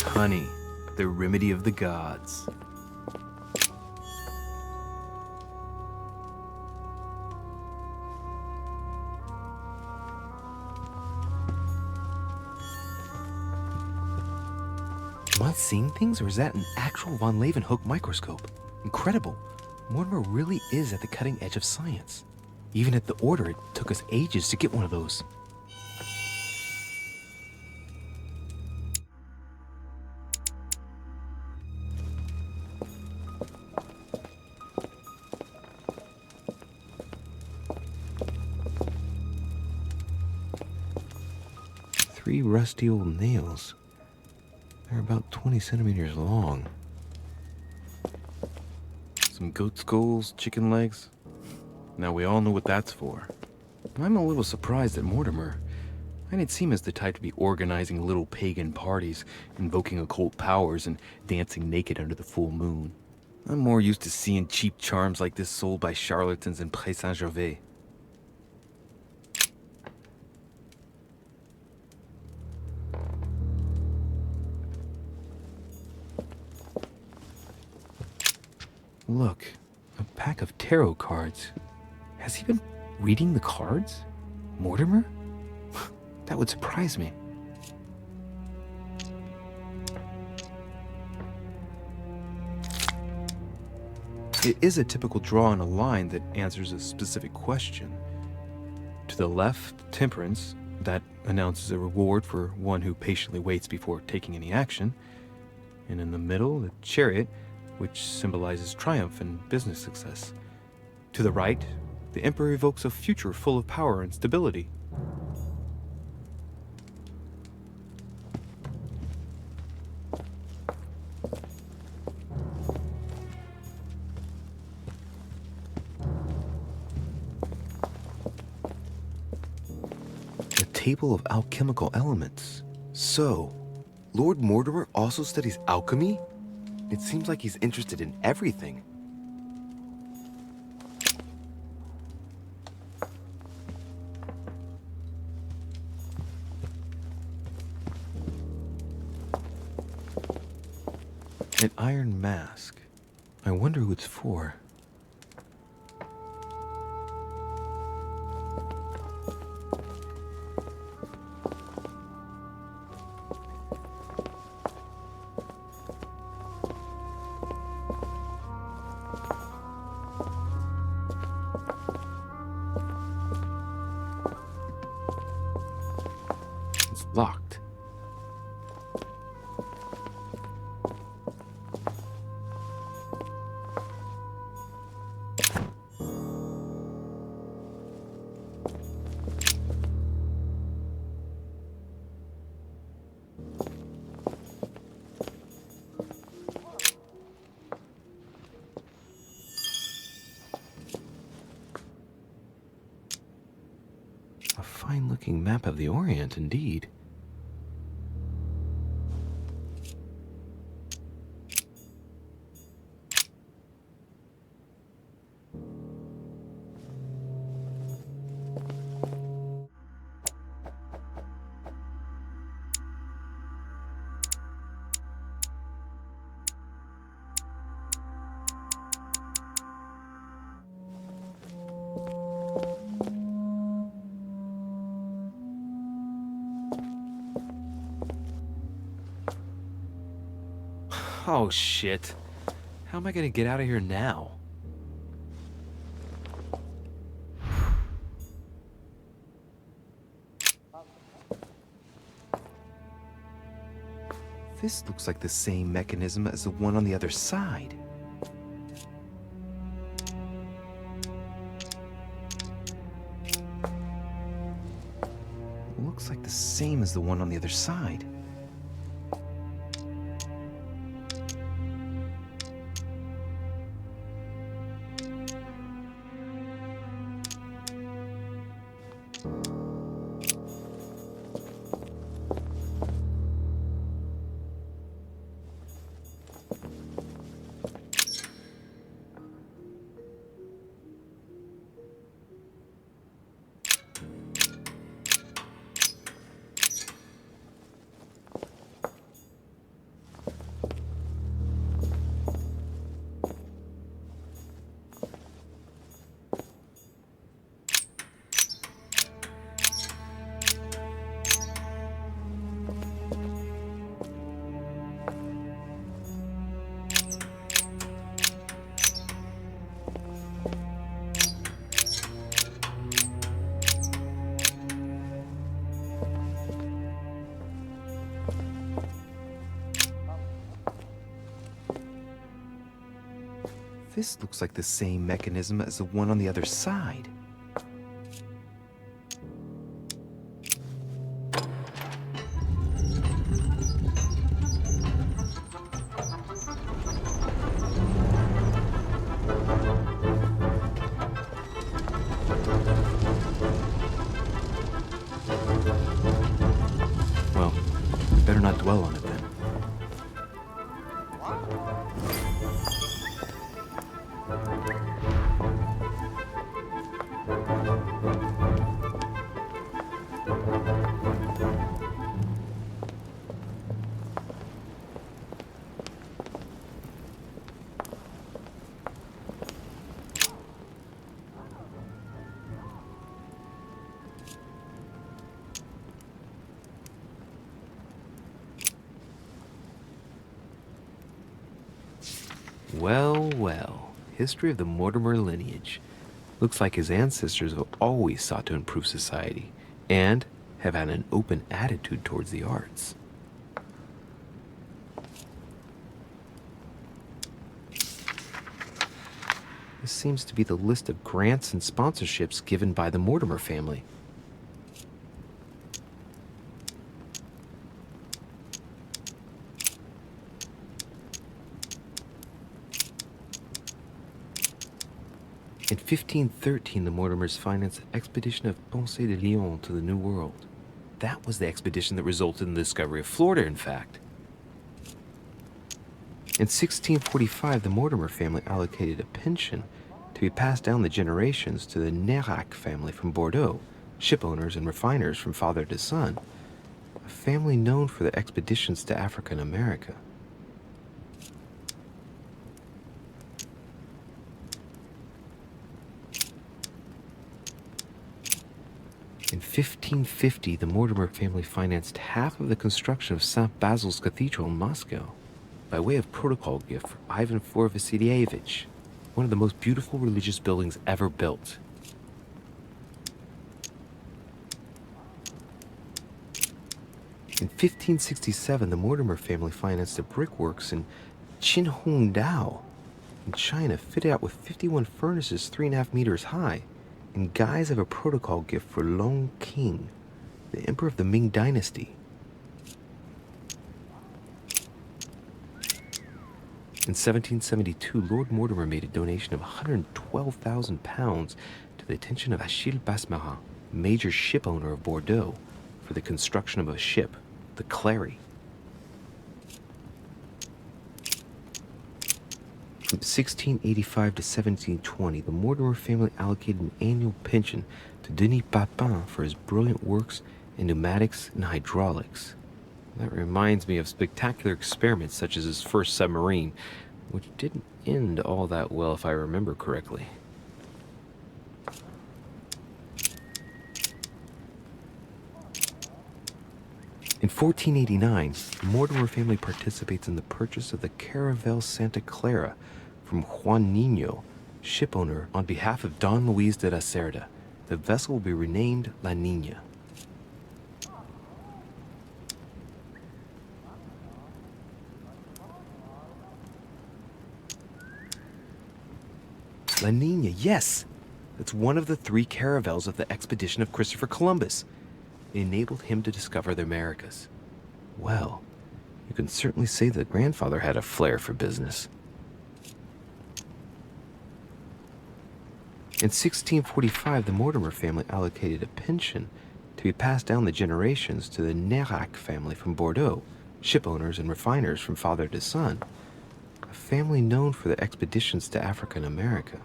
Honey, the remedy of the gods. Am I seeing things, or is that an actual von Leeuwenhoek microscope? Incredible. Mortimer really is at the cutting edge of science. Even at the Order, it took us ages to get one of those. Three rusty old nails. They're about 20 centimeters long. Some goat skulls, chicken legs. Now we all know what that's for. I'm a little surprised at Mortimer. I didn't seem as the type to be organizing little pagan parties, invoking occult powers, and dancing naked under the full moon. I'm more used to seeing cheap charms like this sold by charlatans in Pré Saint-Gervais. Look, a pack of tarot cards. Has he been reading the cards? Mortimer? That would surprise me. It is a typical draw on a line that answers a specific question. To the left, Temperance, that announces a reward for one who patiently waits before taking any action. And in the middle, the Chariot, which symbolizes triumph and business success. To the right, the Emperor evokes a future full of power and stability. Table of alchemical elements. So, Lord Mortimer also studies alchemy? It seems like he's interested in everything. An iron mask. I wonder who it's for. Locked. A fine-looking map of the Orient, indeed. Oh, shit. How am I gonna get out of here now? This looks like the same mechanism as the one on the other side. Looks like the same as the one on the other side. This looks like the same mechanism as the one on the other side. Well, better not dwell on it then. Well, well. History of the Mortimer lineage. Looks like his ancestors have always sought to improve society and have had an open attitude towards the arts. This seems to be the list of grants and sponsorships given by the Mortimer family. In 1513, the Mortimers financed an expedition of Ponce de Leon to the New World. That was the expedition that resulted in the discovery of Florida, in fact. In 1645, the Mortimer family allocated a pension to be passed down the generations to the Nérac family from Bordeaux, shipowners and refiners from father to son, a family known for their expeditions to Africa and America. In 1550, the Mortimer family financed half of the construction of St. Basil's Cathedral in Moscow by way of protocol gift for Ivan IV Vasilievich, one of the most beautiful religious buildings ever built. In 1567, the Mortimer family financed a brickworks in Qinhongdao in China, fitted out with 51 furnaces 3.5 meters high, in guise of a protocol gift for Long King, the emperor of the Ming Dynasty. In 1772, Lord Mortimer made a donation of £112,000 to the attention of Achille Basmarin, major shipowner of Bordeaux, for the construction of a ship, the Clary. From 1685 to 1720, the Mortimer family allocated an annual pension to Denis Papin for his brilliant works in pneumatics and hydraulics. That reminds me of spectacular experiments such as his first submarine, which didn't end all that well if I remember correctly. In 1489, the Mortimer family participates in the purchase of the Caravel Santa Clara from Juan Niño, shipowner, on behalf of Don Luis de la Cerda. The vessel will be renamed La Niña. La Niña, yes! That's one of the 3 caravels of the expedition of Christopher Columbus. It enabled him to discover the Americas. Well, you can certainly say that grandfather had a flair for business. In 1645, the Mortimer family allocated a pension to be passed down the generations to the Nérac family from Bordeaux, shipowners and refiners from father to son, a family known for their expeditions to Africa and America.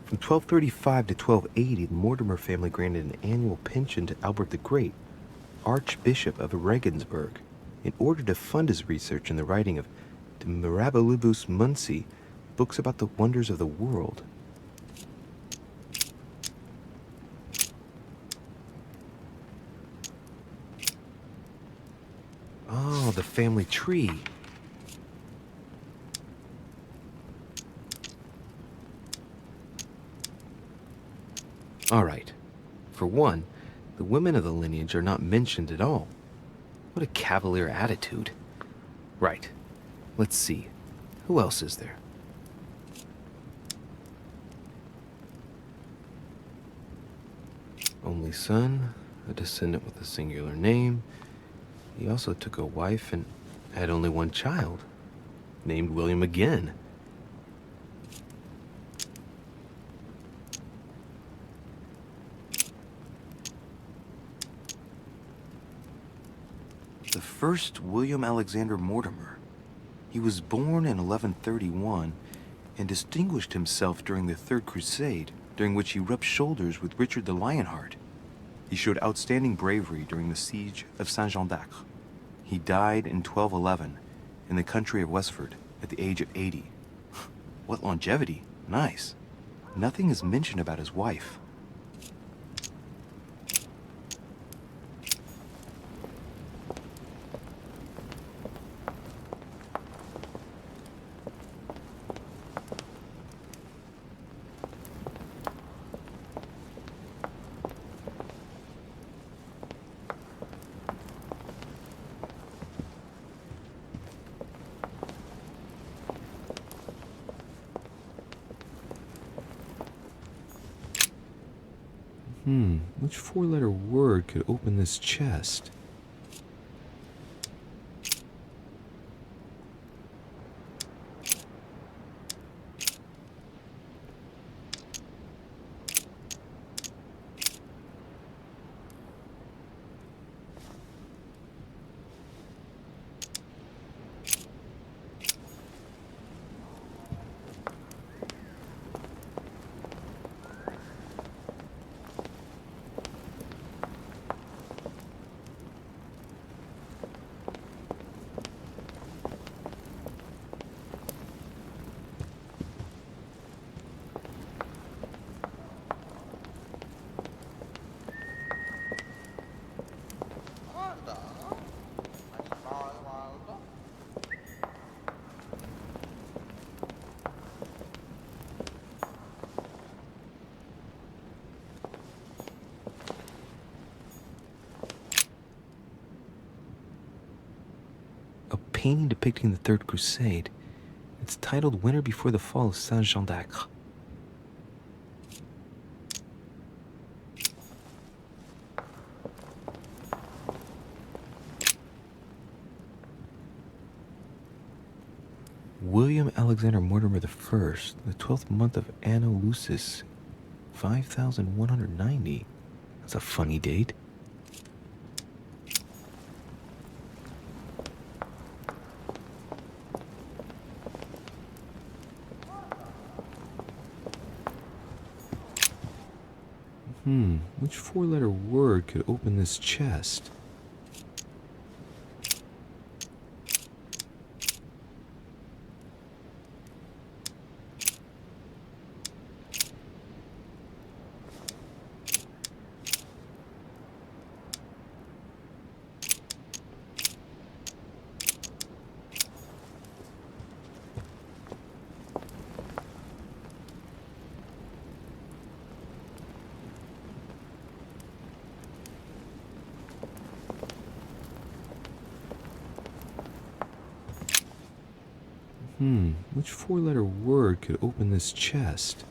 From 1235 to 1280, the Mortimer family granted an annual pension to Albert the Great, Archbishop of Regensburg, in order to fund his research in the writing of De Mirabilibus Munci, books about the wonders of the world. Oh, the family tree. All right. For one, the women of the lineage are not mentioned at all. What a cavalier attitude. Right. Let's see. Who else is there? Only son, a descendant with a singular name. He also took a wife and had only one child, named William again. The first William Alexander Mortimer. He He was born in 1131 and distinguished himself during the Third Crusade, during which he rubbed shoulders with Richard the Lionheart. He showed outstanding bravery during the siege of Saint-Jean d'Acre. He died in 1211 in the country of Westford at the age of 80. What longevity! Nice. Nothing is mentioned about his wife. Which four-letter word could open this chest? Painting depicting the Third Crusade. It's titled Winter Before the Fall of Saint-Jean d'Acre. William Alexander Mortimer I, the 12th month of Anno Lucis, 5190. That's a funny date. Which four-letter word could open this chest? Which four-letter word could open this chest?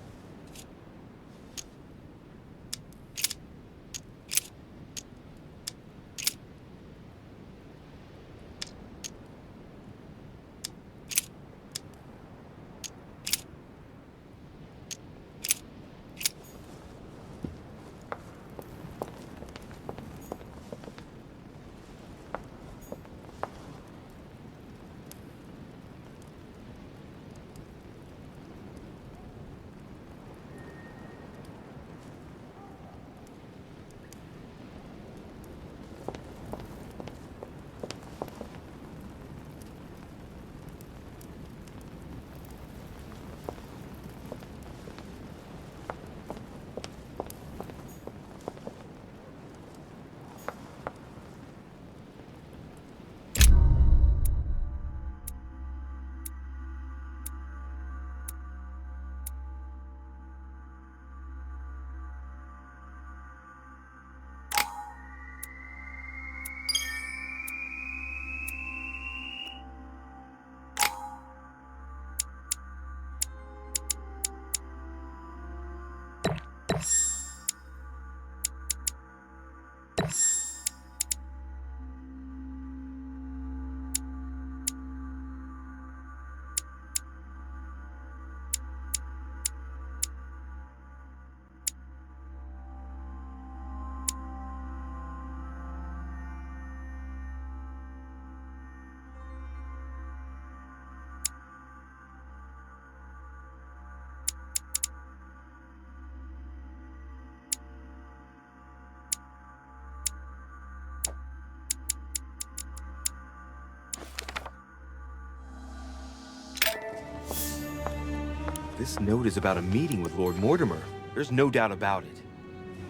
This note is about a meeting with Lord Mortimer. There's no doubt about it.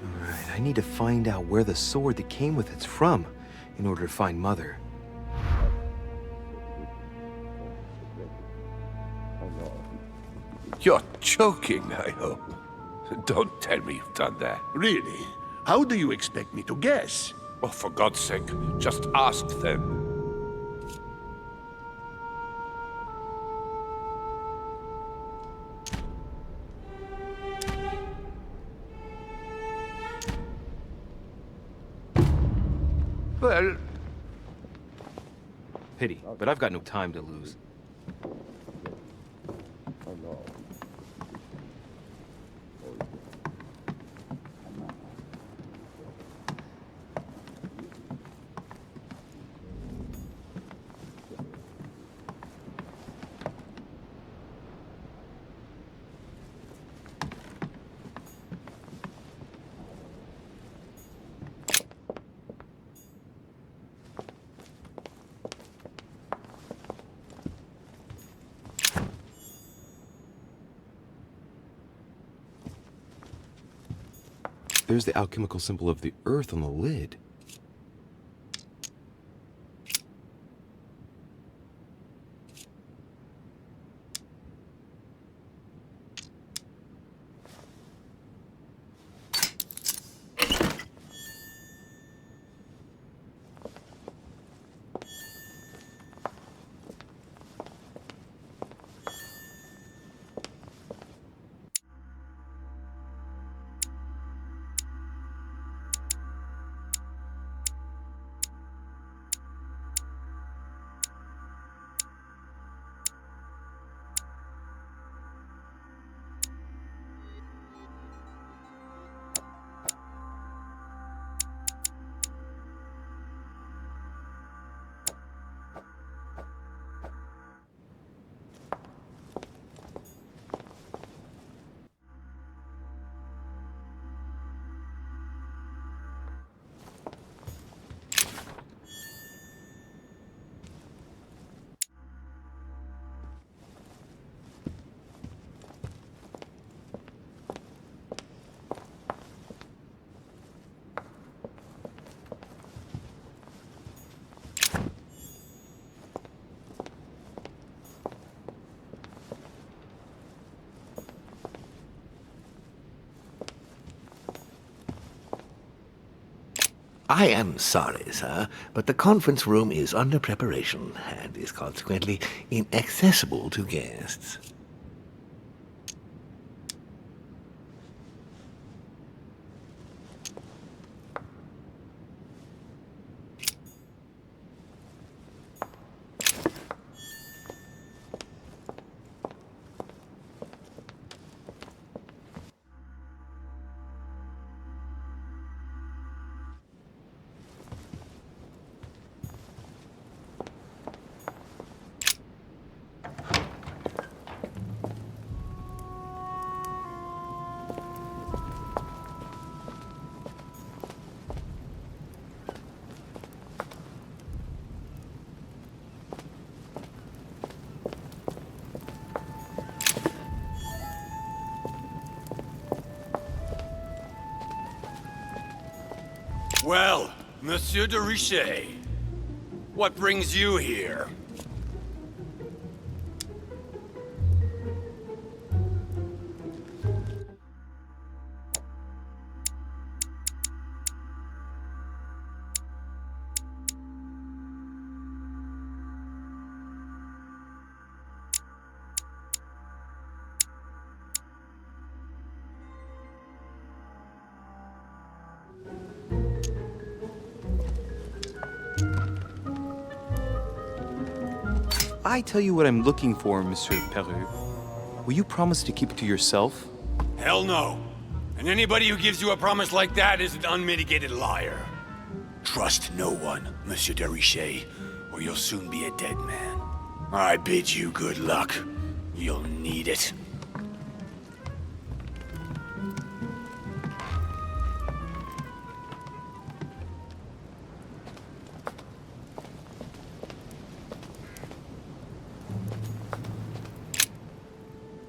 All right, I need to find out where the sword that came with it's from in order to find Mother. You're joking, I hope. Don't tell me you've done that. Really? How do you expect me to guess? Oh, for God's sake, just ask them. Well... Pity, but I've got no time to lose. There's the alchemical symbol of the earth on the lid. I am sorry, sir, but the conference room is under preparation and is consequently inaccessible to guests. Well, Monsieur de Richet, what brings you here? I tell you what I'm looking for, Monsieur Peru. Will you promise to keep it to yourself? Hell no. And anybody who gives you a promise like that is an unmitigated liar. Trust no one, Monsieur de Richet, or you'll soon be a dead man. I bid you good luck. You'll need it.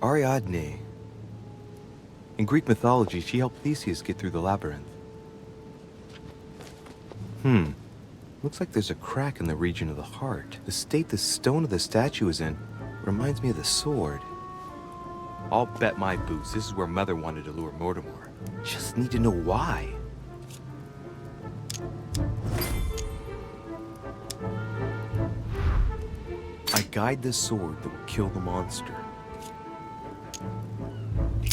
Ariadne. In Greek mythology, she helped Theseus get through the labyrinth. Looks like there's a crack in the region of the heart. The state the stone of the statue is in reminds me of the sword. I'll bet my boots this is where Mother wanted to lure Mortimer. Just need to know why. I guide the sword that will kill the monster.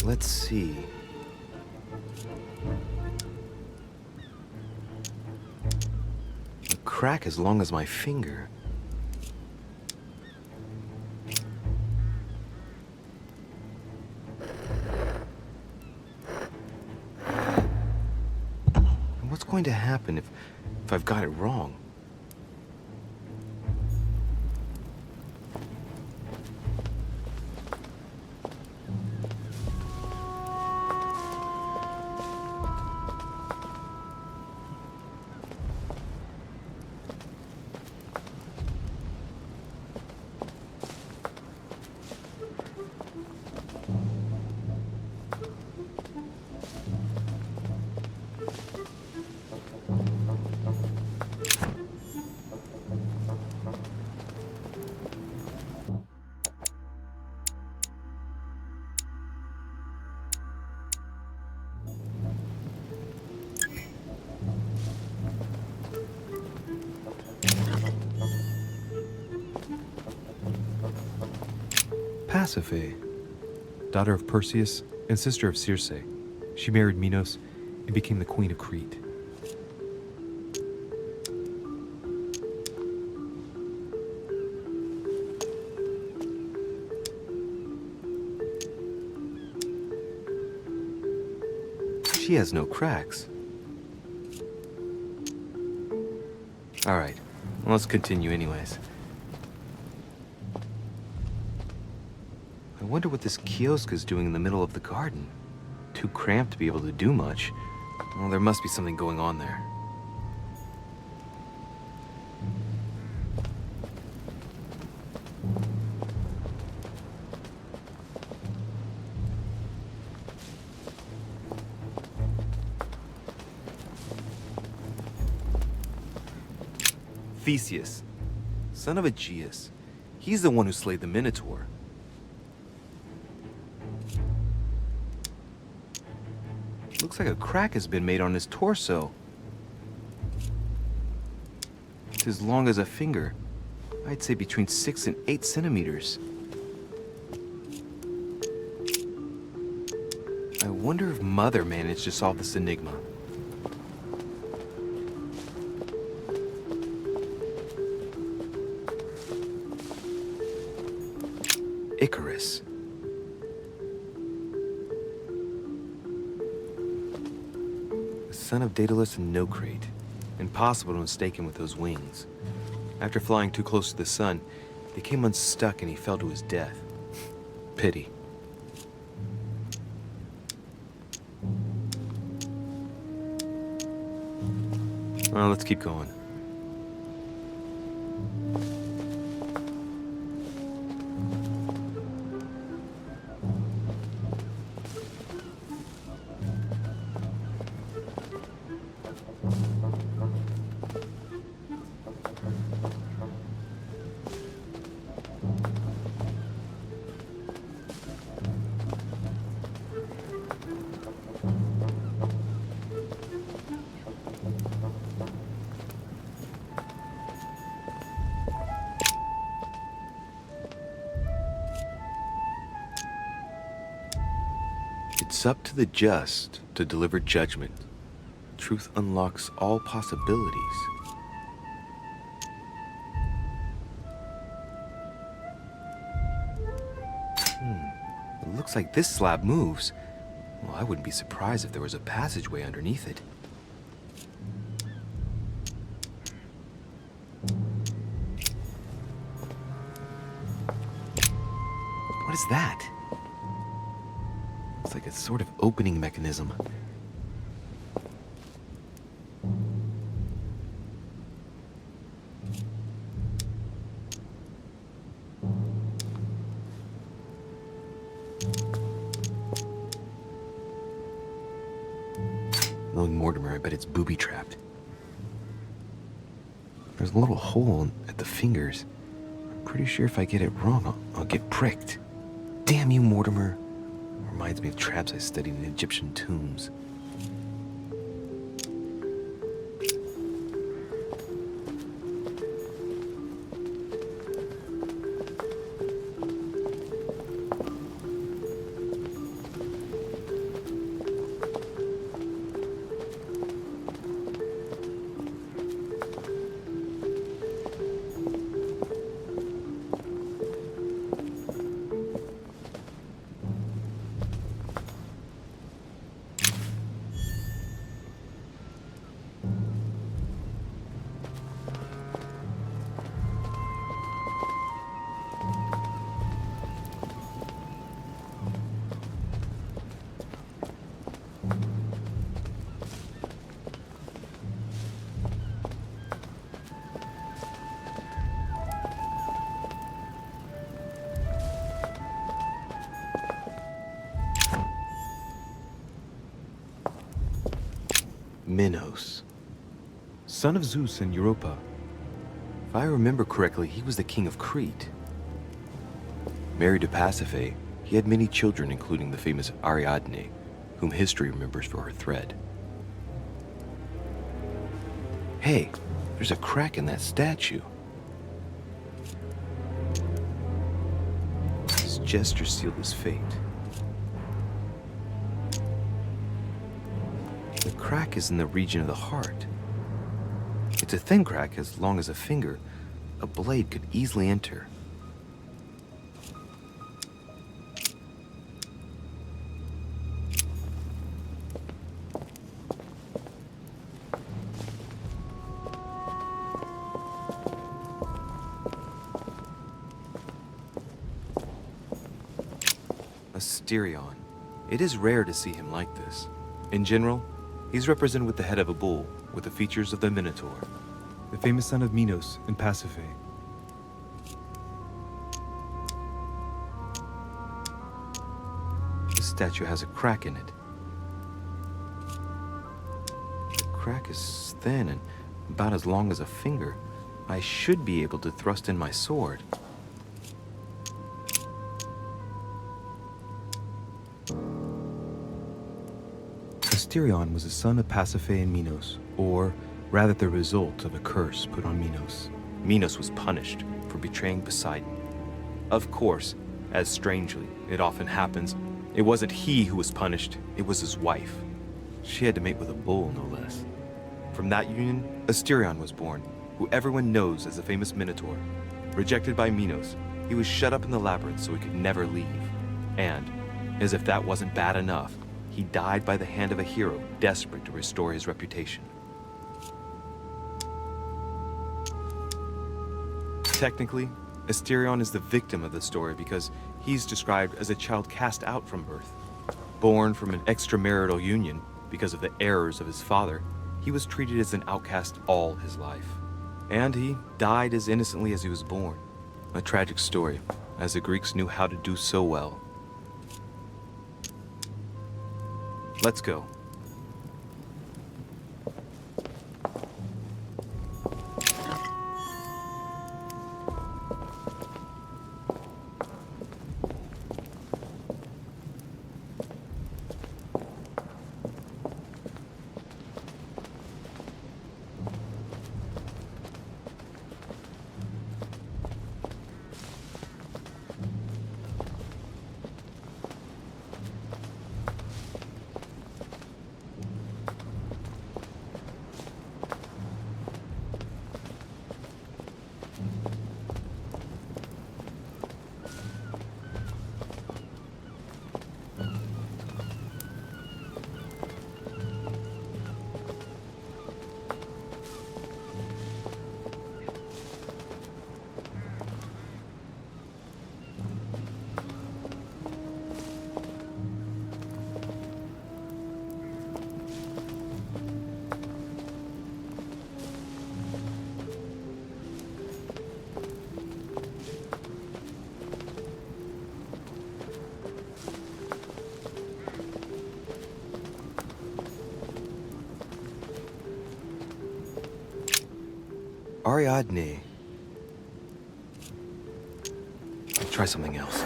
Let's see. A crack as long as my finger. And what's going to happen if I've got it wrong? Pasiphae, daughter of Perseus and sister of Circe. She married Minos and became the queen of Crete. She has no cracks. All right, well, let's continue anyways. I wonder what this kiosk is doing in the middle of the garden. Too cramped to be able to do much. Well, there must be something going on there. Theseus, son of Aegeus. He's the one who slayed the Minotaur. Looks like a crack has been made on his torso. It's as long as a finger. I'd say between 6 and 8 centimeters. I wonder if Mother managed to solve this enigma. Icarus. Son of Daedalus and Nocrate. Impossible to mistake him with those wings. After flying too close to the sun, they came unstuck and he fell to his death. Pity. Well, let's keep going. It's up to the just to deliver judgment. Truth unlocks all possibilities. It looks like this slab moves. Well, I wouldn't be surprised if there was a passageway underneath it. What is that? It's like a sort of opening mechanism. Knowing Mortimer, I bet it's booby-trapped. There's a little hole at the fingers. I'm pretty sure if I get it wrong, I'll get pricked. Damn you, Mortimer. Reminds me of traps I studied in Egyptian tombs. Minos, son of Zeus and Europa. If I remember correctly, he was the king of Crete. Married to Pasiphae, he had many children, including the famous Ariadne, whom history remembers for her thread. Hey, there's a crack in that statue. His gesture sealed his fate. The crack is in the region of the heart. It's a thin crack as long as a finger. A blade could easily enter. Asterion. It is rare to see him like this. In general, he's represented with the head of a bull, with the features of the Minotaur. The famous son of Minos and Pasiphae. This statue has a crack in it. The crack is thin and about as long as a finger. I should be able to thrust in my sword. Asterion was the son of Pasiphae and Minos, or rather the result of a curse put on Minos. Minos was punished for betraying Poseidon. Of course, as strangely it often happens, it wasn't he who was punished, it was his wife. She had to mate with a bull, no less. From that union, Asterion was born, who everyone knows as the famous Minotaur. Rejected by Minos, he was shut up in the labyrinth so he could never leave. And, as if that wasn't bad enough, he died by the hand of a hero desperate to restore his reputation. Technically, Asterion is the victim of the story because he's described as a child cast out from birth. Born from an extramarital union because of the errors of his father, he was treated as an outcast all his life. And he died as innocently as he was born. A tragic story, as the Greeks knew how to do so well. Let's go. Ariadne. Let's try something else.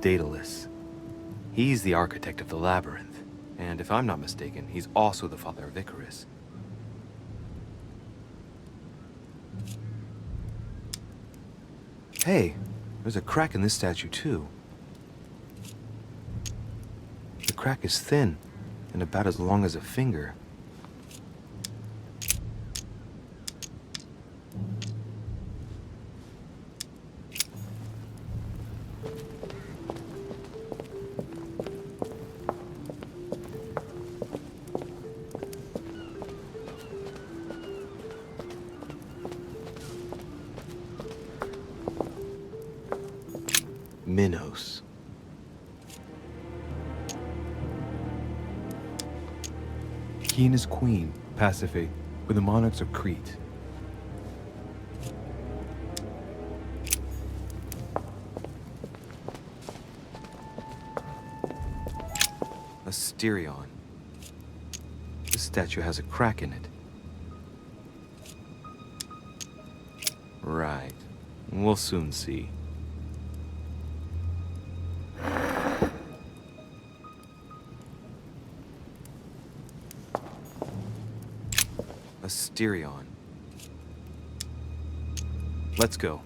Daedalus. He's the architect of the labyrinth, and if I'm not mistaken, he's also the father of Icarus. Hey, there's a crack in this statue too. The crack is thin, and about as long as a finger. Minos. He and his queen, Pasiphae, were the monarchs of Crete. Asterion. This statue has a crack in it. Right. We'll soon see. Asterion. Let's go.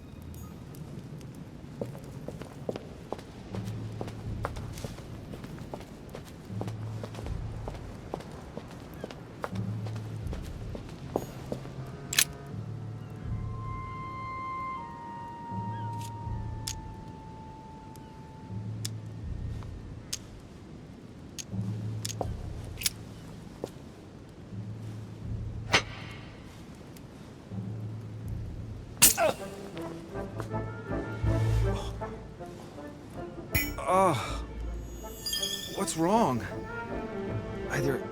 What's wrong? Either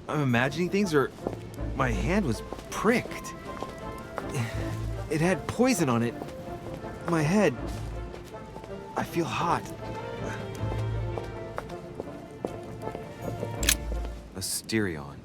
I'm imagining things or my hand was pricked. It had poison on it. My head. I feel hot. Asterion.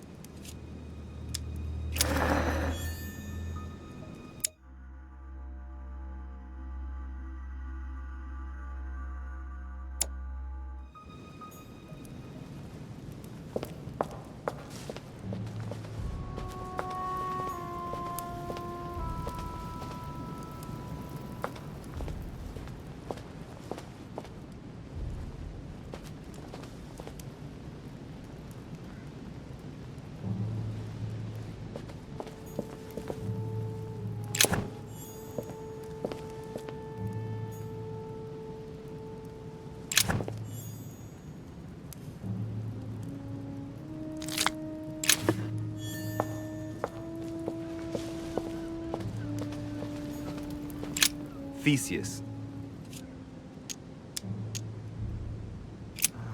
Theseus.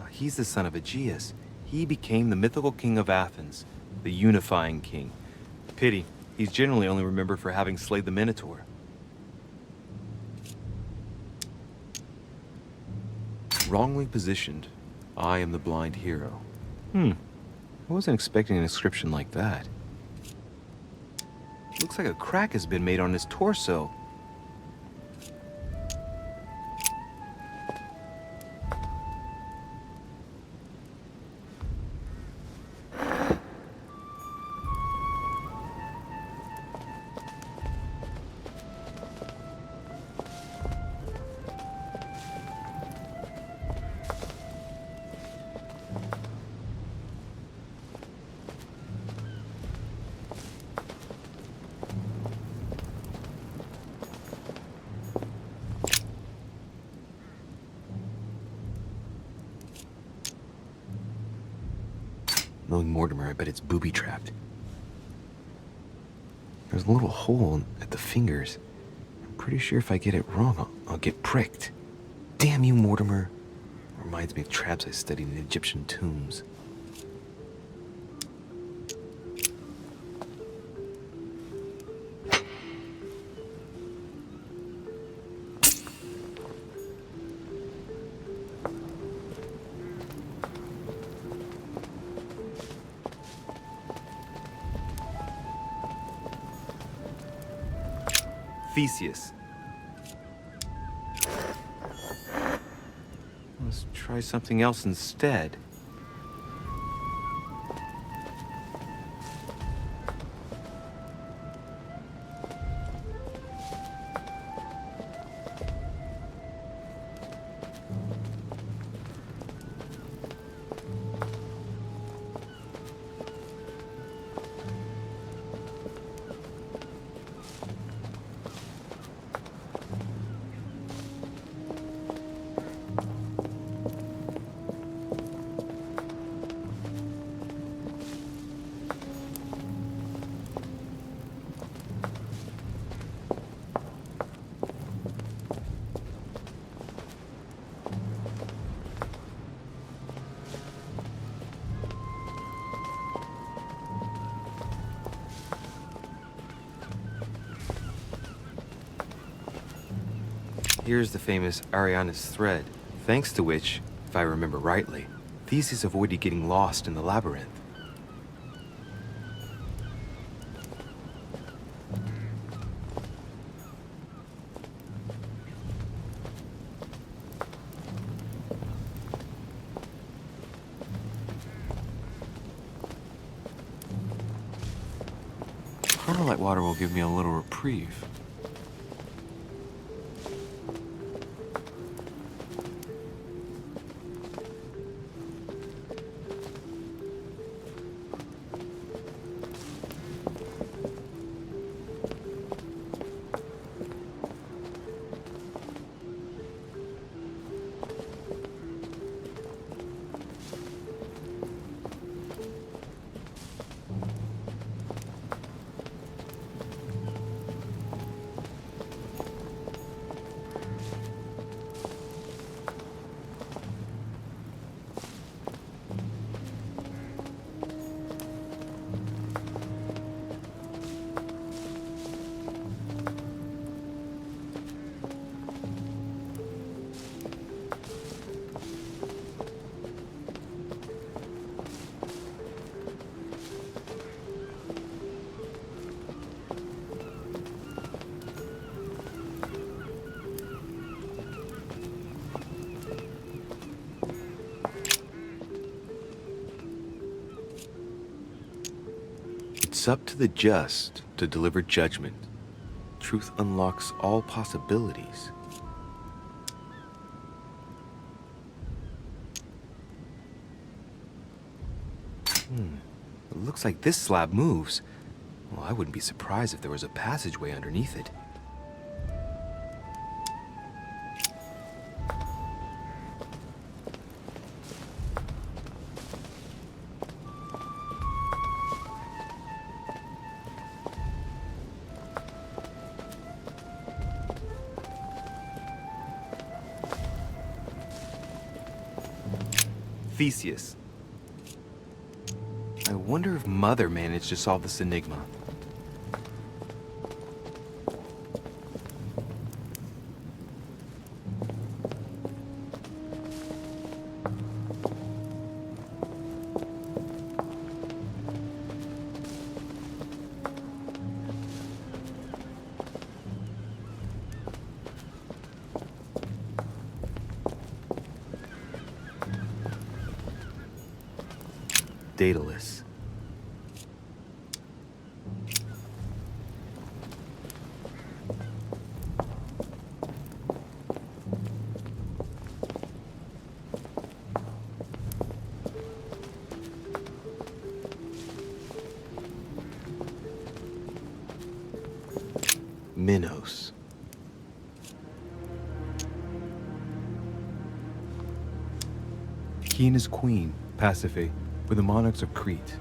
He's the son of Aegeus. He became the mythical king of Athens, the unifying king. Pity, he's generally only remembered for having slayed the Minotaur. Wrongly positioned, I am the blind hero. I wasn't expecting an inscription like that. Looks like a crack has been made on his torso. Knowing Mortimer, I bet it's booby-trapped. There's a little hole at the fingers. I'm pretty sure if I get it wrong, I'll get pricked. Damn you, Mortimer. Reminds me of traps I studied in Egyptian tombs. Theseus. Let's try something else instead. Here's the famous Ariana's thread, thanks to which, if I remember rightly, Theseus avoided getting lost in the labyrinth. Carmelite water will give me a little reprieve. It's up to the just to deliver judgment. Truth unlocks all possibilities. It looks like this slab moves. Well, I wouldn't be surprised if there was a passageway underneath it. Theseus. I wonder if Mother managed to solve this enigma. Daedalus. Minos. He and his queen, Pasiphae, were the monarchs of Crete.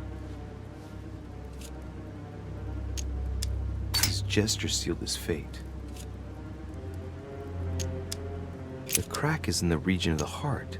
His gesture sealed his fate. The crack is in the region of the heart.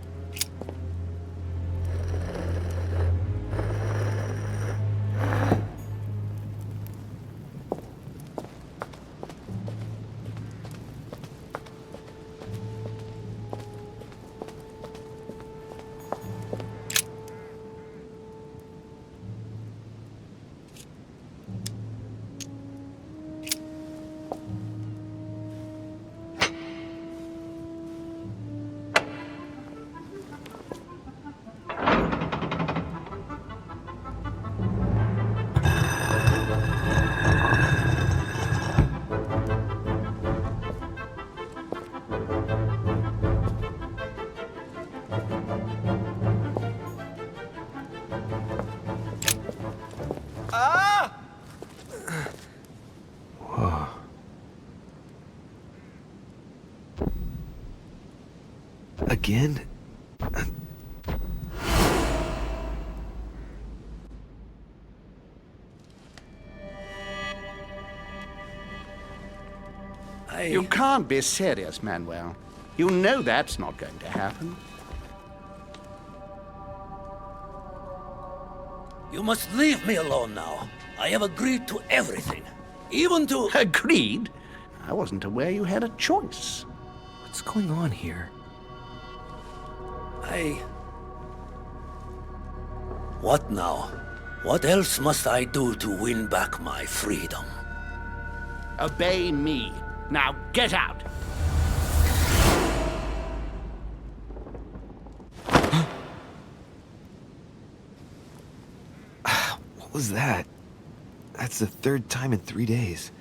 Again? You can't be serious, Manuel. You know that's not going to happen. You must leave me alone now. I have agreed to everything. Even to... Agreed? I wasn't aware you had a choice. What's going on here? What now? What else must I do to win back my freedom? Obey me. Now get out! What was that? That's the third time in 3 days.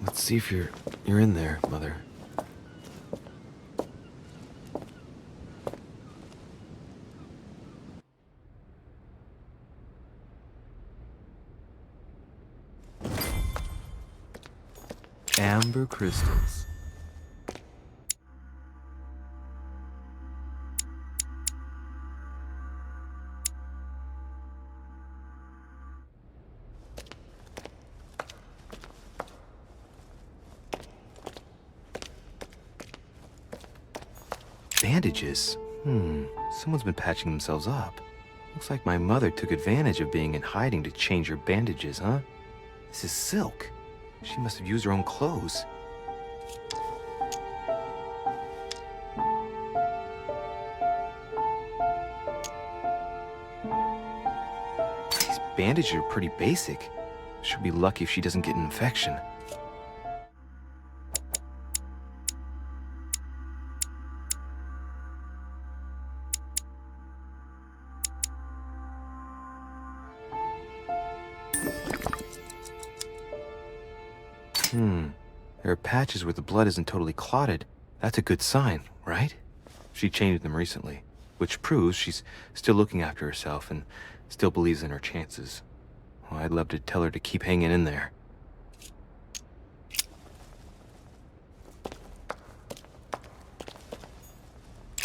Let's see if you're in there, Mother. Amber crystals. Bandages? Someone's been patching themselves up. Looks like my mother took advantage of being in hiding to change her bandages, huh? This is silk. She must have used her own clothes. These bandages are pretty basic. She'll be lucky if she doesn't get an infection. There are patches where the blood isn't totally clotted. That's a good sign, right? She changed them recently, which proves she's still looking after herself and still believes in her chances. Well, I'd love to tell her to keep hanging in there.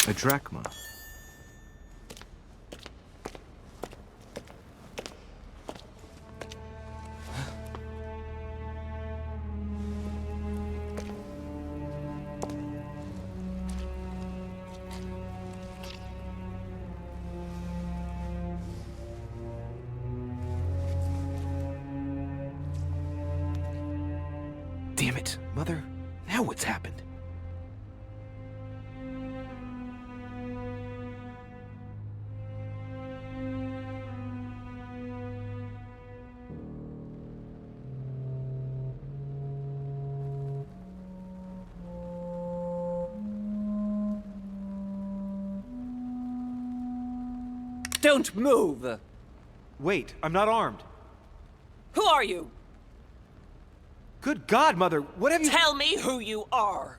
A drachma. Damn it, Mother. Now what's happened? Don't move! Wait, I'm not armed. Who are you? Good God, Mother, what have you— Tell me who you are!